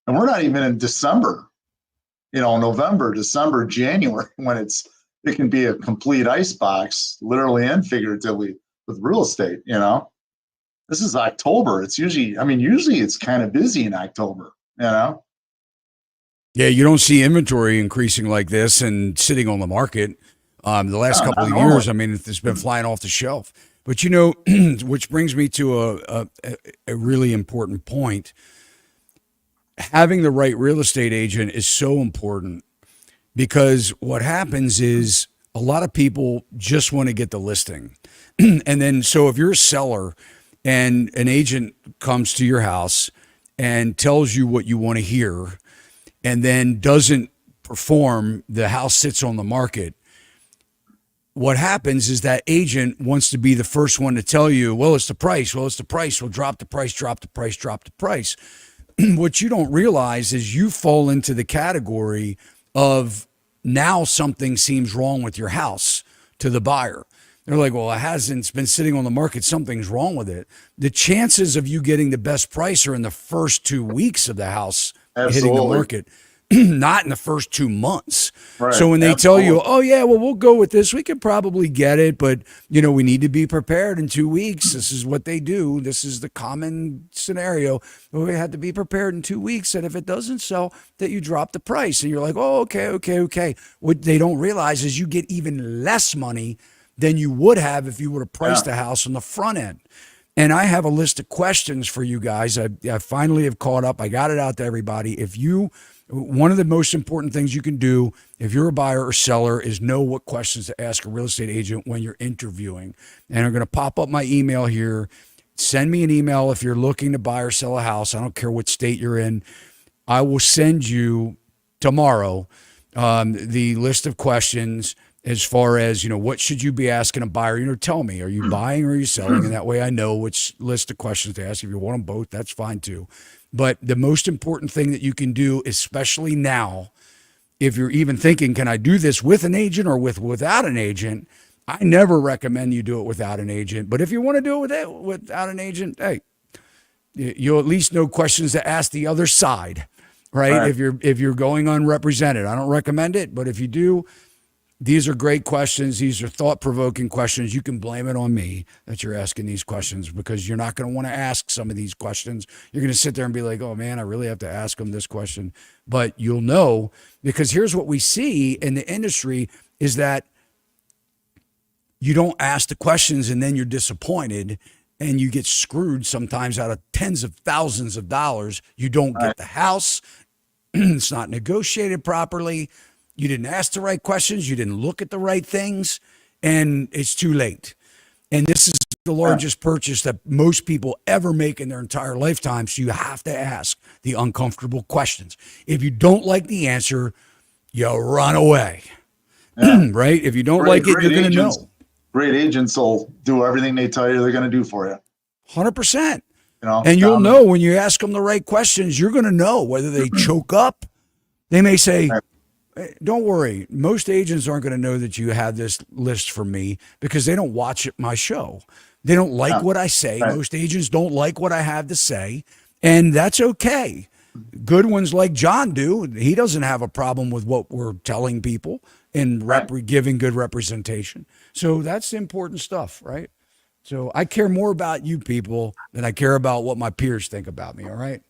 And we're not even in December. November, December, January, when it can be a complete icebox, literally and figuratively, with real estate. This is October. Usually it's kind of busy in October. Yeah, you don't see inventory increasing like this and sitting on the market. The last couple of years, it's been flying off the shelf. But which brings me to a really important point. Having the right real estate agent is so important, because what happens is a lot of people just want to get the listing. And then, so if you're a seller and an agent comes to your house and tells you what you want to hear, and then doesn't perform, the house sits on the market. What happens is that agent wants to be the first one to tell you, well, it's the price. Well, it's the price. We'll drop the price, drop the price, drop the price. What you don't realize is you fall into the category of, now something seems wrong with your house to the buyer. They're like, well, it's been sitting on the market. Something's wrong with it. The chances of you getting the best price are in the first 2 weeks of the house hitting the market, not in the first 2 months. Right. So when they tell you, oh yeah, well, we'll go with this, we could probably get it, but we need to be prepared in 2 weeks. This is what they do. This is the common scenario. Well, we had to be prepared in 2 weeks. And if it doesn't sell, that you drop the price. And you're like, oh, okay. What they don't realize is you get even less money than you would have if you would have priced the house on the front end. And I have a list of questions for you guys. I finally have caught up. I got it out to everybody. One of the most important things you can do if you're a buyer or seller is know what questions to ask a real estate agent when you're interviewing. And I'm going to pop up my email here. Send me an email if you're looking to buy or sell a house. I don't care what state you're in. I will send you tomorrow the list of questions as far as, what should you be asking a buyer? Tell me, are you buying or are you selling? And that way I know which list of questions to ask. If you want them both, that's fine too. But the most important thing that you can do, especially now, if you're even thinking, can I do this with an agent or without an agent? I never recommend you do it without an agent. But if you want to do it without an agent, hey, you'll at least know questions to ask the other side, right? If you're going unrepresented. I don't recommend it, but if you do, these are great questions. These are thought-provoking questions. You can blame it on me that you're asking these questions, because you're not going to want to ask some of these questions. You're going to sit there and be like, oh, man, I really have to ask them this question. But you'll know, because here's what we see in the industry is that you don't ask the questions and then you're disappointed and you get screwed sometimes out of tens of thousands of dollars. You don't get the house. It's not negotiated properly. You didn't ask the right questions. You didn't look at the right things, and it's too late. And this is the largest purchase that most people ever make in their entire lifetime. So you have to ask the uncomfortable questions. If you don't like the answer, you run away, right? If you don't like it, you're going to know. Great agents will do everything they tell you they're going to do for you. 100%. And you'll know when you ask them the right questions, you're going to know whether they choke up. They may say, don't worry. Most agents aren't going to know that you have this list for me because they don't watch my show. They don't like what I say. Most agents don't like what I have to say, and that's okay. Good ones like John do. He doesn't have a problem with what we're telling people and giving good representation. So that's important stuff, right? So I care more about you people than I care about what my peers think about me, all right?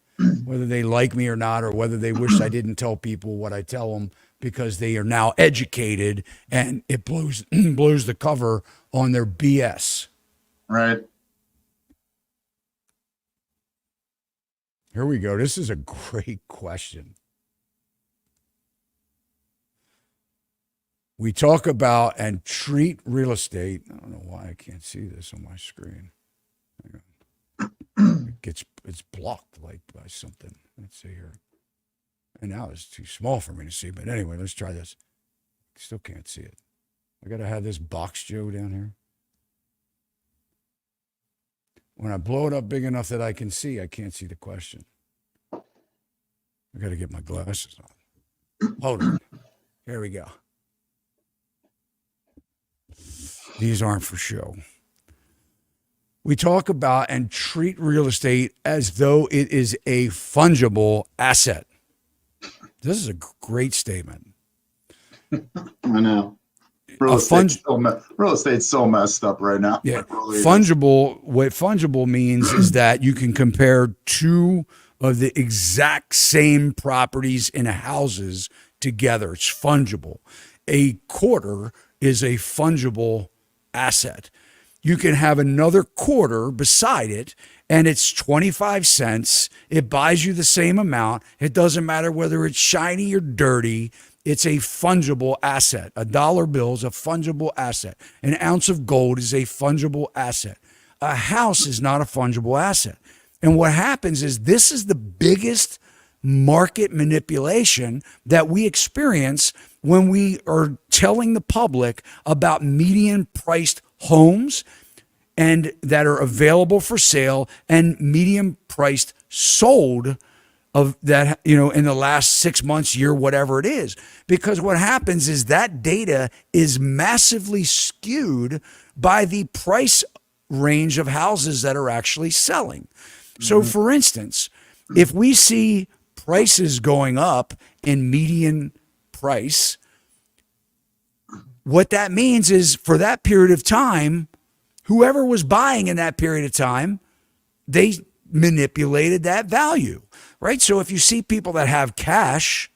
Whether they like me or not, or whether they wish I didn't tell people what I tell them, because they are now educated and it blows the cover on their BS. Right. Here we go. This is a great question. We talk about and treat real estate. I don't know why I can't see this on my screen. It's blocked like by something. Let's see here. And now it's too small for me to see. But anyway, let's try this. Still can't see it. I got to have this box Joe down here. When I blow it up big enough that I can see, I can't see the question. I got to get my glasses on. Hold on. Here we go. These aren't for show. We talk about and treat real estate as though it is a fungible asset. This is a great statement. I know. Real estate's so messed up right now. Yeah. Really Fungible, what fungible means is that you can compare two of the exact same properties in houses together. It's fungible. A quarter is a fungible asset. You can have another quarter beside it, and it's 25 cents. It buys you the same amount. It doesn't matter whether it's shiny or dirty. It's a fungible asset. A dollar bill is a fungible asset. An ounce of gold is a fungible asset. A house is not a fungible asset. And what happens is this is the biggest market manipulation that we experience when we are telling the public about median priced homes and that are available for sale and median priced sold of that, in the last 6 months, year, whatever it is. Because what happens is that data is massively skewed by the price range of houses that are actually selling. So for instance, if we see prices going up in median price, what that means is for that period of time, whoever was buying in that period of time, they manipulated that value, right? So if you see people that have cash,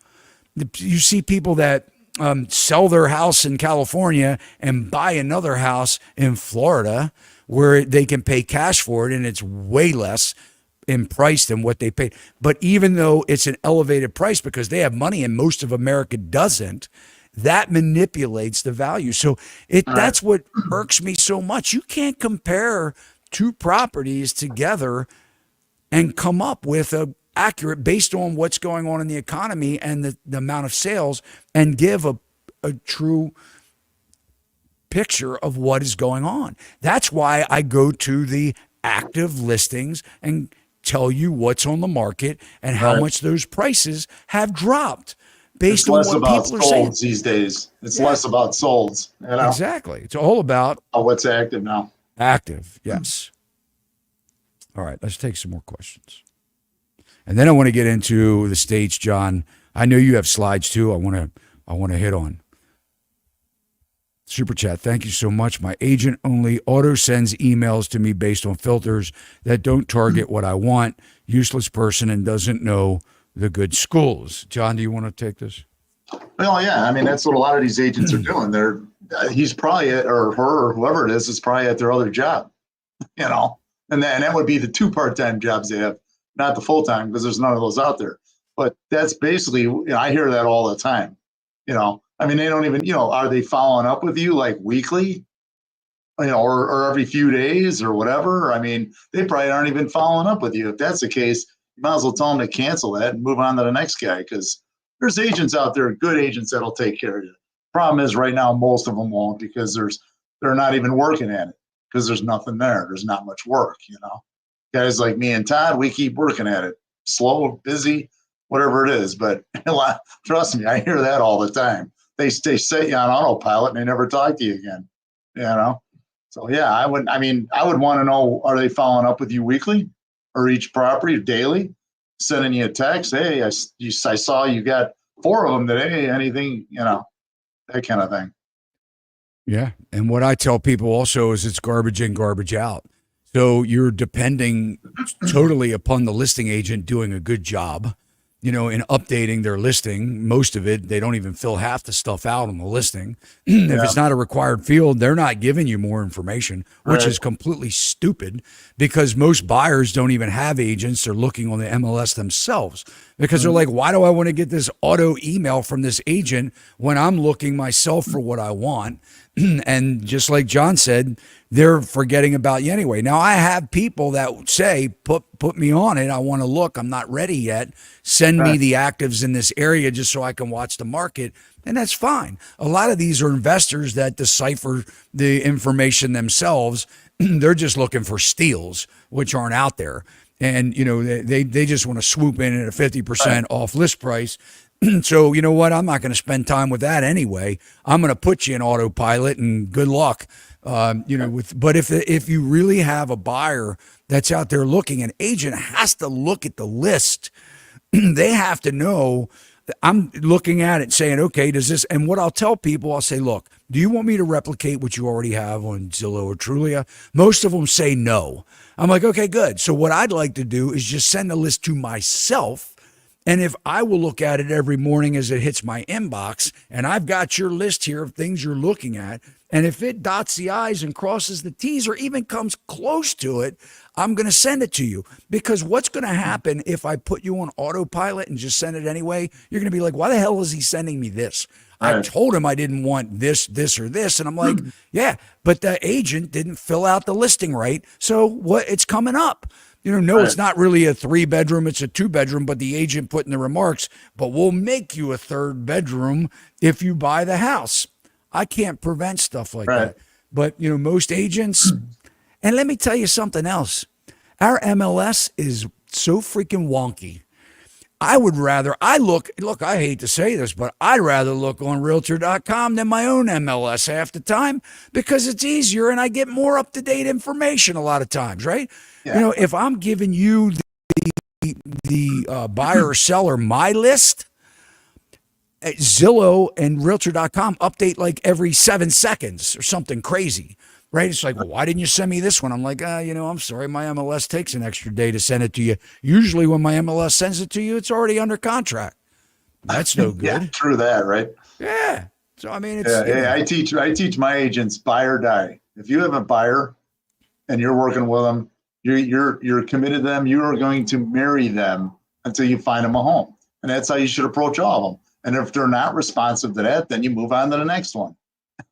you see people that sell their house in California and buy another house in Florida where they can pay cash for it and it's way less in price than what they paid. But even though it's an elevated price because they have money and most of America doesn't, that manipulates the value. So that's what irks me so much. You can't compare two properties together and come up with a accurate based on what's going on in the economy and the amount of sales and give a true picture of what is going on. That's why I go to the active listings and tell you what's on the market and how much those prices have dropped based on what people are saying these days. It's less about solds. Exactly. It's all about what's active now. Active, yes. All right, let's take some more questions. And then I want to get into the states, John. I know you have slides too. I want to hit on. Super chat. Thank you so much. My agent only auto sends emails to me based on filters that don't target what I want. Useless person and doesn't know the good schools. John, do you want to take this? Well, yeah. I mean, that's what a lot of these agents are doing. He's probably or her or whoever it is probably at their other job, and that would be the 2 part-time jobs they have, not the full-time because there's none of those out there. But that's basically, I hear that all the time. I mean, they don't even, are they following up with you like weekly, or every few days or whatever? I mean, they probably aren't even following up with you. If that's the case, you might as well tell them to cancel that and move on to the next guy because there's agents out there, good agents that'll take care of you. Problem is right now, most of them won't because they're not even working at it because there's nothing there. There's not much work, Guys like me and Todd, we keep working at it. Slow, busy, whatever it is. But trust me, I hear that all the time. They set you on autopilot and they never talk to you again, So yeah, I would want to know, are they following up with you weekly or each property or daily, sending you a text? Hey, I saw you got 4 of them today. Anything, that kind of thing. Yeah. And what I tell people also is it's garbage in, garbage out. So you're depending totally upon the listing agent doing a good job, in updating their listing. Most of it, they don't even fill half the stuff out on the listing. If it's not a required field, they're not giving you more information, which is completely stupid because most buyers don't even have agents. They're looking on the MLS themselves because they're like, why do I want to get this auto email from this agent when I'm looking myself for what I want? And just like John said, they're forgetting about you anyway. Now, I have people that say, put me on it. I want to look. I'm not ready yet. Send me the actives in this area just so I can watch the market. And that's fine. A lot of these are investors that decipher the information themselves. They're just looking for steals, which aren't out there. And, they just want to swoop in at a 50% off list price. So, you know what? I'm not going to spend time with that anyway. I'm going to put you in autopilot and good luck. But if you really have a buyer that's out there looking, an agent has to look at the list. They have to know I'm looking at it saying, okay, does this, and what I'll tell people, I'll say, look, do you want me to replicate what you already have on Zillow or Trulia? Most of them say no. I'm like, okay, good. So what I'd like to do is just send a list to myself. And if I will look at it every morning as it hits my inbox, and I've got your list here of things you're looking at, and if it dots the I's and crosses the T's or even comes close to it, I'm going to send it to you. Because what's going to happen if I put you on autopilot and just send it anyway? You're going to be like, why the hell is he sending me this? I told him I didn't want this, this, or this. And I'm like, yeah, but the agent didn't fill out the listing right. So what? It's coming up. No, it's not really a 3-bedroom, it's a 2-bedroom, but the agent put in the remarks, but we'll make you a 3rd bedroom if you buy the house. I can't prevent stuff like that. But, most agents, and let me tell you something else. Our MLS is so freaking wonky. I hate to say this, but I'd rather look on Realtor.com than my own MLS half the time because it's easier and I get more up-to-date information a lot of times, right? Yeah. If I'm giving you the buyer or seller my list, Zillow and Realtor.com update like every 7 seconds or something crazy, right? It's like, well, why didn't you send me this one? I'm like, I'm sorry, my MLS takes an extra day to send it to you. Usually when my MLS sends it to you, it's already under contract. That's no good. Yeah, true that, right? Yeah. So, I mean, it's... I teach my agents buy or die. If you have a buyer and you're working with them, you're committed to them, you are going to marry them until you find them a home. And that's how you should approach all of them. And if they're not responsive to that, then you move on to the next one.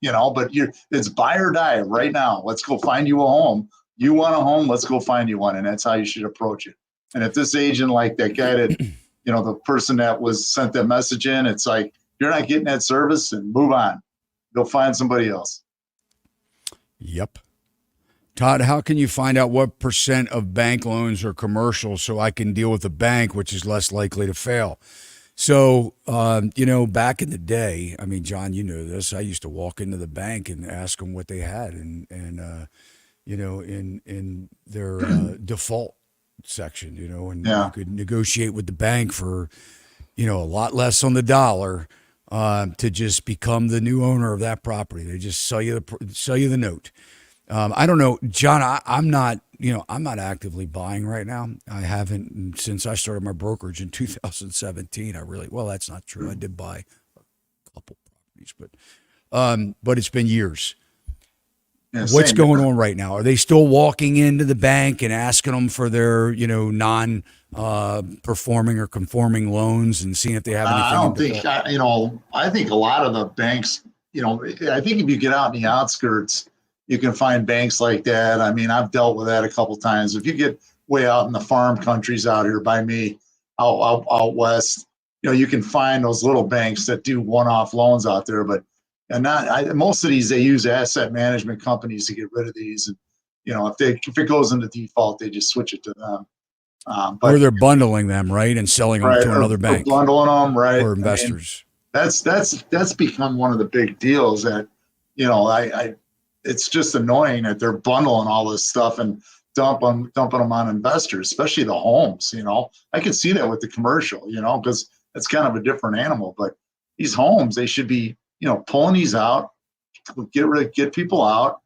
But it's buy or die right now. Let's go find you a home. You want a home, let's go find you one. And that's how you should approach it. And if this agent, like that guy that, the person that was sent that message in, it's like, you're not getting that service and move on. Go find somebody else. Yep. Todd, how can you find out what % of bank loans are commercial so I can deal with a bank which is less likely to fail? So, back in the day, I mean, John, you know this, I used to walk into the bank and ask them what they had in their default section, and you could negotiate with the bank for, a lot less on the dollar to just become the new owner of that property. They just sell you the note. I don't know, John, I'm not actively buying right now. I haven't since I started my brokerage in 2017. That's not true. I did buy a couple properties, but it's been years. Yeah, what's going on right now? Are they still walking into the bank and asking them for their, non performing or conforming loans and seeing if they have anything? I think a lot of the banks, I think if you get out in the outskirts, you can find banks like that. I mean, I've dealt with that a couple of times. If you get way out in the farm countries out here by me, out west, you can find those little banks that do one-off loans out there. But most of these, they use asset management companies to get rid of these. And if it goes into default, they just switch it to them. Or they're bundling them, right, and selling them to another bank. Or bundling them, right, or investors. That's become one of the big deals that it's just annoying that they're bundling all this stuff and dumping them on investors, especially the homes. I can see that with the commercial, because it's kind of a different animal. But these homes, they should be, pulling these out, get people out,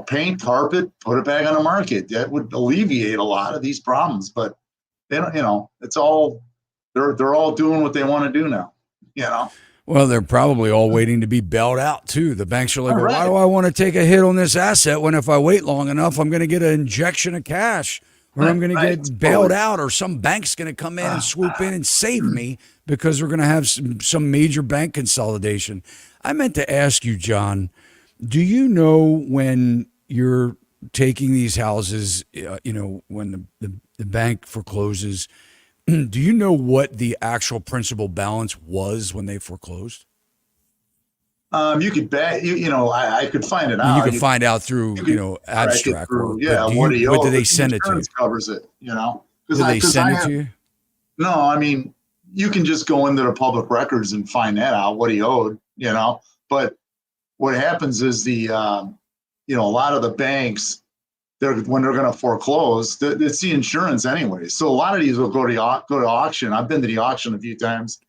paint, carpet, put it back on the market. That would alleviate a lot of these problems. But they don't, it's all they're all doing what they want to do now. Well, they're probably all waiting to be bailed out, too. The banks are like, why do I want to take a hit on this asset when if I wait long enough, I'm going to get an injection of cash or I'm going to get bailed out or some bank's going to come in and swoop in and save me because we're going to have some major bank consolidation. I meant to ask you, John, do you know when you're taking these houses, when the bank forecloses, do you know what the actual principal balance was when they foreclosed? You could bet. I could find it out. You could find out through abstract work. Yeah. What do they send it to you? Covers it. Do they send it to you? No, I mean you can just go into the public records and find that out what he owed. But what happens is a lot of the banks. When they're going to foreclose, it's the insurance anyway. So a lot of these will go to auction. I've been to the auction a few times,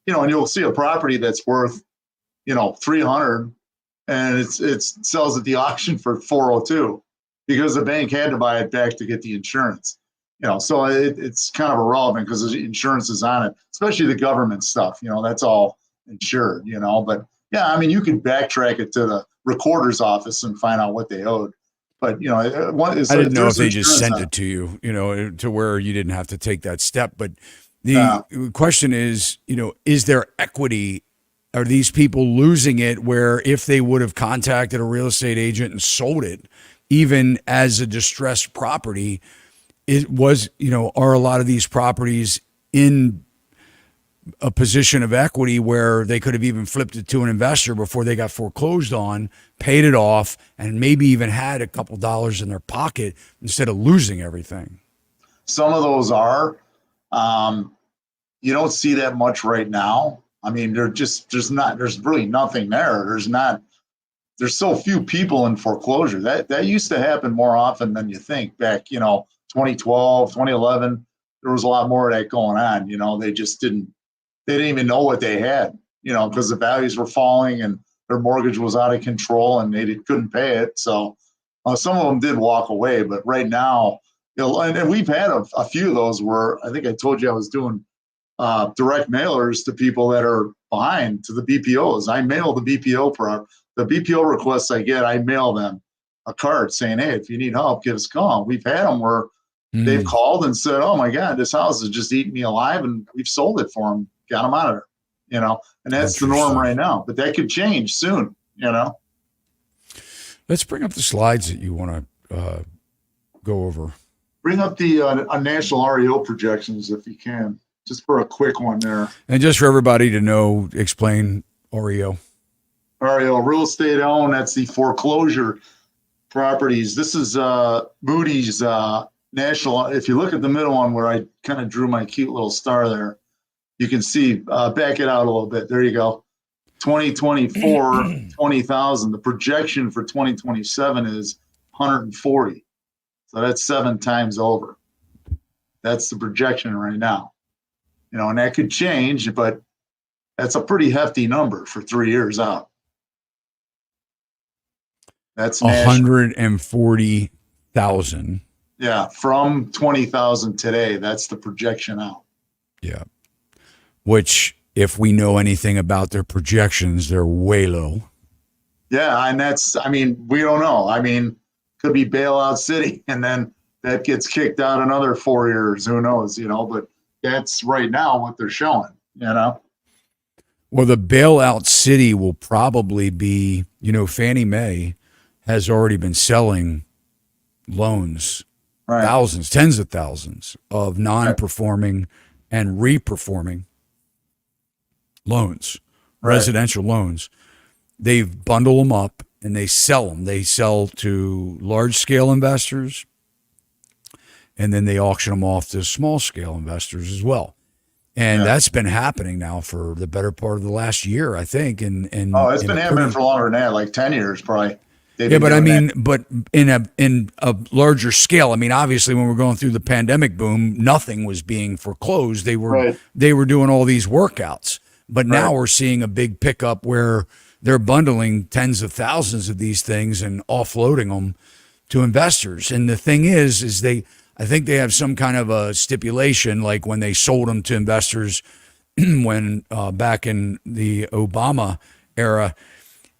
and you'll see a property that's worth, 300 and it sells at the auction for 402 because the bank had to buy it back to get the insurance. So it's kind of irrelevant because the insurance is on it, especially the government stuff. That's all insured. But yeah, I mean, you can backtrack it to the recorder's office and find out what they owed. But I didn't know if they just sent it to you, to where you didn't have to take that step. But the question is, is there equity? Are these people losing it where if they would have contacted a real estate agent and sold it, even as a distressed property, are a lot of these properties in a position of equity where they could have even flipped it to an investor before they got foreclosed on, paid it off, and maybe even had a couple dollars in their pocket instead of losing everything? Some of those are. You don't see that much right now. I mean, there's really nothing there. There's so few people in foreclosure. That used to happen more often than you think back, 2012, 2011, there was a lot more of that going on. They didn't even know what they had, because the values were falling and their mortgage was out of control and they couldn't pay it. So some of them did walk away, but right now, and we've had a few of those where I think I told you I was doing direct mailers to people that are behind, to the BPOs. I mail the BPO requests I get, I mail them a card saying, hey, if you need help, give us a call. We've had them where they've called and said, oh my God, this house is just eating me alive, and we've sold it for them, got them out of there, and that's the norm right now, but that could change soon, Let's bring up the slides that you want to go over. Bring up the national REO projections if you can, just for a quick one there. And just for everybody to know, explain REO. REO, real estate owned, that's the foreclosure properties. This is Moody's national. If you look at the middle one where I kind of drew my cute little star there, you can see, back it out a little bit. There you go. 2024, 20,000. The projection for 2027 is 140. So that's 7 times over. That's the projection right now. And that could change, but that's a pretty hefty number for 3 years out. That's 140,000. Yeah, from 20,000 today. That's the projection out. Yeah. Which, if we know anything about their projections, they're way low. Yeah, and we don't know. Could be bailout city, and then that gets kicked out another 4 years. Who knows, but that's right now what they're showing, Well, the bailout city will probably be, Fannie Mae has already been selling loans, right, thousands, tens of thousands of non-performing and re-performing loans, right, residential loans. They bundle them up and they sell them. They sell to large-scale investors, and then they auction them off to small-scale investors as well. And that's been happening now for the better part of the last year, I think. And it's been happening for longer than that, like 10 years probably. Yeah, but but in a larger scale. Obviously, when we're going through the pandemic boom, nothing was being foreclosed. They were doing all these workouts. But now we're seeing a big pickup where they're bundling tens of thousands of these things and offloading them to investors. And the thing is I think they have some kind of a stipulation, like when they sold them to investors when back in the Obama era,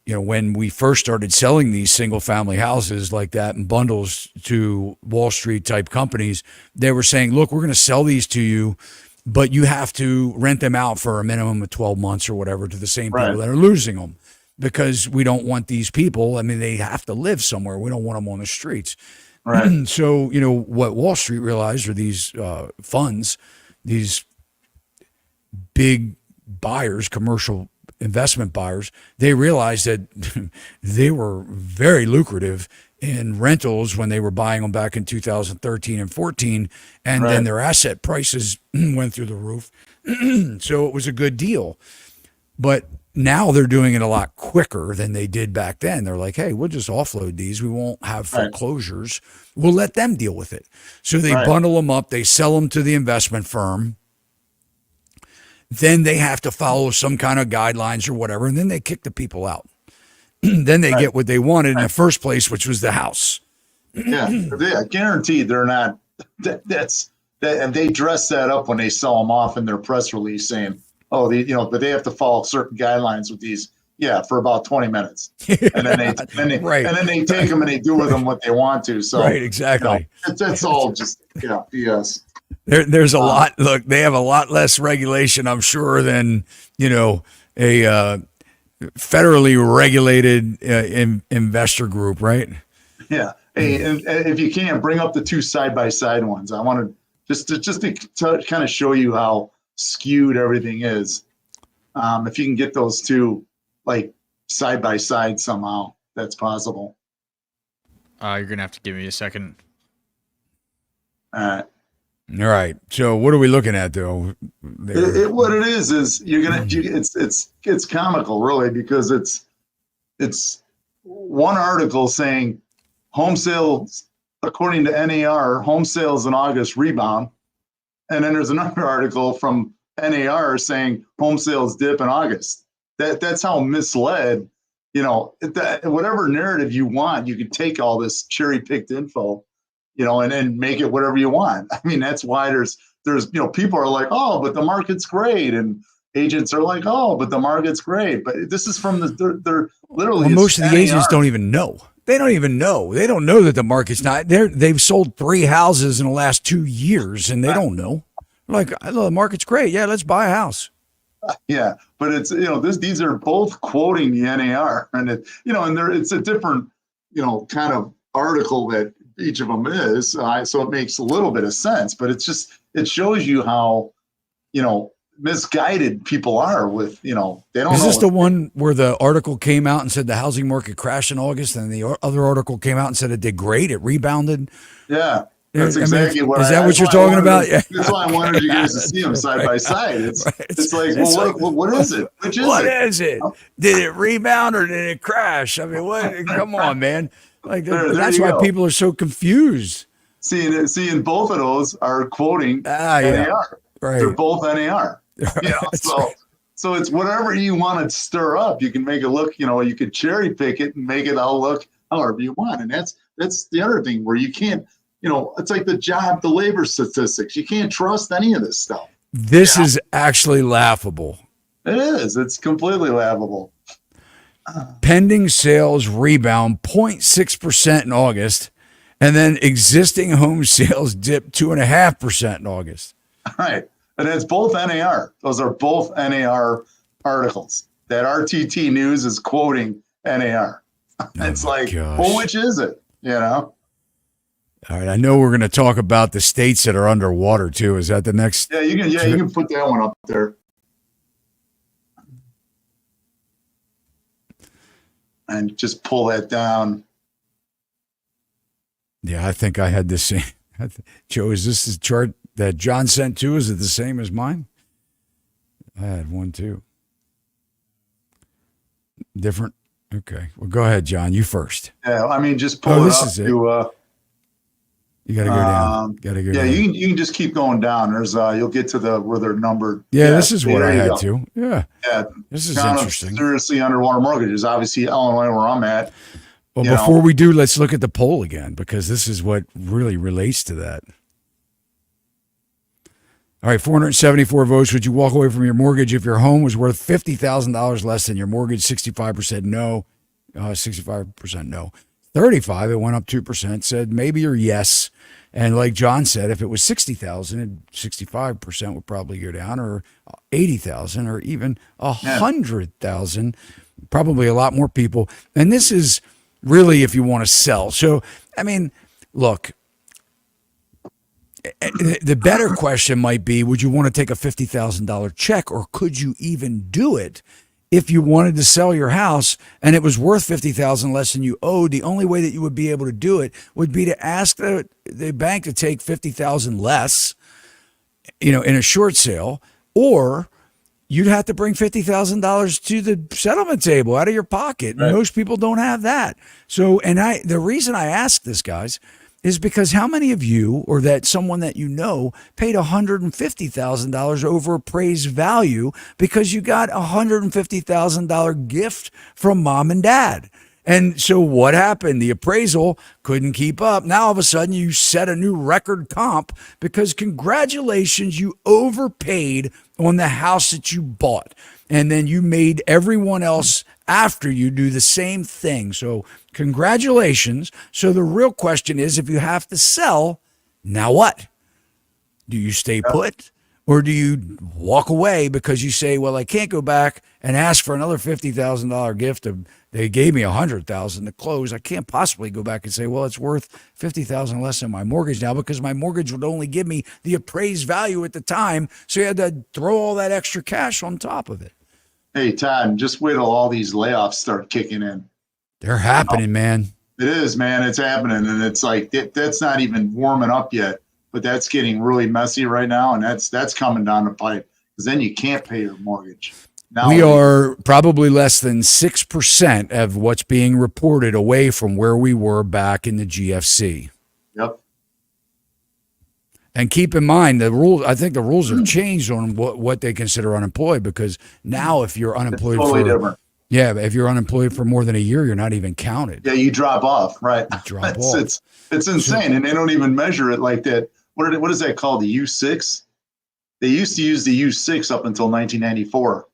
when we first started selling these single family houses like that in bundles to Wall Street type companies, they were saying, look, we're going to sell these to you, but you have to rent them out for a minimum of 12 months or whatever to the same people that are losing them, because we don't want these people. They have to live somewhere. We don't want them on the streets. Right. So, what Wall Street realized, are these funds, these big buyers, commercial investment buyers, they realized that they were very lucrative in rentals when they were buying them back in 2013 and 14, and then their asset prices went through the roof. So it was a good deal. But now they're doing it a lot quicker than they did back then. They're like, hey, we'll just offload these. We won't have foreclosures. We'll let them deal with it. So they bundle them up. They sell them to the investment firm. then they have to follow some kind of guidelines or whatever, and then they kick the people out. Then they get what they wanted in the first place, which was the house. Yeah, guaranteed they're not. And they dress that up when they sell them off in their press release, saying, "Oh, but they have to follow certain guidelines with these." Yeah, for about 20 minutes, and then they take them and they do with them what they want to. So right, exactly. That's all just BS. There's a lot. Look, they have a lot less regulation, I'm sure, than a federally regulated investor group, right? Yeah. Hey, and if you can, bring up the two side-by-side ones. I want to just to kind of show you how skewed everything is. If you can get those two like side-by-side somehow, that's possible. You're going to have to give me a second. All right. So what are we looking at, though? What it is you're gonna. It's comical, really, because it's one article saying home sales, according to NAR, home sales in August rebound, and then there's another article from NAR saying home sales dip in August. That's how misled. Whatever narrative you want, you can take all this cherry-picked info, and make it whatever you want. I mean, that's why there's people are like, oh, but the market's great, and agents are like, oh, but the market's great. But this is from they're literally. Well, most of the agents don't even know. They don't even know. They don't know that the market's not. They've sold 3 houses in the last 2 years, and they don't know. Like, the market's great. Yeah, let's buy a house. Yeah, but it's these are both quoting the NAR, and it's a different kind of article that each of them is, so it makes a little bit of sense. But it shows you how misguided people are with they don't. Is this the one where the article came out and said the housing market crashed in August, and the other article came out and said it did great, it rebounded? Yeah. That's exactly what. Is that what you're talking about? Yeah. That's why I wanted you guys to see them side by side. It's like, what is it? What is it? Did it rebound or did it crash? I mean, what? Come on, man. Like that's why people are so confused. Seeing both of those are quoting NAR. Right. They're both NAR. So it's whatever you want to stir up. You can make it look. You could cherry pick it and make it all look however you want. And that's the other thing where you can't. It's like the labor statistics. You can't trust any of this stuff. This is actually laughable. It is. It's completely laughable. Pending sales rebound 0.6% in August, and then existing home sales dipped 2.5% in August. All right. And it's both NAR. Those are both NAR articles. That RTT News is quoting NAR. It's like, well, which is it? All right, I know we're going to talk about the states that are underwater too. Is that the next? Yeah, you can put that one up there. And just pull that down. Yeah, I think I had the same. Joe, is this the chart that John sent too? Is it the same as mine? I had one too. Different? Okay. Well, go ahead, John. You first. Yeah, I mean, just pull it up. Is it. You got to go down. Yeah, you can just keep going down. There's you'll get to where they're numbered. Yeah, this is what I had to. Yeah. This is interesting. Seriously underwater mortgages. Obviously, Illinois, where I'm at. Well, before we do, let's look at the poll again, because this is what really relates to that. All right, 474 votes. Would you walk away from your mortgage if your home was worth $50,000 less than your mortgage? 65% no. 65% no. 35, it went up 2%, said maybe or yes. And like John said, if it was 60,000, 65% would probably go down, or 80,000, or even 100,000. Probably a lot more people. And this is really if you want to sell. So, I mean, look, the better question might be, would you want to take a $50,000 check, or could you even do it? If you wanted to sell your house and it was worth $50,000 less than you owed, the only way that you would be able to do it would be to ask the bank to take $50,000 less, in a short sale, or you'd have to bring $50,000 to the settlement table out of your pocket. Right. Most people don't have that. So, the reason I ask this, guys, is because how many of you or that someone that you know paid $150,000 over appraised value because you got a $150,000 gift from mom and dad? And so what happened? The appraisal couldn't keep up. Now all of a sudden you set a new record comp because congratulations, you overpaid on the house that you bought. And then you made everyone else after you do the same thing. So congratulations. So the real question is, if you have to sell, now what? Do you stay put? Or do you walk away because you say, well, I can't go back and ask for another $50,000 gift? They gave me $100,000 to close. I can't possibly go back and say, well, it's worth $50,000 less than my mortgage now because my mortgage would only give me the appraised value at the time. So you had to throw all that extra cash on top of it. Hey, Todd, just wait till all these layoffs start kicking in. They're happening, man. It is, man. It's happening. And it's like, that's not even warming up yet. But that's getting really messy right now, and that's coming down the pipe because then you can't pay your mortgage. Now we are probably less than 6% of what's being reported away from where we were back in the GFC. Yep. And keep in mind the rules. I think the rules have changed on what they consider unemployed because now if you're unemployed different. Yeah, if you're unemployed for more than a year, you're not even counted. Yeah, you drop off, right? You drop off. It's insane, and they don't even measure it like that. What is that called? The U6? They used to use the U6 up until 1994.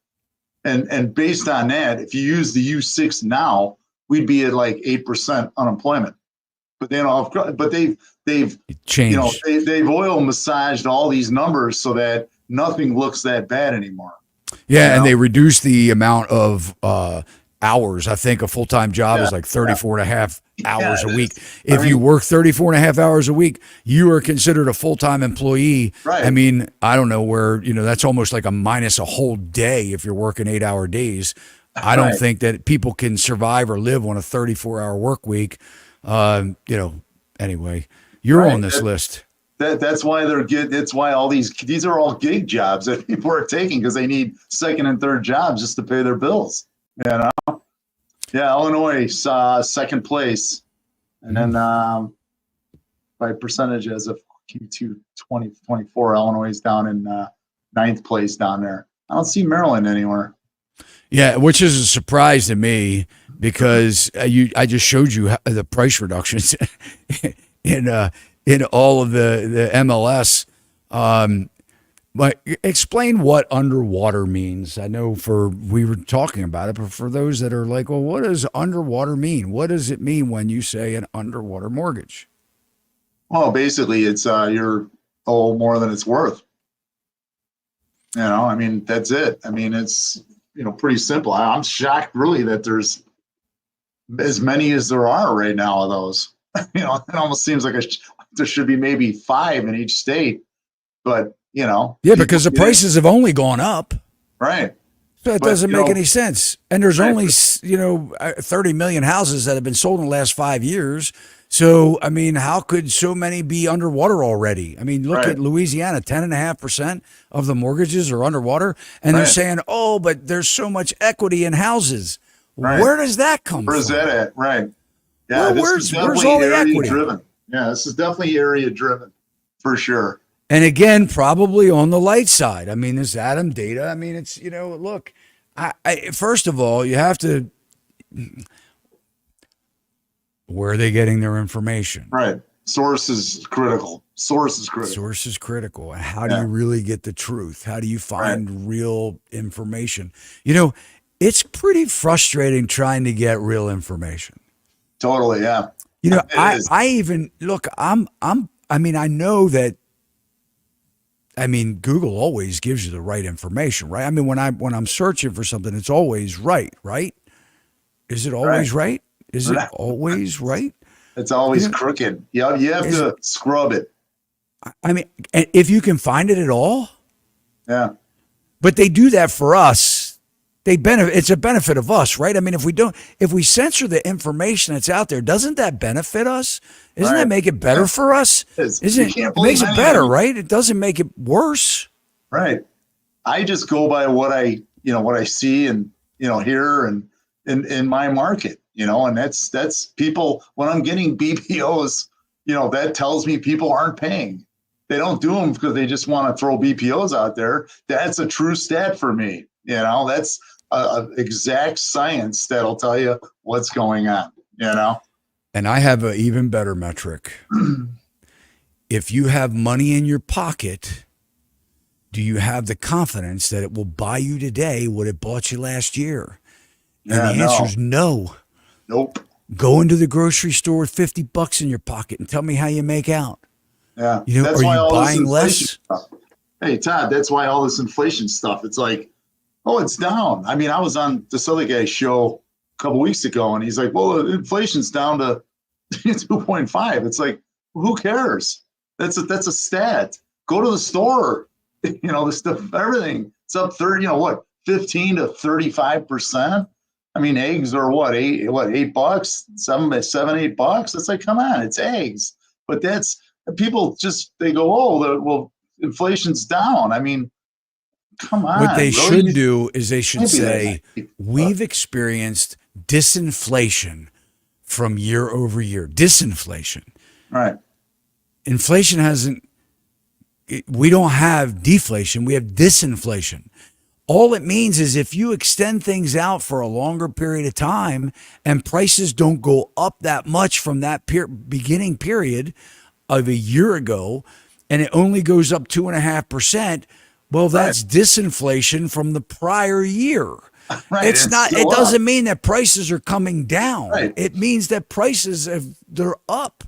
And based on that, if you use the U6 now, we'd be at like 8% unemployment. But they've changed. They've oil massaged all these numbers so that nothing looks that bad anymore. Yeah, and they reduced the amount of hours. I think a full-time job is like 34 and a half hours a week. If you work 34 and a half hours a week, you are considered a full-time employee. Right. I mean, I don't know where, that's almost like a minus a whole day if you're working 8-hour days. I don't think that people can survive or live on a 34-hour work week. Anyway, you're on this list. That's why that's why these are all gig jobs that people are taking because they need second and third jobs just to pay their bills. Yeah, Illinois second place, and then by percentage as of Q2 2024, Illinois is down in ninth place down there. I don't see Maryland anywhere. Yeah, which is a surprise to me because I just showed you the price reductions in all of the MLS. But explain what underwater means. I know we were talking about it, but for those that are like, well, what does underwater mean? What does it mean when you say an underwater mortgage? Well, basically, it's you're more than it's worth. I mean, that's it. I mean, it's pretty simple. I'm shocked, really, that there's as many as there are right now of those. It almost seems like there should be maybe 5 in each state, but. Yeah, because the prices have only gone up. Right. So it doesn't make any sense. And there's only, 30 million houses that have been sold in the last 5 years. So, I mean, how could so many be underwater already? I mean, look at Louisiana, 10.5% of the mortgages are underwater. And they're saying, but there's so much equity in houses. Right. Where does that come from? Where is that at? Right. Yeah, where's all the equity? Driven. Yeah, this is definitely area driven for sure. And again, probably on the light side. I mean, this Adam data. I mean, it's, look, first of all, you have to, where are they getting their information? Right. Source is critical. Source is critical. And how do you really get the truth? How do you find real information? It's pretty frustrating trying to get real information. Totally. Yeah. I even look, I know that. Google always gives you the right information, right? I mean, when I'm searching for something, it's always right? Is it always right? Is it always right? It's always crooked. You have to scrub it. I mean, if you can find it at all. Yeah. But they do that for us. It's a benefit of us, right? I mean, if we censor the information that's out there, doesn't that benefit us? Doesn't that make it better for us? It makes it better, right? It doesn't make it worse. Right. I just go by what I see and, hear and in my market, and that's people when I'm getting BPOs, that tells me people aren't paying. They don't do them because they just want to throw BPOs out there. That's a true stat for me. That's a exact science that'll tell you what's going on, And I have an even better metric. If you have money in your pocket, do you have the confidence that it will buy you today what it bought you last year? And the answer is no. Nope. Go into the grocery store with $50 in your pocket and tell me how you make out. Yeah. Are you buying less? Hey, Todd, that's why all this inflation stuff, it's like, oh, it's down. I mean, I was on this other guy's show a couple weeks ago, and he's like, well, inflation's down to 2.5. It's like, who cares? That's a stat. Go to the store. The stuff, everything. It's up 15 to 35%. I mean, eggs are $8, $8, $7, $8. It's like, come on, it's eggs. But that's people they go, oh, well, inflation's down. I mean, come on. What they should do is they should say, we've experienced disinflation from year over year. Disinflation. Right. Inflation we don't have deflation. We have disinflation. All it means is if you extend things out for a longer period of time and prices don't go up that much from that beginning period of a year ago, and it only goes up 2.5%, well, that's disinflation from the prior year. Right. It doesn't mean that prices are coming down. Right. It means that they're up.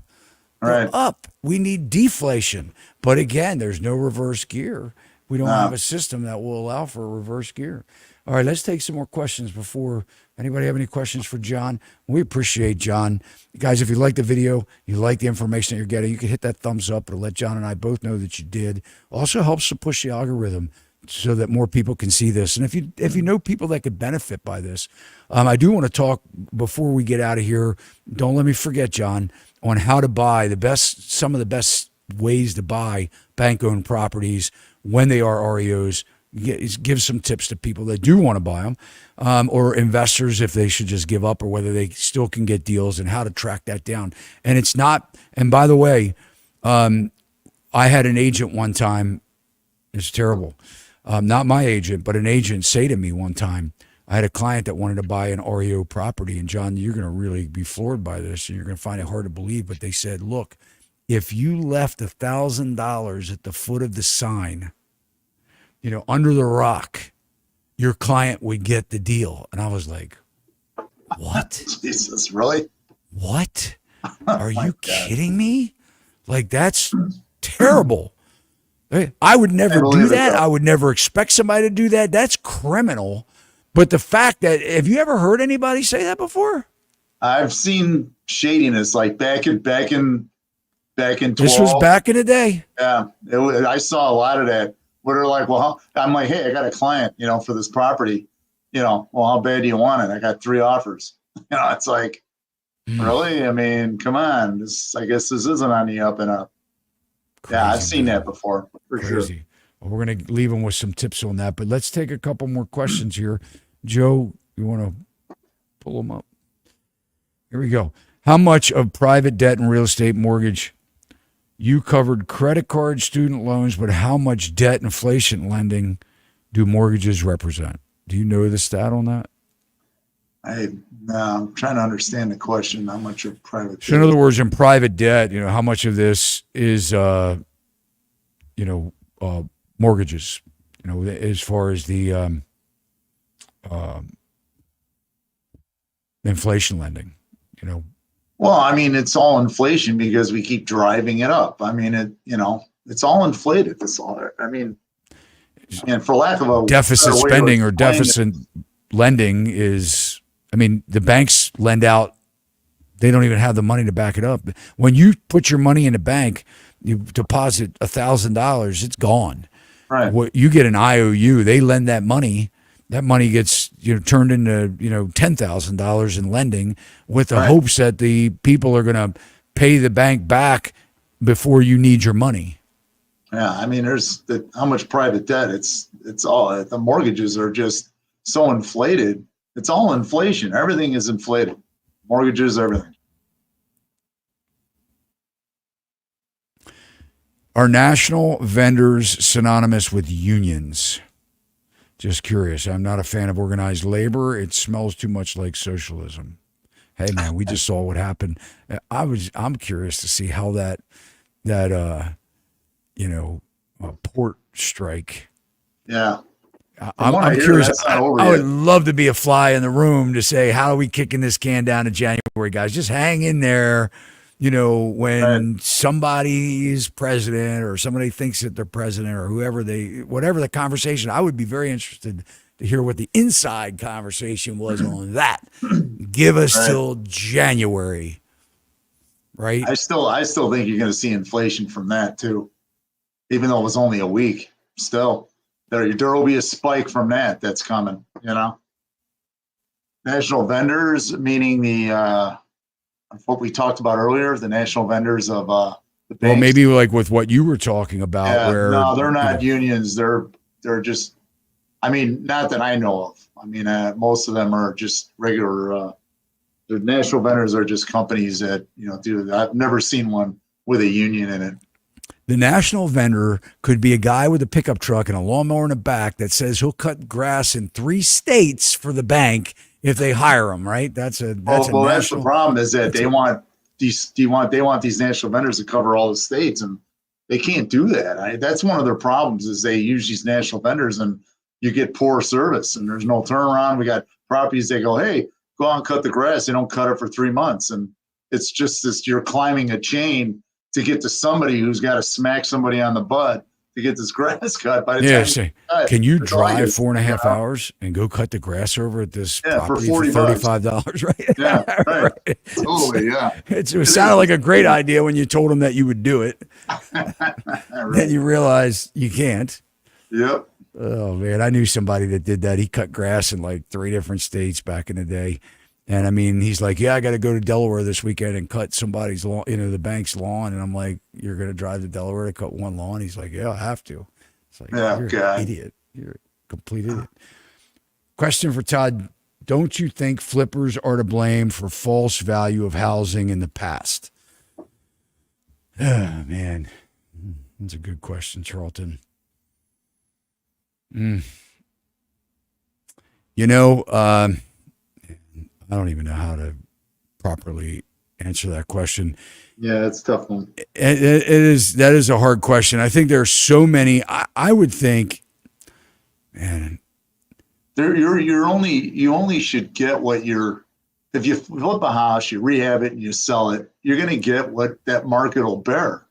They're up. We need deflation. But again, there's no reverse gear. We don't have a system that will allow for a reverse gear. All right, let's take some more questions before anybody have any questions for John. We appreciate John. Guys, if you like the video, you like the information that you're getting, you can hit that thumbs up. It'll let John and I both know that you did. Also helps to push the algorithm so that more people can see this. And if you know people that could benefit by this, I do want to talk before we get out of here. Don't let me forget, John, on how to buy some of the best ways to buy bank-owned properties when they are REOs. Give some tips to people that do want to buy them, or investors if they should just give up, or whether they still can get deals, and how to track that down. And it's not. And by the way, I had an agent one time. It's terrible. Not my agent, but an agent say to me one time, I had a client that wanted to buy an REO property, and John, you're going to really be floored by this, and you're going to find it hard to believe. But they said, look, if you left $1,000 at the foot of the sign, under the rock, your client would get the deal. And I was like, what? Jesus, really? What? Are you kidding me? Like, that's terrible. I would never do that. I would never expect somebody to do that. That's criminal. But the fact that, have you ever heard anybody say that before? I've seen shadiness, like back in 12. This was back in the day. Yeah, I saw a lot of that. Where they're like, well, I'm like, hey, I got a client, for this property, well, how bad do you want it? I got 3 offers. It's like, really? I mean, come on. I guess this isn't on the up and up. Crazy, yeah, I've seen that before, for sure. Well, we're going to leave them with some tips on that, but let's take a couple more questions here. Joe, you want to pull them up? Here we go. How much of private debt and real estate mortgage? You covered credit card, student loans, but how much debt inflation lending do mortgages represent? Do you know the stat on that? I'm trying to understand the question. How much of private debt? So in other words, in private debt, how much of this is, mortgages, as far as the inflation lending, Well, I mean, it's all inflation because we keep driving it up. I mean, it's all inflated. And for lack of a deficit spending or deficit lending is, the banks lend out. They don't even have the money to back it up. When you put your money in a bank, you deposit $1,000, it's gone. Right. What you get an IOU, they lend that money. That money gets turned into $10,000 in lending with the hopes that the people are going to pay the bank back before you need your money. Yeah, there's how much private debt. It's all, the mortgages are just so inflated. It's all inflation. Everything is inflated. Mortgages, everything. Are national vendors synonymous with unions? Just curious. I'm not a fan of organized labor. It smells too much like socialism. Hey man, we just saw what happened. I'm curious to see how that port strike. Yeah. I'm curious. I would love to be a fly in the room to say, how are we kicking this can down to January, guys? Just hang in there. When somebody is president or somebody thinks that they're president or whatever the conversation, I would be very interested to hear what the inside conversation was on that. Give us till January, right? I still think you're going to see inflation from that too, even though it was only a week. Still, there will be a spike from that that's coming. National vendors, meaning the what we talked about earlier, the national vendors of the banks. Well, maybe like with what you were talking about. Yeah, where no, they're not unions. They're just. I mean, not that I know of. I mean, most of them are just regular. The national vendors are just companies that do that. I've never seen one with a union in it. The national vendor could be a guy with a pickup truck and a lawnmower in the back that says he'll cut grass in 3 states for the bank if they hire him. Right? That's the problem is that they want these national vendors to cover all the states, and they can't do that. That's one of their problems is they use these national vendors and you get poor service and there's no turnaround. We got properties that go, hey, go out and cut the grass. They don't cut it for 3 months. And it's just this, you're climbing a chain to get to somebody who's got to smack somebody on the butt to get this grass cut. By the time can you drive 4.5 hours and go cut the grass over at this property for $35, right? Yeah, right. Totally, yeah. It sounded like a great idea when you told them that you would do it. Then you realize you can't. Yep. Oh man, I knew somebody that did that. He cut grass in like 3 different states back in the day. And I mean, he's like, yeah, I got to go to Delaware this weekend and cut somebody's lawn, the bank's lawn. And I'm like, you're going to drive to Delaware to cut one lawn? He's like, yeah, I have to. It's like, you're an idiot. You're a complete idiot. Question for Todd. Don't you think flippers are to blame for false value of housing in the past? Oh, man, that's a good question, Charlton. I don't even know how to properly answer that question. Yeah, it's a tough one. That is a hard question. I think there are so many. I would think, man, you only should get what if you flip a house, you rehab it and you sell it, you're going to get what that market will bear.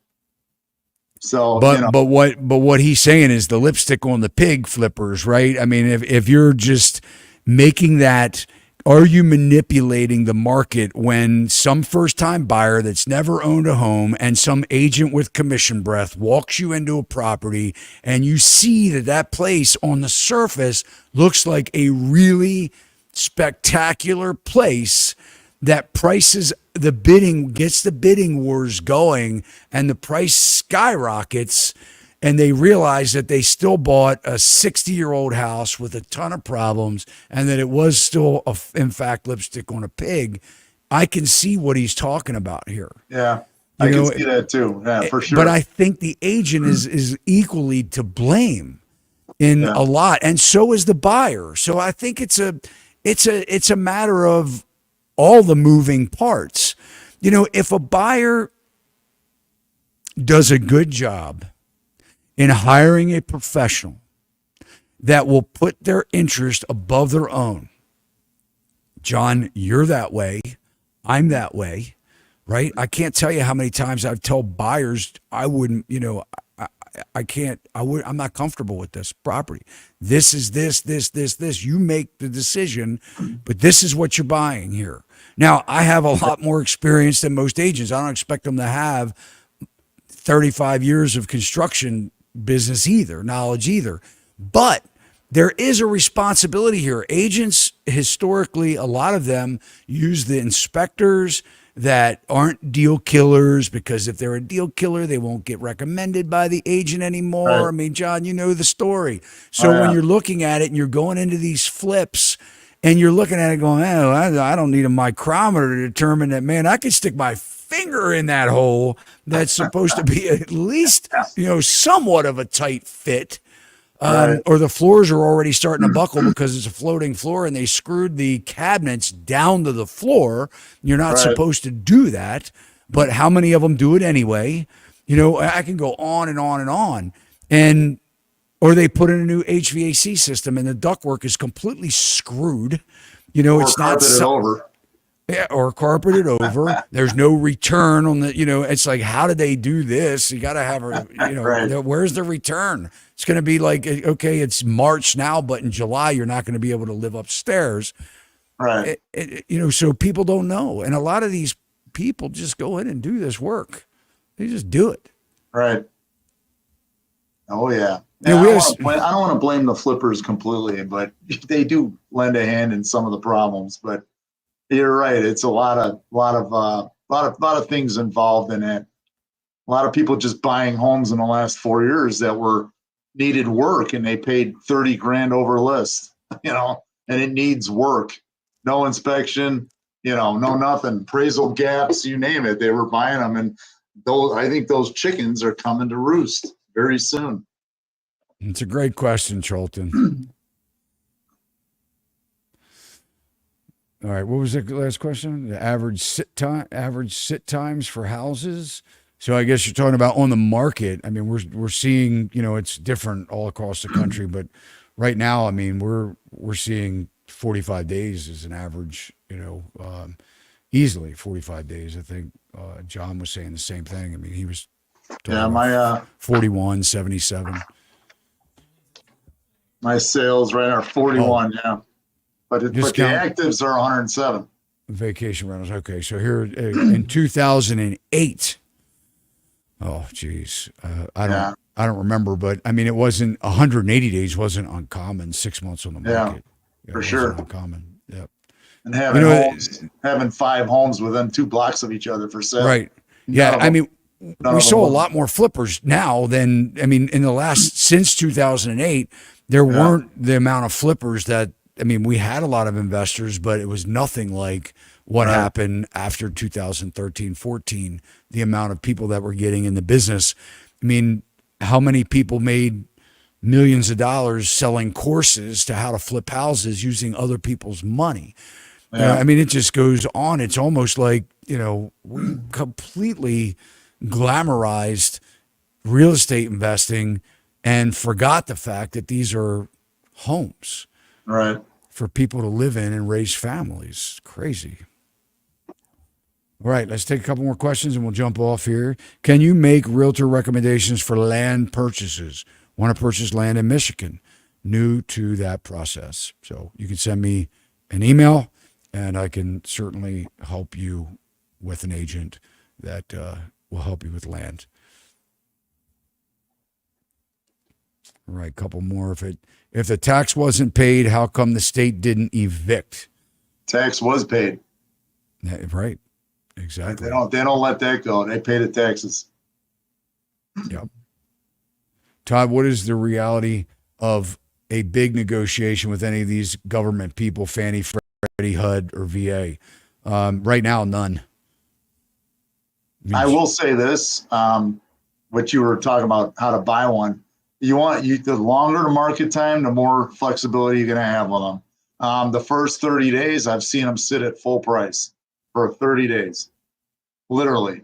So, but what he's saying is the lipstick on the pig flippers, right? I mean, if you're just making that, are you manipulating the market when some first-time buyer that's never owned a home and some agent with commission breath walks you into a property and you see that place on the surface looks like a really spectacular place that prices gets the bidding wars going and the price skyrockets and they realize that they still bought a 60-year-old house with a ton of problems and that it was still, in fact, lipstick on a pig. I can see what he's talking about here. Yeah, I can see that too. Yeah, for sure. But I think the agent is equally to blame in a lot, and so is the buyer. So I think it's a matter of all the moving parts. If a buyer does a good job in hiring a professional that will put their interest above their own, John, you're that way. I'm that way, right? I can't tell you how many times I've told buyers I wouldn't, I'm not comfortable with this property. This is this. You make the decision, but this is what you're buying here. Now, I have a lot more experience than most agents. I don't expect them to have 35 years of construction business knowledge either. But there is a responsibility here. Agents, historically, a lot of them use the inspectors that aren't deal killers, because if they're a deal killer, they won't get recommended by the agent anymore. Right. I mean, John, you know the story. So when you're looking at it and you're going into these flips And you're looking at it going, oh, I don't need a micrometer to determine that, man, I can stick my finger in that hole that's supposed to be at least, somewhat of a tight fit. Right. Or the floors are already starting to buckle because it's a floating floor and they screwed the cabinets down to the floor. You're not Right. supposed to do that, but how many of them do it anyway? I can go on and on and on. Or they put in a new HVAC system and the ductwork is completely screwed. Or It's not carpeted over. Yeah, or carpeted over. There's no return on the, it's like, how did they do this? You got to have Right. where's the return? It's going to be like, okay, it's March now, but in July, you're not going to be able to live upstairs. Right. So people don't know. And a lot of these people just go in and do this work. They just do it. Right. Oh yeah. Yeah, I don't want to blame the flippers completely, but they do lend a hand in some of the problems. But you're right. It's a lot of things involved in it. A lot of people just buying homes in the last 4 years that were needed work, and they paid 30 grand over list. And it needs work. No inspection. No nothing. Appraisal gaps. You name it. They were buying them, and I think those chickens are coming to roost very soon. It's a great question, Charlton. All right, what was the last question? The average sit times for houses. So I guess you're talking about on the market. I mean, we're seeing, it's different all across the country, but right now, I mean, we're seeing 45 days as an average. Easily 45 days. I think John was saying the same thing. I mean, he was talking about 41, 77. My sales right now are 41. Yeah. But the actives are 107. Vacation rentals. Okay, so here in 2008. Oh, geez, I don't remember, but I mean, it wasn't 180 days. Wasn't uncommon. 6 months on the market. Yeah, for sure. Uncommon. Yep. And having 5 homes within 2 blocks of each other for sale. Right. Yeah. I mean, we saw a lot more flippers now than in the last since 2008. There weren't the amount of flippers that. I mean, we had a lot of investors, but it was nothing like what happened after 2013, 14, the amount of people that were getting in the business. I mean, how many people made millions of dollars selling courses to how to flip houses using other people's money? Yeah. I mean, it just goes on. It's almost like, we completely glamorized real estate investing and forgot the fact that these are homes. Right. For people to live in and raise families. Crazy. All right, let's take a couple more questions and we'll jump off here. Can you make realtor recommendations for land purchases? Want to purchase land in Michigan? New to that process. So you can send me an email and I can certainly help you with an agent that will help you with land. All right, couple more. If the tax wasn't paid, how come the state didn't evict? Tax was paid. Yeah, right. Exactly. They don't let that go. They pay the taxes. Yep. Todd, what is the reality of a big negotiation with any of these government people, Fannie, Freddie, HUD, or VA? Right now, none. I will say this, what you were talking about, how to buy one. The longer the market time, the more flexibility you're going to have with them. The first 30 days, I've seen them sit at full price for 30 days, literally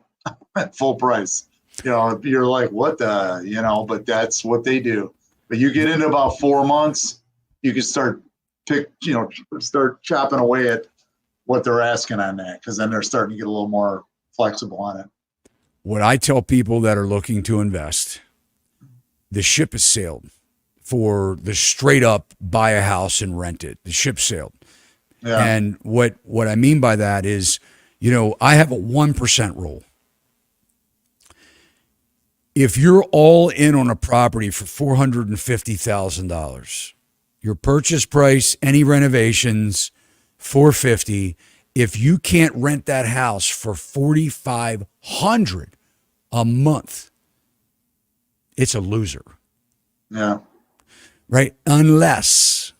at full price. You're like, what but that's what they do. But you get into about 4 months, you can start chopping away at what they're asking on that, because then they're starting to get a little more flexible on it. What I tell people that are looking to invest, the ship has sailed for the straight up buy a house and rent it. The ship sailed. Yeah. And what I mean by that is, I have a 1% rule. If you're all in on a property for $450,000, your purchase price, any renovations, $450,000. If you can't rent that house for $4,500 a month, it's a loser. Yeah. Right? Unless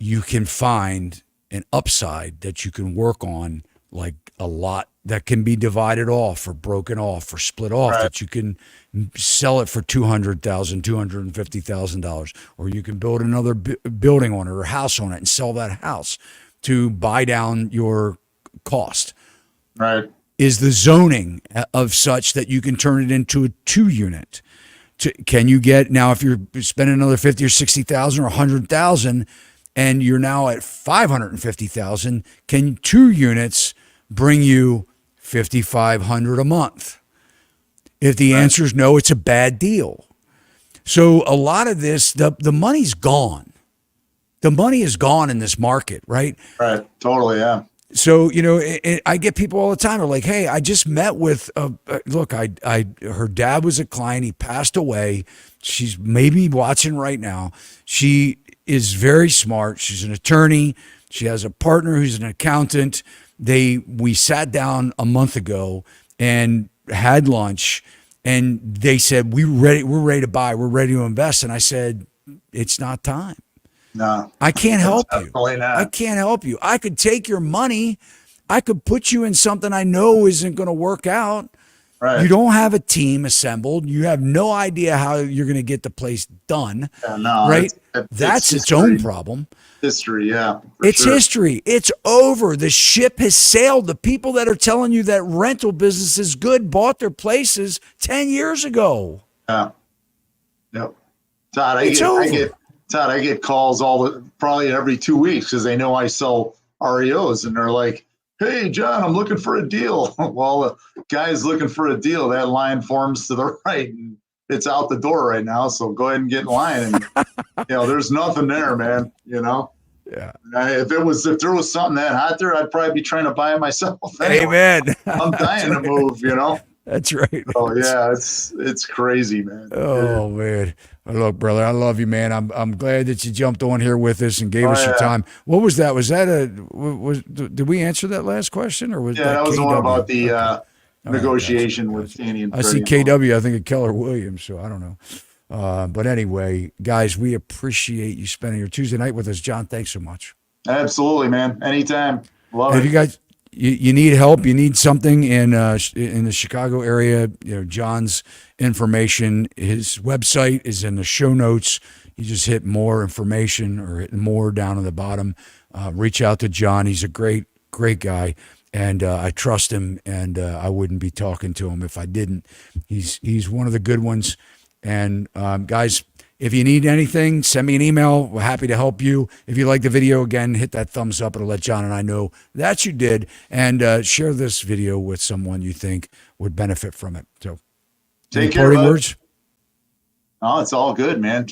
you can find an upside that you can work on, like a lot that can be divided off or broken off or split off, Right. that you can sell it for $200,000, $250,000, or you can build another building on it or house on it and sell that house to buy down your cost. Right. Is the zoning of such that you can turn it into a 2-unit? Can you get, now if you're spending another 50 or 60,000 or 100,000 and you're now at 550,000, can 2 units bring you 5,500 a month? If the answer is no, it's a bad deal. So a lot of this, the money's gone. The money is gone in this market, right? Right. Totally. Yeah. So, I get people all the time are like, hey, I just met with, look, her dad was a client. He passed away. She's maybe watching right now. She is very smart. She's an attorney. She has a partner who's an accountant. We sat down a month ago and had lunch, and they said, we're ready to buy. We're ready to invest. And I said, it's not time. No, I can't help you. definitely not. I can't help you. I could take your money. I could put you in something I know isn't going to work out. Right. You don't have a team assembled. You have no idea how you're going to get the place done. Yeah, no, right? it's That's its history. own problem. History. Yeah. for It's sure. history. It's over. The ship has sailed. The people that are telling you that rental business is good bought their places 10 years ago. Yeah. Yep. Todd, I get calls probably every 2 weeks because they know I sell REOs, and they're like, "Hey, John, I'm looking for a deal." Well, the guy's looking for a deal. That line forms to the right, and it's out the door right now. So go ahead and get in line. And there's nothing there, man. Yeah. If there was something that hot there, I'd probably be trying to buy it myself. Anyway. Amen. I'm dying to move. That's right. Oh yeah, it's crazy, man. Oh man. Well, look, brother, I love you, man. I'm glad that you jumped on here with us and gave us your time. What was that? Was that did we answer that last question, or was that was the one about the Okay. negotiation Gotcha. with Fannie and I see Freddie. KW, I think of Keller Williams, so I don't know. But anyway, guys, we appreciate you spending your Tuesday night with us. John, thanks so much. Absolutely, man. Anytime. Love If it. you guys you need help, you need something in the Chicago area, John's information, his website is in the show notes. You just hit more information or hit more down at the bottom. Reach out to John. He's a great guy, and I trust him, and I wouldn't be talking to him if I didn't. He's one of the good ones. And guys, if you need anything, send me an email. We're happy to help you. If you like the video, again, hit that thumbs up. It'll let John and I know that you did. And share this video with someone you think would benefit from it. So, Take any care, parting bud. words? Oh, it's all good, man.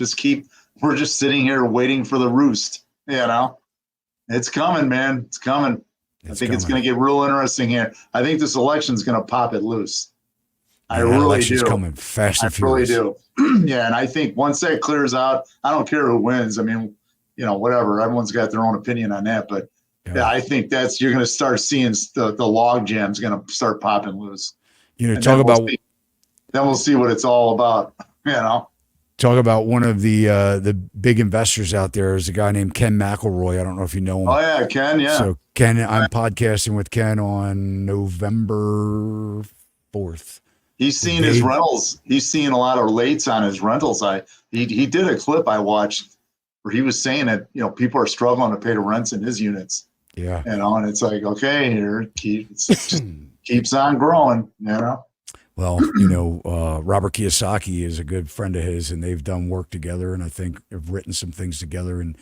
We're just sitting here waiting for the roost. It's coming, man. It's coming. I think it's going to get real interesting here. I think this election's going to pop it loose. I really election's do. coming fast and I really furious. do. Yeah, and I think once that clears out, I don't care who wins. I mean, whatever. Everyone's got their own opinion on that, but yeah, I think you're going to start seeing the log jam's going to start popping loose. And Talk about then we'll see what it's all about. Talk about one of the big investors out there is a guy named Ken McElroy. I don't know if you know him. Oh yeah, Ken. Yeah. So Ken, I'm podcasting with Ken on November 4th. He's seeing his rentals. He's seeing a lot of lates on his rentals. He did a clip I watched where he was saying that people are struggling to pay the rents in his units. Yeah. And it's like, okay, here just keeps on growing. Well, Robert Kiyosaki is a good friend of his, and they've done work together, and I think have written some things together. And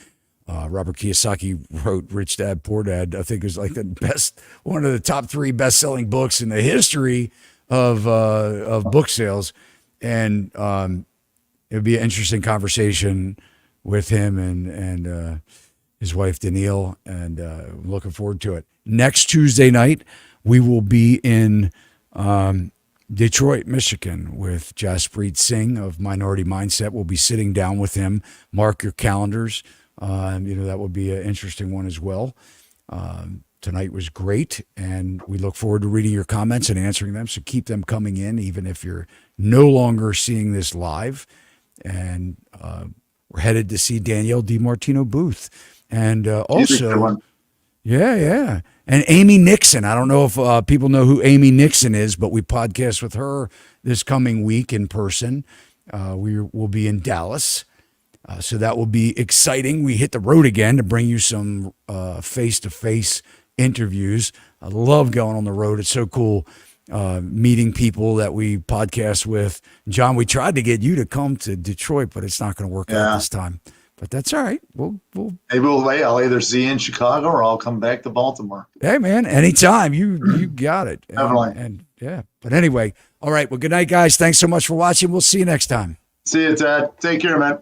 Robert Kiyosaki wrote Rich Dad Poor Dad. I think it was like one of the top 3 best-selling books in the history of book sales, and it would be an interesting conversation with him and his wife Danielle, and looking forward to it. Next Tuesday night, we will be in Detroit, Michigan, with Jaspreet Singh of Minority Mindset. We'll be sitting down with him. Mark your calendars. That will be an interesting one as well. Tonight was great, and we look forward to reading your comments and answering them. So keep them coming in, even if you're no longer seeing this live. And we're headed to see Danielle DiMartino Booth. And She's a good also, one. yeah. And Amy Nixon. I don't know if people know who Amy Nixon is, but we podcast with her this coming week in person. We will be in Dallas. So that will be exciting. We hit the road again to bring you some face-to-face interviews. I love going on the road. It's so cool meeting people that we podcast with. John, we tried to get you to come to Detroit, but it's not going to work out this time. But that's all right. We'll Maybe I'll either see you in Chicago or I'll come back to Baltimore. Hey man, anytime. You got it. Definitely. And yeah. But anyway, all right. Well, good night, guys. Thanks so much for watching. We'll see you next time. See you, Ted. Take care, man.